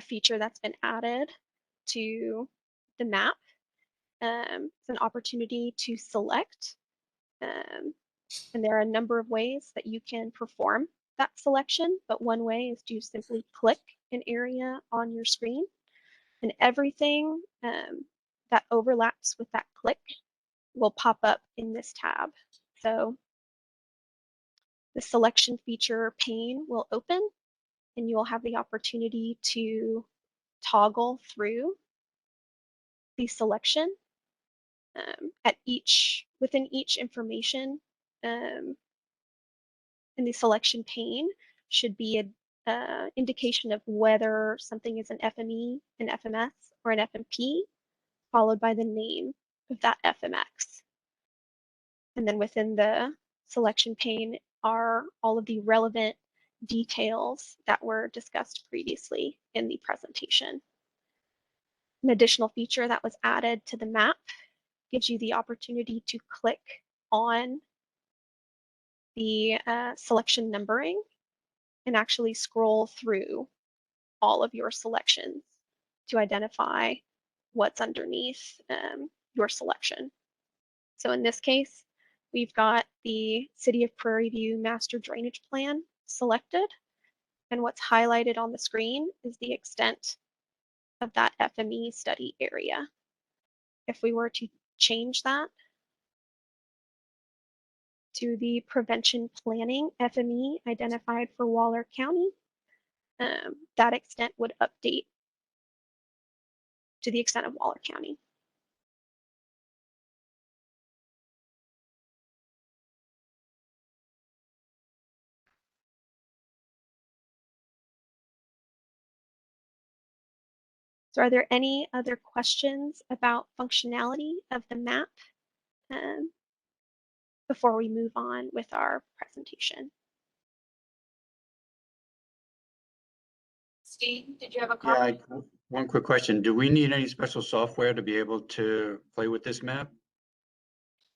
feature that's been added to the map is an opportunity to select. And there are a number of ways that you can perform that selection, but one way is to simply click an area on your screen, and everything that overlaps with that click will pop up in this tab. So the selection feature pane will open, and you will have the opportunity to toggle through the selection within each information in the selection pane should be an indication of whether something is an FME, an FMS, or an FMP, followed by the name of that FMX. And then within the selection pane are all of the relevant details that were discussed previously in the presentation. An additional feature that was added to the map gives you the opportunity to click on the selection numbering and actually scroll through all of your selections to identify what's underneath your selection. So in this case, we've got the City of Prairie View Master Drainage Plan selected, and what's highlighted on the screen is the extent of that FME study area. If we were to change that to the prevention planning FME identified for Waller County, that extent would update to the extent of Waller County. So are there any other questions about functionality of the map before we move on with our presentation? Steve, did you have a Yeah, comment? one quick question. Do we need any special software to be able to play with this map?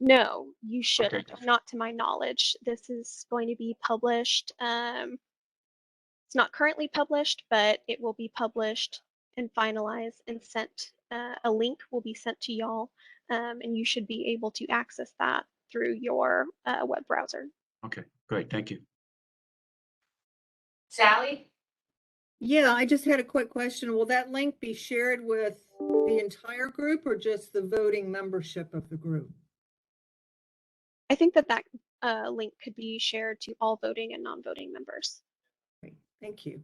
No, you shouldn't, Okay. not to my knowledge. This is going to be published. It's not currently published, but it will be published and finalized and sent. A link will be sent to y'all, and you should be able to access that through your web browser. Okay, great. Thank you. Sally? Yeah, I just had a quick question. Will that link be shared with the entire group or just the voting membership of the group? I think that link could be shared to all voting and non-voting members. Great. Thank you.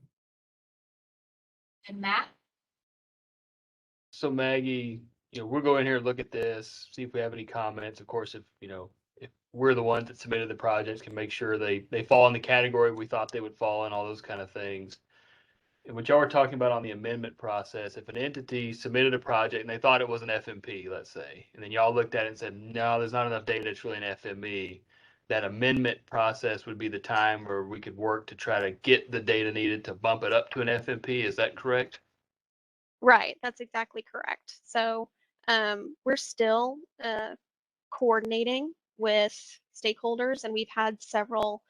And Matt? So Maggie, we're going here, look at this, see if we have any comments. Of course, if we're the ones that submitted the projects, can make sure they fall in the category we thought they would fall in, all those kind of things. And what y'all were talking about on the amendment process, if an entity submitted a project and they thought it was an FMP, let's say, and then y'all looked at it and said, no, there's not enough data, it's really an FME, that amendment process would be the time where we could work to try to get the data needed to bump it up to an FMP. Is that correct? Right, that's exactly correct. So we're still coordinating with stakeholders, and we've had several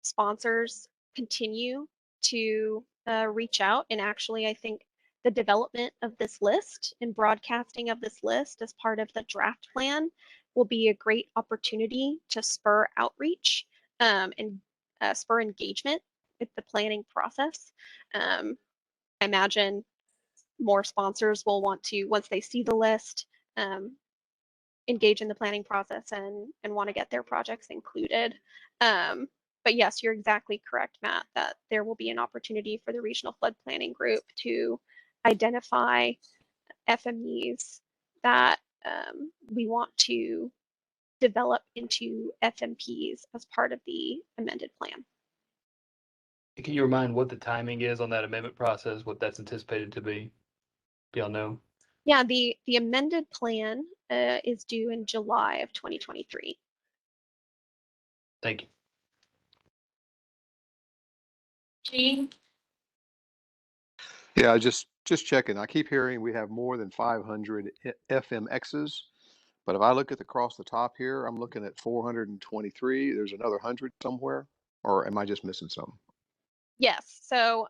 sponsors continue to reach out. And actually, I think the development of this list and broadcasting of this list as part of the draft plan will be a great opportunity to spur outreach and spur engagement with the planning process. I imagine more sponsors will want to, once they see the list, engage in the planning process and want to get their projects included. But yes, you're exactly correct, Matt, that there will be an opportunity for the Regional Flood Planning Group to identify FMEs that we want to develop into FMPs as part of the amended plan. Can you remind what the timing is on that amendment process, what that's anticipated to be? Do y'all know? Yeah, the amended plan is due in July of 2023. Thank you. Gene? Yeah, just checking. I keep hearing we have more than 500 FMXs, but if I look at across the top here, I'm looking at 423. There's another 100 somewhere, or am I just missing something? Yes, so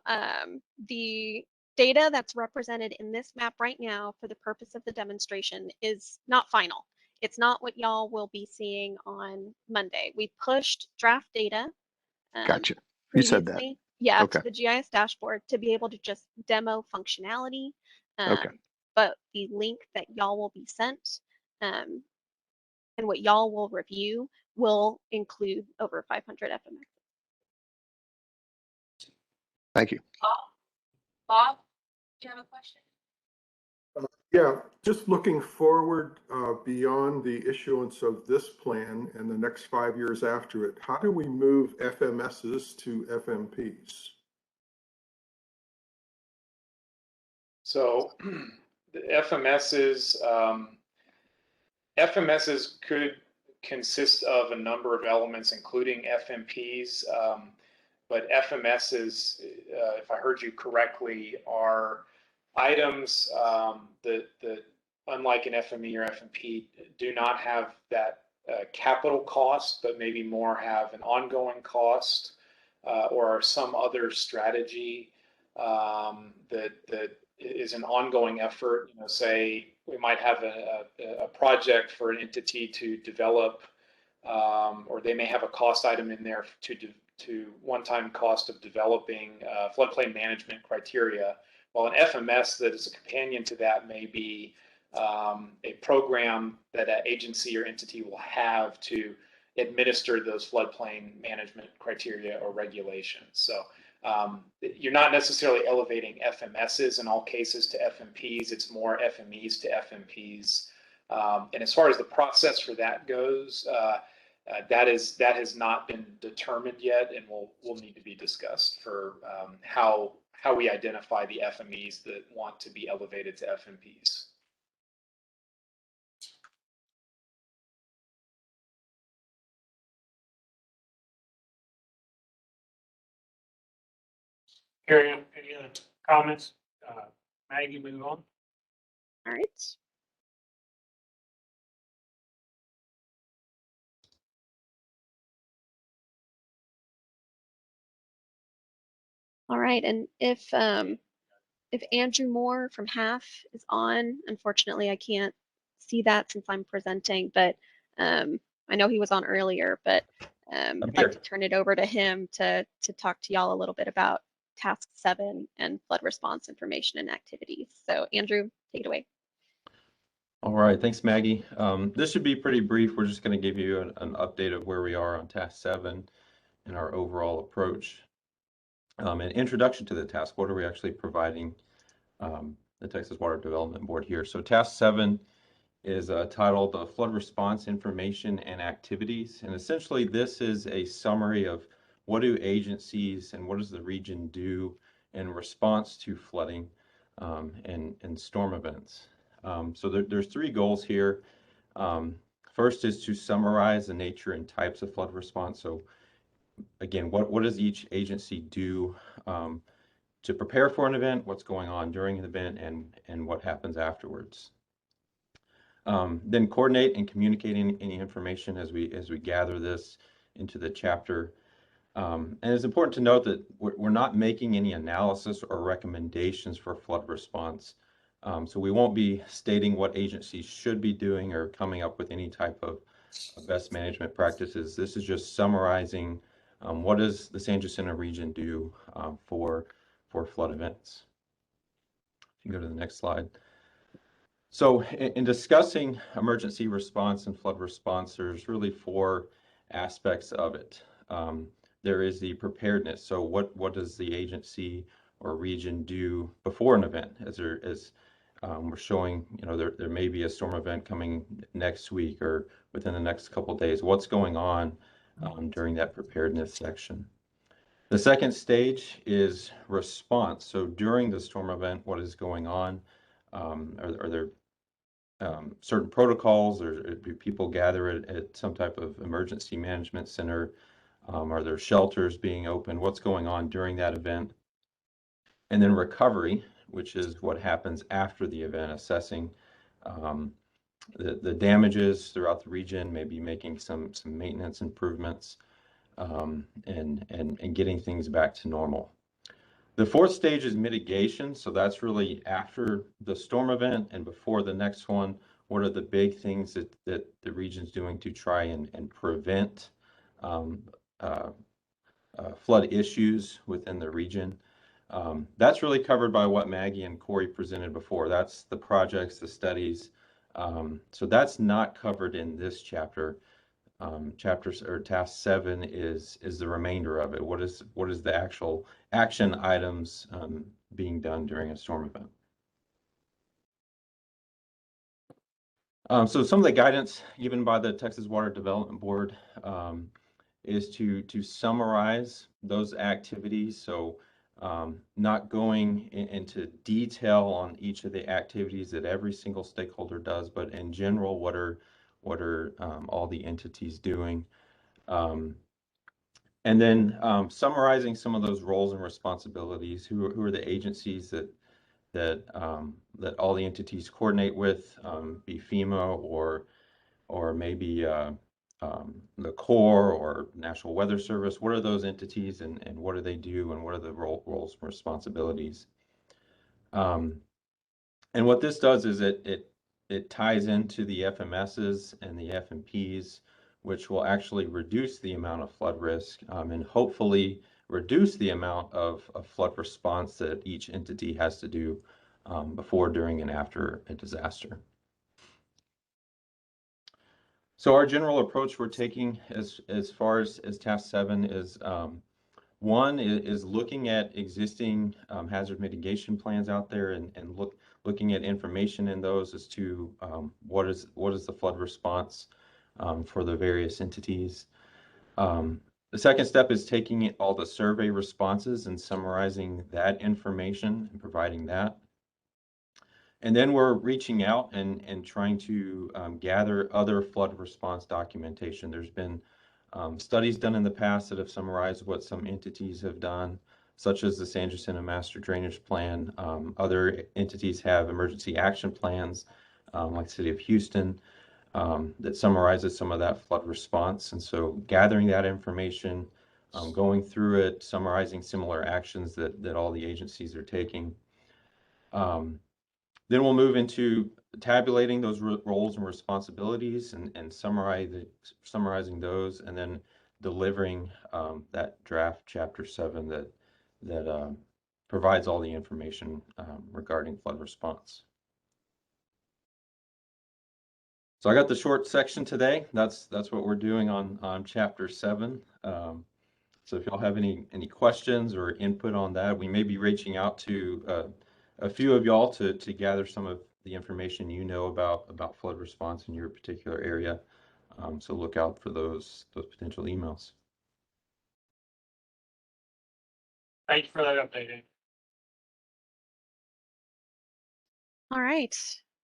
the data that's represented in this map right now for the purpose of the demonstration is not final. It's not what y'all will be seeing on Monday. We pushed draft data Gotcha. You said that. previously. Yeah, Okay. to the GIS dashboard to be able to just demo functionality. Okay. But the link that y'all will be sent and what y'all will review will include over 500 FMX. Thank you. Bob, do you have a question? Yeah, just looking forward beyond the issuance of this plan and the next 5 years after it, how do we move FMSs to FMPs? So the FMSs could consist of a number of elements, including FMPs. But FMSs, if I heard you correctly, are items that unlike an FME or FMP, do not have that capital cost, but maybe more have an ongoing cost or some other strategy that is an ongoing effort. You know, say we might have a project for an entity to develop, or they may have a cost item in there to one-time cost of developing floodplain management criteria. While an FMS that is a companion to that may be a program that an agency or entity will have to administer those floodplain management criteria or regulations. So you're not necessarily elevating FMSs in all cases to FMPs. It's more FMEs to FMPs. And as far as the process for that goes, that has not been determined yet, and will need to be discussed for how we identify the FMEs that want to be elevated to FMPs. Carrie, any other comments? Maggie, move on. All right. All right, and if Andrew Moore from HAF is on, unfortunately I can't see that since I'm presenting, but I know he was on earlier, but I'd like to turn it over to him to talk to y'all a little bit about Task 7 and flood response information and activities. So Andrew, take it away. All right, thanks, Maggie. This should be pretty brief. We're just going to give you an update of where we are on Task 7 and our overall approach. An introduction to the task. What are we actually providing the Texas Water Development Board here? So Task 7 is titled Flood Response Information and Activities. And essentially, this is a summary of what do agencies and what does the region do in response to flooding and storm events. So there's three goals here. First is to summarize the nature and types of flood response. So again, what does each agency do to prepare for an event, what's going on during an event, and what happens afterwards. Then coordinate and communicate any information as we gather this into the chapter. And it's important to note that we're not making any analysis or recommendations for flood response. So we won't be stating what agencies should be doing or coming up with any type of best management practices. This is just summarizing what does the San Jacinto region do for flood events. You can go to the next slide. So in discussing emergency response and flood response, there's really four aspects of it. There is the preparedness. So what does the agency or region do before an event? As we're showing, you know, there may be a storm event coming next week or within the next couple of days. What's going on during that preparedness section? The second stage is response. So during the storm event, what is going on? Are there certain protocols, or do people gather at some type of emergency management center? Are there shelters being opened? What's going on during that event? And then recovery, which is what happens after the event, assessing the damages throughout the region, maybe making some maintenance improvements, and getting things back to normal. The fourth stage is mitigation. So that's really after the storm event and before the next one. What are the big things that the region's doing to try and prevent flood issues within the region. That's really covered by what Maggie and Corey presented before. That's the projects, the studies. So that's not covered in this chapter. Chapters or task 7 is the remainder of it. What is the actual action items being done during a storm event? So some of the guidance given by the Texas Water Development Board is to summarize those activities. So not going into detail on each of the activities that every single stakeholder does, but in general, what are all the entities doing? And then summarizing some of those roles and responsibilities. Who are the agencies that all the entities coordinate with, be FEMA or maybe the Corps or National Weather Service? What are those entities, and what do they do, and what are the roles and responsibilities? And what this does is it ties into the FMSs and the FMPs, which will actually reduce the amount of flood risk and hopefully reduce the amount of flood response that each entity has to do before, during, and after a disaster. So our general approach we're taking as far as task 7 is one is looking at existing hazard mitigation plans out there and looking at information in those as to what is the flood response for the various entities. The second step is taking all the survey responses and summarizing that information and providing that. And then we're reaching out and trying to gather other flood response documentation. There's been studies done in the past that have summarized what some entities have done, such as the San Jacinto Master Drainage Plan. Other entities have emergency action plans, like the City of Houston, that summarizes some of that flood response. And so gathering that information, going through it, summarizing similar actions that all the agencies are taking. Then we'll move into tabulating those roles and responsibilities and summarizing those, and then delivering that draft chapter 7 that provides all the information regarding flood response. So I got the short section today. That's what we're doing on chapter 7. So if y'all have any questions or input on that, we may be reaching out to a few of y'all to gather some of the information you know about flood response in your particular area. So look out for those potential emails. Thank you for that update, Andy. All right.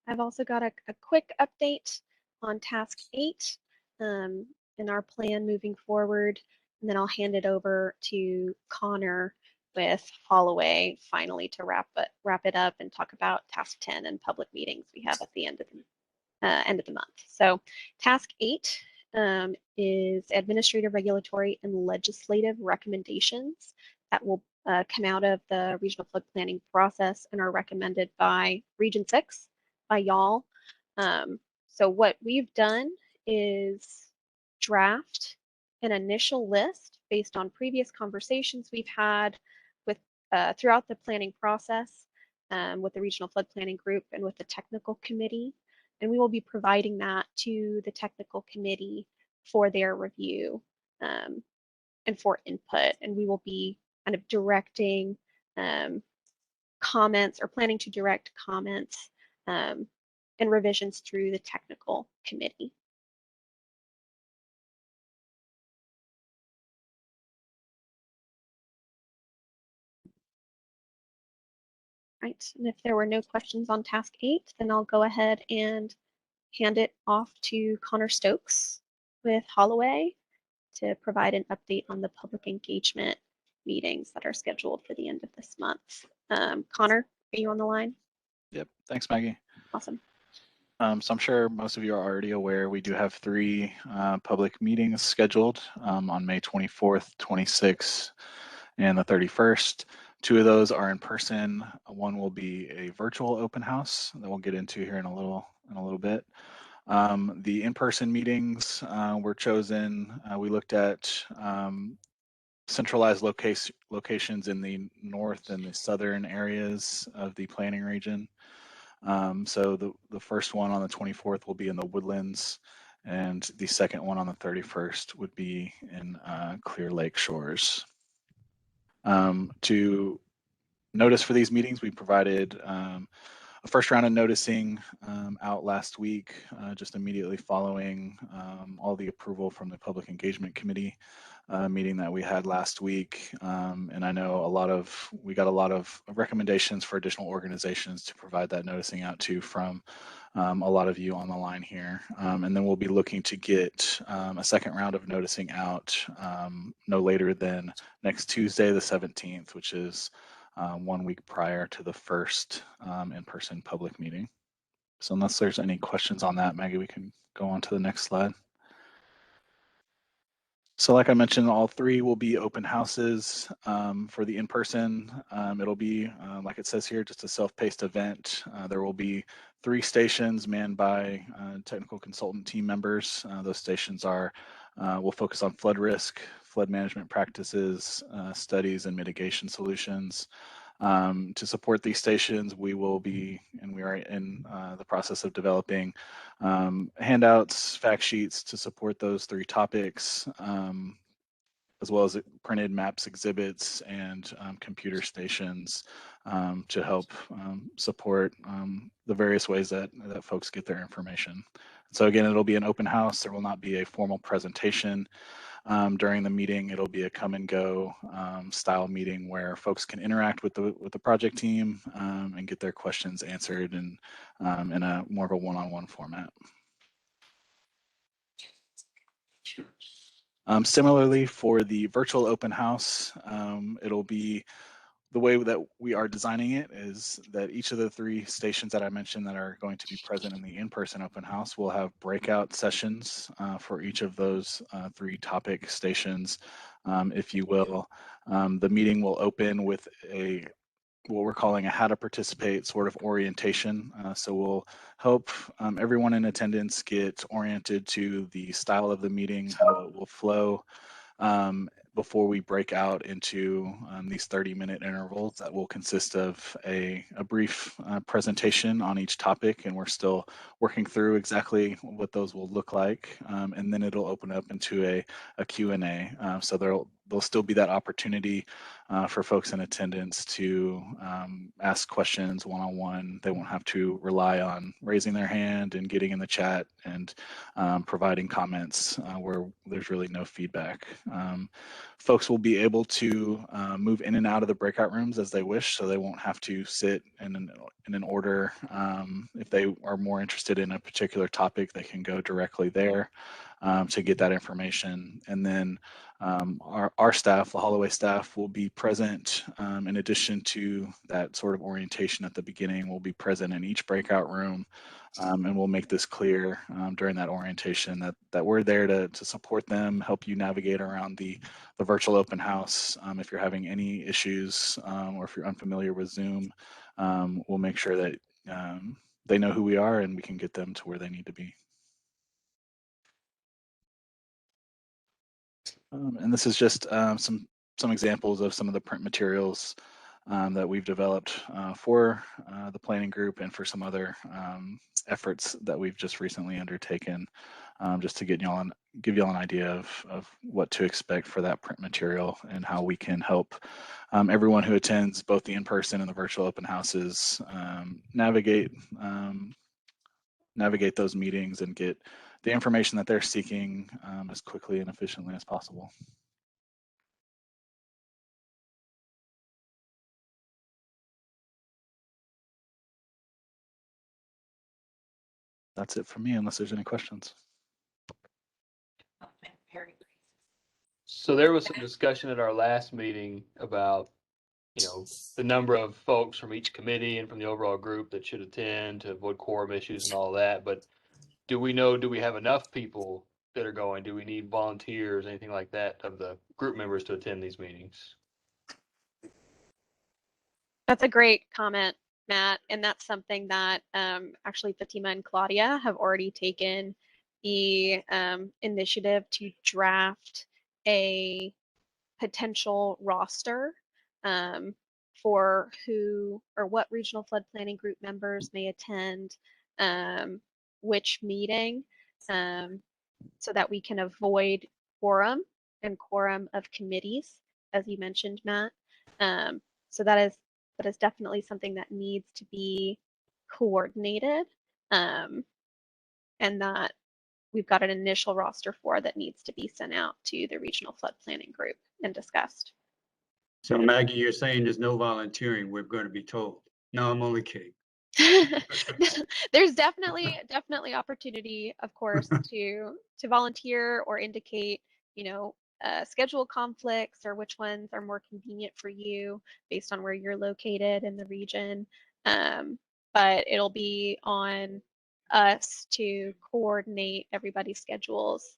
I've also got a quick update on task 8 in our plan moving forward, and then I'll hand it over to Connor with Holloway finally to wrap it up and talk about task 10 and public meetings we have at the end of the month. So task 8 is administrative, regulatory, and legislative recommendations that will come out of the regional flood planning process and are recommended by Region 6, by y'all. So what we've done is draft an initial list based on previous conversations we've had with throughout the planning process with the regional flood planning group and with the technical committee. And we will be providing that to the technical committee for their review and for input. And we will be kind of directing comments or planning to direct comments and revisions through the technical committee. Right, and if there were no questions on task 8, then I'll go ahead and hand it off to Connor Stokes with Holloway to provide an update on the public engagement meetings that are scheduled for the end of this month. Connor, are you on the line? Yep, thanks, Maggie. Awesome. So I'm sure most of you are already aware we do have 3 public meetings scheduled on May 24th, 26th, and the 31st. 2 of those are in person. One will be a virtual open house that we'll get into here in a little bit. The in-person meetings were chosen. We looked at centralized locations in the north and the southern areas of the planning region. So the first one on the 24th will be in the Woodlands, and the second one on the 31st would be in Clear Lake Shores. To notice for these meetings, we provided a first round of noticing out last week, just immediately following all the approval from the Public Engagement Committee meeting that we had last week. And I know we got a lot of recommendations for additional organizations to provide that noticing out to from a lot of you on the line here. And then we'll be looking to get a second round of noticing out no later than next Tuesday, the 17th, which is 1 week prior to the first in-person public meeting. So unless there's any questions on that, Maggie, we can go on to the next slide. So like I mentioned, all three will be open houses. For the in-person, it'll be, like it says here, just a self-paced event. There will be 3 stations manned by technical consultant team members. Those stations will focus on flood risk, flood management practices, studies, and mitigation solutions. To support these stations, we will be, and we are in the process of developing handouts, fact sheets to support those 3 topics, as well as printed maps, exhibits, and computer stations to help support the various ways that folks get their information. So again, it'll be an open house. There will not be a formal presentation during the meeting. It'll be a come and go style meeting where folks can interact with the project team and get their questions answered in a more of a one-on-one format. Similarly, for the virtual open house, it'll be the way that we are designing it is that each of the 3 stations that I mentioned that are going to be present in the in-person open house will have breakout sessions for each of those 3 topic stations, if you will. The meeting will open with what we're calling a how to participate sort of orientation. So we'll help everyone in attendance get oriented to the style of the meeting, how it will flow, before we break out into these 30-minute intervals that will consist of a brief presentation on each topic, and we're still working through exactly what those will look like. And then it'll open up into a Q&A. So there'll still be that opportunity for folks in attendance to ask questions one-on-one. They won't have to rely on raising their hand and getting in the chat and providing comments where there's really no feedback. Folks will be able to move in and out of the breakout rooms as they wish, so they won't have to sit in an order. If they are more interested in a particular topic, they can go directly there to get that information. And then our staff, the Holloway staff, will be present in addition to that sort of orientation at the beginning. We'll be present in each breakout room, and we'll make this clear during that orientation that we're there to support them, help you navigate around the virtual open house. If you're having any issues or if you're unfamiliar with Zoom, we'll make sure that they know who we are and we can get them to where they need to be. And this is just some examples of some of the print materials that we've developed for the planning group and for some other efforts that we've just recently undertaken, just to give y'all an idea of what to expect for that print material and how we can help everyone who attends both the in-person and the virtual open houses navigate those meetings and get the information that they're seeking as quickly and efficiently as possible. That's it for me, unless there's any questions. So there was some discussion at our last meeting about, the number of folks from each committee and from the overall group that should attend to avoid quorum issues and all that. But do we have enough people that are going? Do we need volunteers, anything like that, of the group members to attend these meetings? That's a great comment, Matt. And that's something that actually Fatima and Claudia have already taken the initiative to draft a potential roster for who or what regional flood planning group members may attend which meeting, so that we can avoid quorum and quorum of committees, as you mentioned, Matt. So that is definitely something that needs to be coordinated, and that we've got an initial roster for that needs to be sent out to the regional flood planning group and discussed. So Maggie, you're saying there's no volunteering, we're going to be told. No, I'm only kidding. There's definitely opportunity, of course, to volunteer or indicate, schedule conflicts or which ones are more convenient for you based on where you're located in the region. But it'll be on us to coordinate everybody's schedules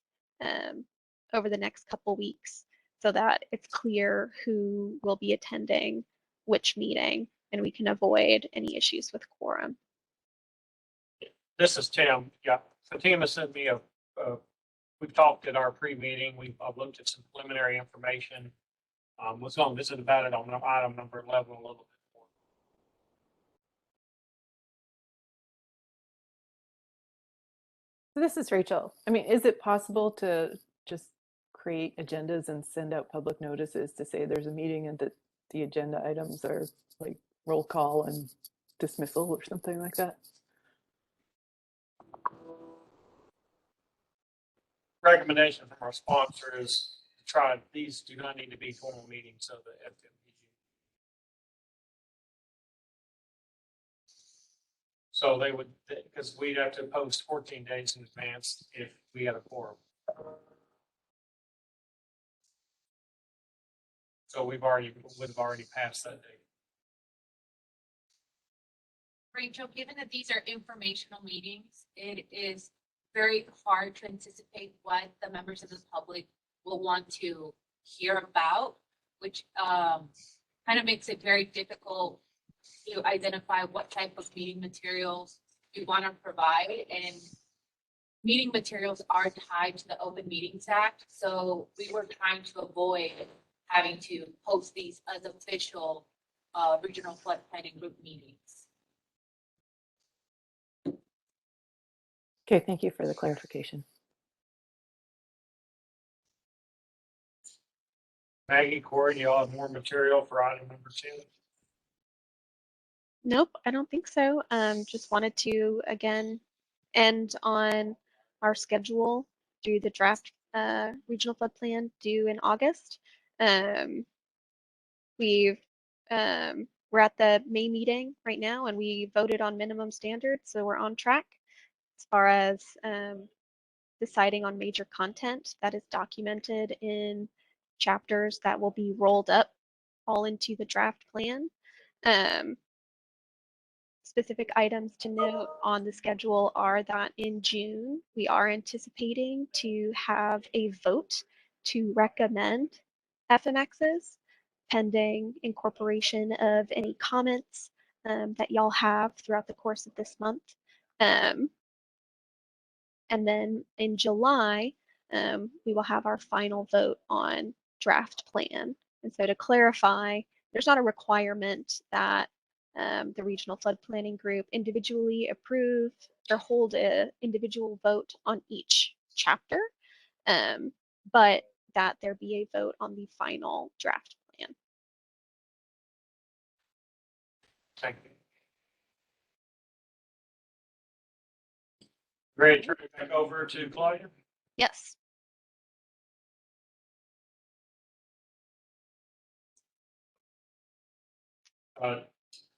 over the next couple weeks so that it's clear who will be attending which meeting and we can avoid any issues with quorum. This is Tim. Yeah, Fatima sent me we've talked at our pre-meeting. I've looked at some preliminary information. Was going to visit about it on item number 11 a little bit more. This is Rachel. I mean, is it possible to just create agendas and send out public notices to say there's a meeting and that the agenda items are like roll call and dismissal or something like that? Recommendation from our sponsor is to try, these do not need to be formal meetings of the FMEA. So they would, because we'd have to post 14 days in advance if we had a quorum. So would have already passed that date. Rachel, given that these are informational meetings, it is very hard to anticipate what the members of the public will want to hear about, which kind of makes it very difficult to identify what type of meeting materials we want to provide. And meeting materials are tied to the Open Meetings Act, so we were trying to avoid having to post these as official regional flood planning group meetings. Okay, thank you for the clarification. Maggie, Corey, do y'all have more material for item number 2? Nope, I don't think so. Just wanted to, again, end on our schedule through the draft regional flood plan due in August. We're at the May meeting right now and we voted on minimum standards, so we're on track as far as deciding on major content that is documented in chapters that will be rolled up all into the draft plan. Specific items to note on the schedule are that in June, we are anticipating to have a vote to recommend FMXs pending incorporation of any comments that y'all have throughout the course of this month. And then in July, we will have our final vote on draft plan. And so to clarify, there's not a requirement that the regional flood planning group individually approve or hold an individual vote on each chapter, but that there be a vote on the final draft plan. Thank you. Great, turn it back over to Claudia. Yes.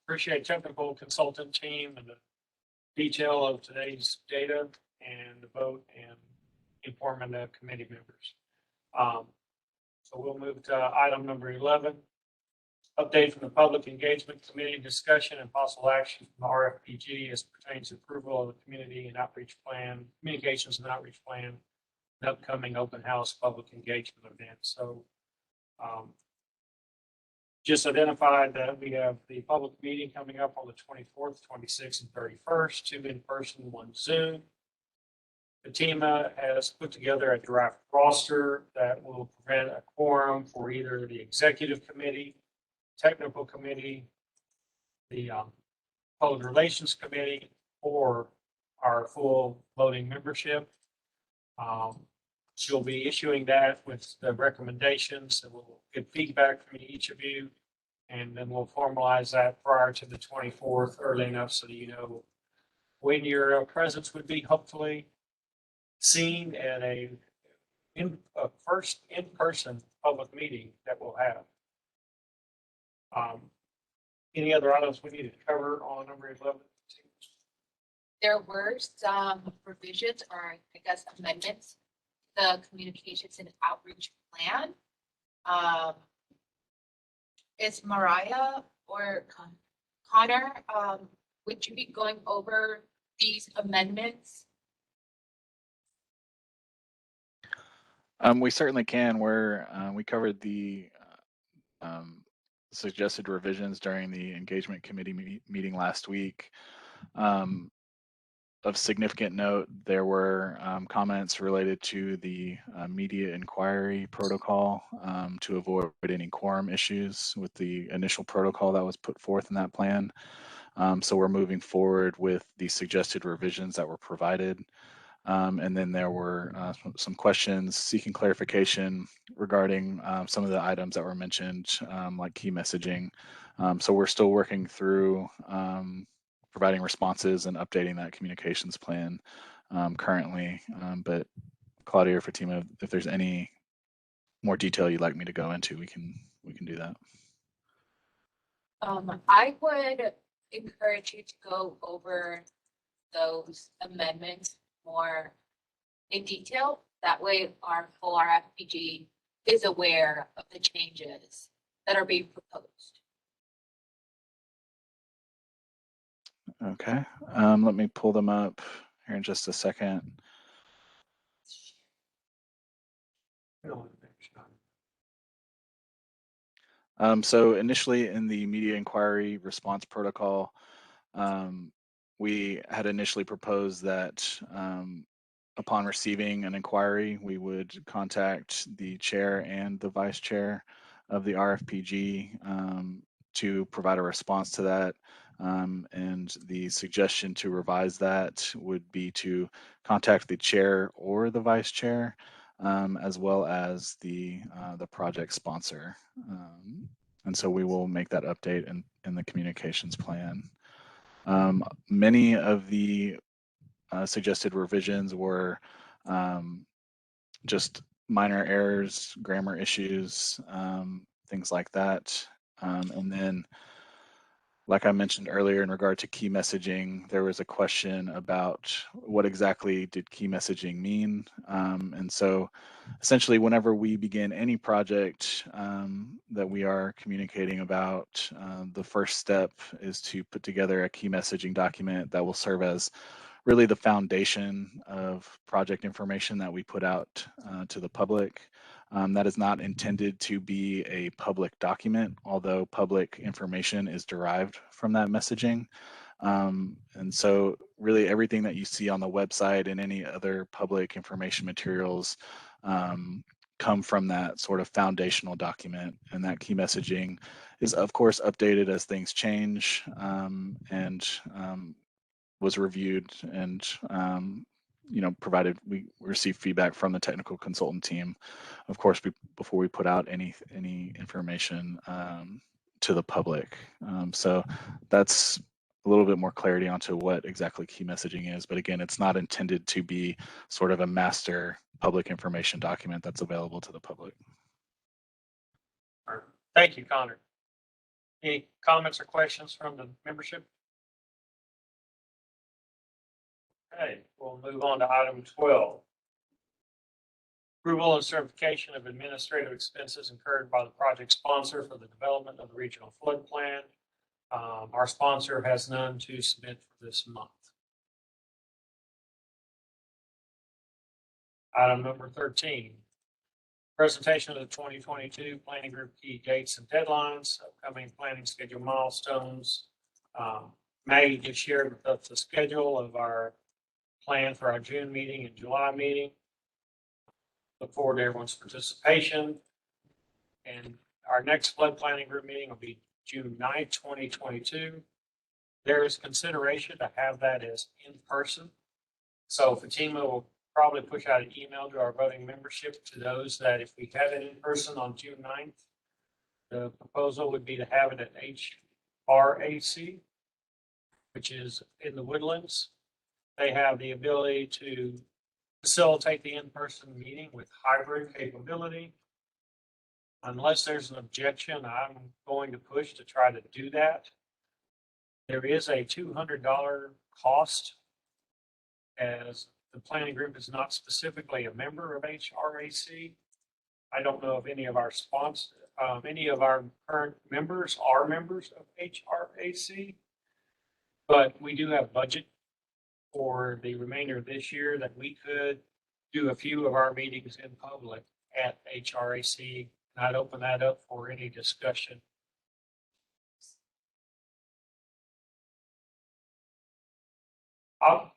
Appreciate technical consultant team and the detail of today's data and the vote and informing the committee members. So we'll move to item number 11. Update from the Public Engagement Committee, discussion and possible action from the RFPG as pertains to approval of the community and outreach plan, communications and outreach plan, and upcoming open house public engagement event. So just identified that we have the public meeting coming up on the 24th, 26th, and 31st, 2 in person, 1 Zoom. FMEA has put together a draft roster that will prevent a quorum for either the executive committee, technical committee, the public relations committee, or our full voting membership. She'll be issuing that with the recommendations, and we'll get feedback from each of you. And then we'll formalize that prior to the 24th, early enough so that you know when your presence would be hopefully seen at a first in-person public meeting that we'll have. Any other items we need to cover on number 11? There were some revisions, or I guess amendments, to the communications and outreach plan. Is Mariah or Connor, would you be going over these amendments? We certainly can. We covered the suggested revisions during the engagement committee meeting last week. Of significant note, there were comments related to the media inquiry protocol to avoid any quorum issues with the initial protocol that was put forth in that plan. So we're moving forward with the suggested revisions that were provided. And then there were some questions seeking clarification regarding some of the items that were mentioned, like key messaging. So we're still working through providing responses and updating that communications plan currently. But Claudia or Fatima, if there's any more detail you'd like me to go into, we can do that. I would encourage you to go over those amendments more in detail. That way our full RFPG is aware of the changes that are being proposed. Okay, let me pull them up here in just a second. So initially in the media inquiry response protocol, we had initially proposed that upon receiving an inquiry, we would contact the chair and the vice chair of the RFPG to provide a response to that. And the suggestion to revise that would be to contact the chair or the vice chair, as well as the project sponsor. And so we will make that update in the communications plan. Many of the suggested revisions were just minor errors, grammar issues, things like that. And then, like I mentioned earlier, in regard to key messaging, there was a question about what exactly did key messaging mean. And so essentially, whenever we begin any project that we are communicating about, the first step is to put together a key messaging document that will serve as really the foundation of project information that we put out to the public. That is not intended to be a public document, although public information is derived from that messaging. And so really everything that you see on the website and any other public information materials come from that sort of foundational document. And that key messaging is of course updated as things change, and was reviewed and provided. We received feedback from the technical consultant team, of course, before we put out any information to the public. So that's a little bit more clarity onto what exactly key messaging is. But again, it's not intended to be sort of a master public information document that's available to the public. Thank you, Connor. Any comments or questions from the membership? Okay, we'll move on to item 12. Approval and certification of administrative expenses incurred by the project sponsor for the development of the regional flood plan. Our sponsor has none to submit for this month. Item number 13. Presentation of the 2022 planning group key dates and deadlines, upcoming planning schedule milestones. Maggie just shared with us the schedule of our plan for our June meeting and July meeting. Look forward to everyone's participation. And our next flood planning group meeting will be June 9th, 2022. There is consideration to have that as in person. So Fatima will probably push out an email to our voting membership to those that if we have it in person on June 9th, the proposal would be to have it at HRAC, which is in the Woodlands. They have the ability to facilitate the in-person meeting with hybrid capability. Unless there's an objection, I'm going to push to try to do that. There is a $200 cost, as the planning group is not specifically a member of HRAC. I don't know if any of our any of our current members are members of HRAC, but we do have budget for the remainder of this year that we could do a few of our meetings in public at HRAC. And I'd open that up for any discussion.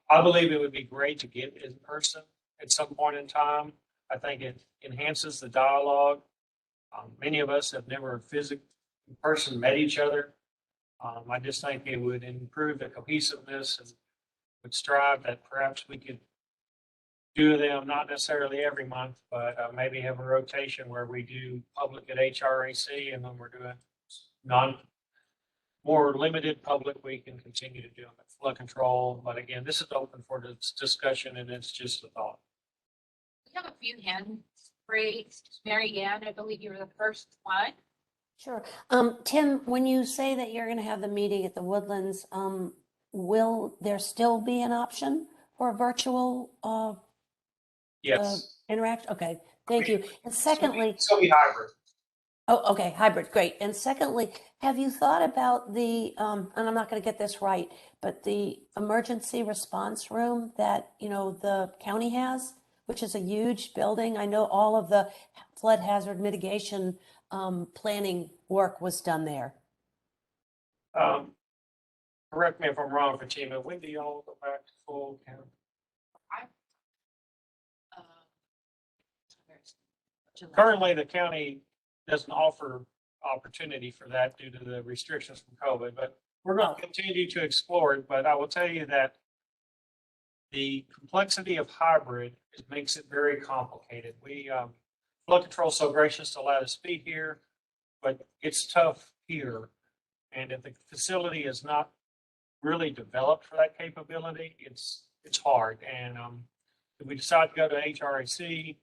I believe it would be great to get in person at some point in time. I think it enhances the dialogue. Many of us have never physically in person met each other. I just think it would improve the cohesiveness and would strive that perhaps we could do them, not necessarily every month, but maybe have a rotation where we do public at HRAC, and when we're doing more limited public, we can continue to do them at flood control. But again, this is open for this discussion, and it's just a thought. We have a few hands raised. Mary Ann, I believe you were the first one. Sure. Tim, when you say that you're going to have the meeting at the Woodlands, will there still be an option for a virtual Yes. interaction? Okay, thank you. And secondly, Still be hybrid. oh, okay, hybrid, great. And secondly, have you thought about the, and I'm not going to get this right, but the emergency response room that, the county has, which is a huge building? I know all of the flood hazard mitigation planning work was done there. Correct me if I'm wrong, Fatima. When do y'all go back to full count? Currently, the county doesn't offer opportunity for that due to the restrictions from COVID, but we're going to continue to explore it. But I will tell you that the complexity of hybrid makes it very complicated. Flood control is so gracious to let us be here, but it's tough here. And if the facility is not really developed for that capability, it's hard. And if we decide to go to HRAC,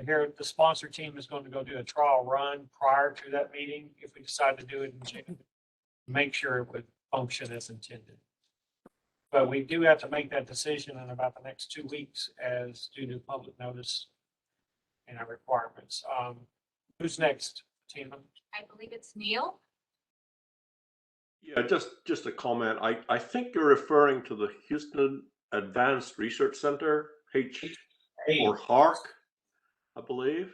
here the sponsor team is going to go do a trial run prior to that meeting. If we decide to do it in June, make sure it would function as intended. But we do have to make that decision in about the next 2 weeks as due to public notice and our requirements. Who's next, Tina? I believe it's Neil. Yeah, just a comment. I think you're referring to the Houston Advanced Research Center, or HARC, I believe.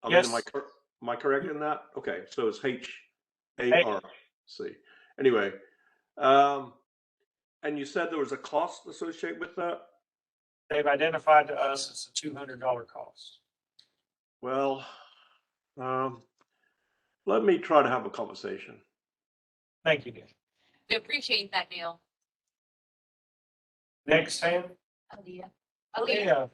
Yes. Am I correct in that? Okay, so it's HARC. Anyway, and you said there was a cost associated with that? They've identified to us it's a $200 cost. Well, let me try to have a conversation. Thank you, Neil. We appreciate that, Neil. Next, Sam. Aaliyah.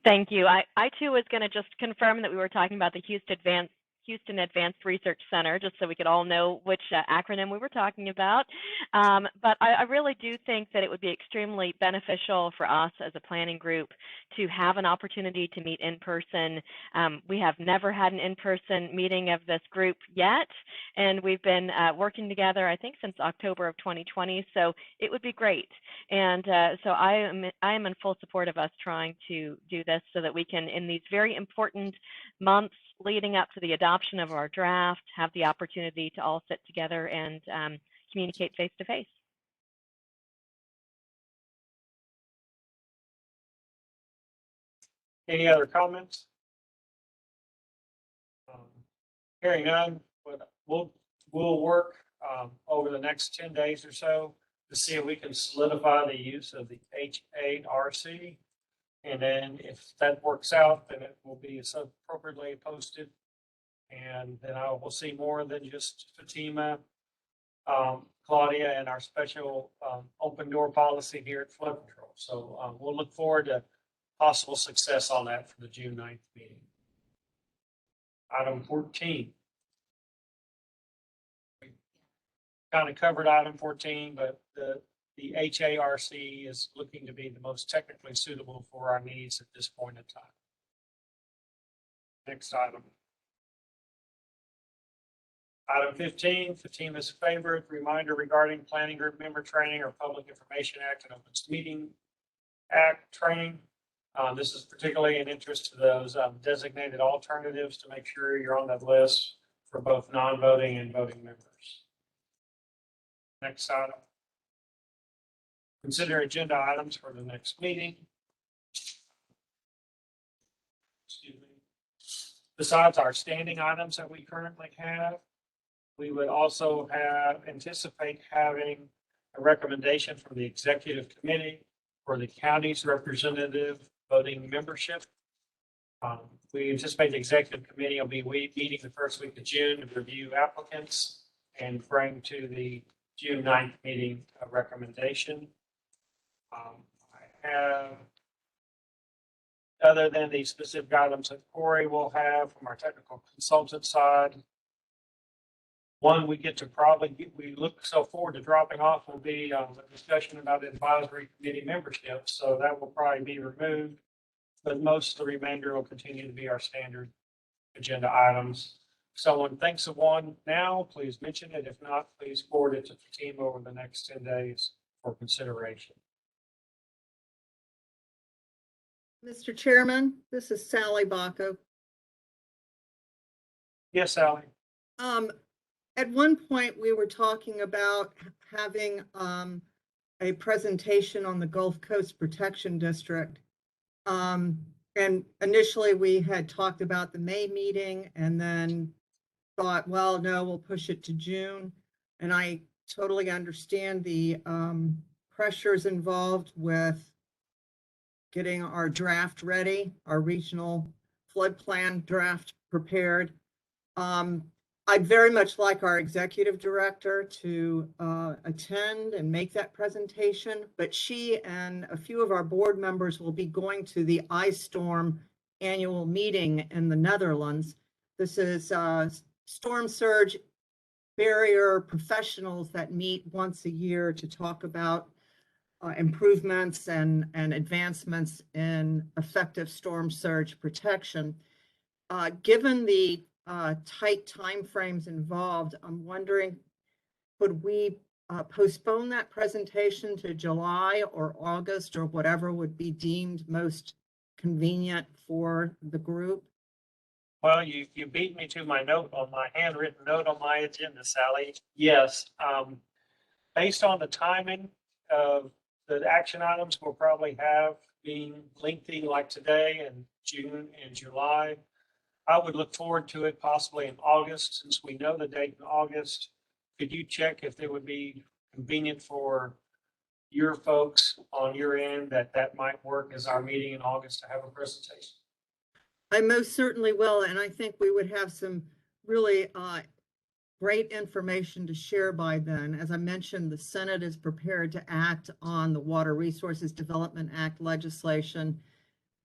Thank you. I too was going to just confirm that we were talking about the Houston Advanced Research Center, just so we could all know which acronym we were talking about. But I really do think that it would be extremely beneficial for us as a planning group to have an opportunity to meet in person. We have never had an in-person meeting of this group yet, and we've been working together, I think, since October of 2020. So it would be great. And so I am in full support of us trying to do this so that we can, in these very important months leading up to the adoption of our draft, have the opportunity to all sit together and communicate face to face. Any other comments? Hearing none, but we'll work over the next 10 days or so to see if we can solidify the use of the HARC. And then if that works out, then it will be appropriately posted. And then I will see more than just Fatima, Claudia, and our special open door policy here at Flood Control. So we'll look forward to possible success on that for the June 9th meeting. Item 14. We kind of covered item 14, but the HARC is looking to be the most technically suitable for our needs at this point in time. Next item. Item 15, Fatima's favorite, reminder regarding planning group member training or Public Information Act and Open Meeting Act training. This is particularly an interest to those designated alternatives to make sure you're on that list for both non-voting and voting members. Next item. Consider agenda items for the next meeting. Excuse me. Besides our standing items that we currently have, we would also anticipate having a recommendation from the executive committee for the county's representative voting membership. We anticipate the executive committee will be meeting the first week of June to review applicants and bring to the June 9th meeting a recommendation. I have, other than the specific items that Corey will have from our technical consultant side, one we look so forward to dropping off will be the discussion about advisory committee membership. So that will probably be removed, but most of the remainder will continue to be our standard agenda items. If someone thinks of one now, please mention it. If not, please forward it to the team over the next 10 days for consideration. Mr. Chairman, this is Sally Baco. Yes, Sally. At one point, we were talking about having a presentation on the Gulf Coast Protection District. And initially, we had talked about the May meeting and then thought, well, no, we'll push it to June. And I totally understand the pressures involved with getting our draft ready, our regional flood plan draft prepared. I'd very much like our executive director to attend and make that presentation, but she and a few of our board members will be going to the Ice Storm annual meeting in the Netherlands. This is storm surge barrier professionals that meet once a year to talk about improvements and advancements in effective storm surge protection. Given the tight timeframes involved, I'm wondering, could we postpone that presentation to July or August or whatever would be deemed most convenient for the group? Well, you beat me to my note on my handwritten note on my agenda, Sally. Yes, based on the timing of the action items we'll probably have being lengthy like today in June and July, I would look forward to it possibly in August, since we know the date in August. Could you check if it would be convenient for your folks on your end that might work as our meeting in August to have a presentation? I most certainly will, and I think we would have some really great information to share by then. As I mentioned, the Senate is prepared to act on the Water Resources Development Act legislation,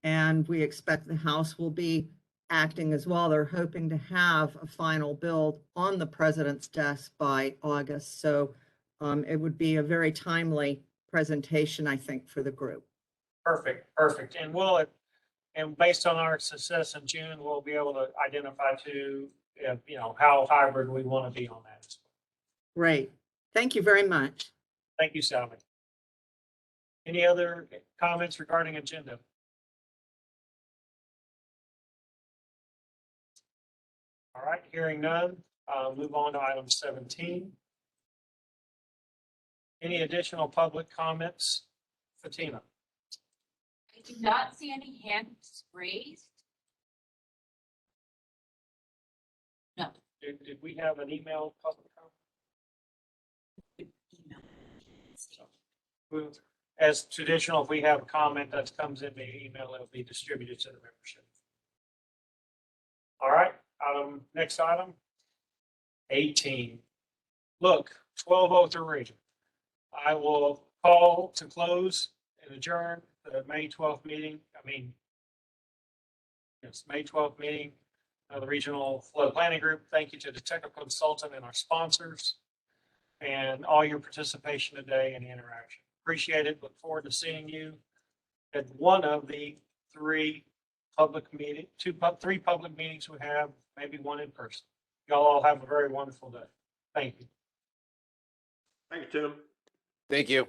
and we expect the House will be acting as well. They're hoping to have a final bill on the president's desk by August. So it would be a very timely presentation, I think, for the group. Perfect. And based on our success in June, we'll be able to identify too, how hybrid we want to be on that as well. Great. Thank you very much. Thank you, Sally. Any other comments regarding agenda? All right, hearing none, move on to item 17. Any additional public comments? Fatima? I do not see any hands raised. No. Did we have an email public comment? as traditional, if we have a comment that comes in the email, it'll be distributed to the membership. All right, next item, 18. Look, 12:03. I will call to close and adjourn the May 12th meeting. It's May 12th meeting of the Regional Flood Planning Group. Thank you to the technical consultant and our sponsors and all your participation today and interaction. Appreciate it. Look forward to seeing you at one of the three public meetings we have, maybe one in person. Y'all all have a very wonderful day. Thank you. Thank you, Tim. Thank you.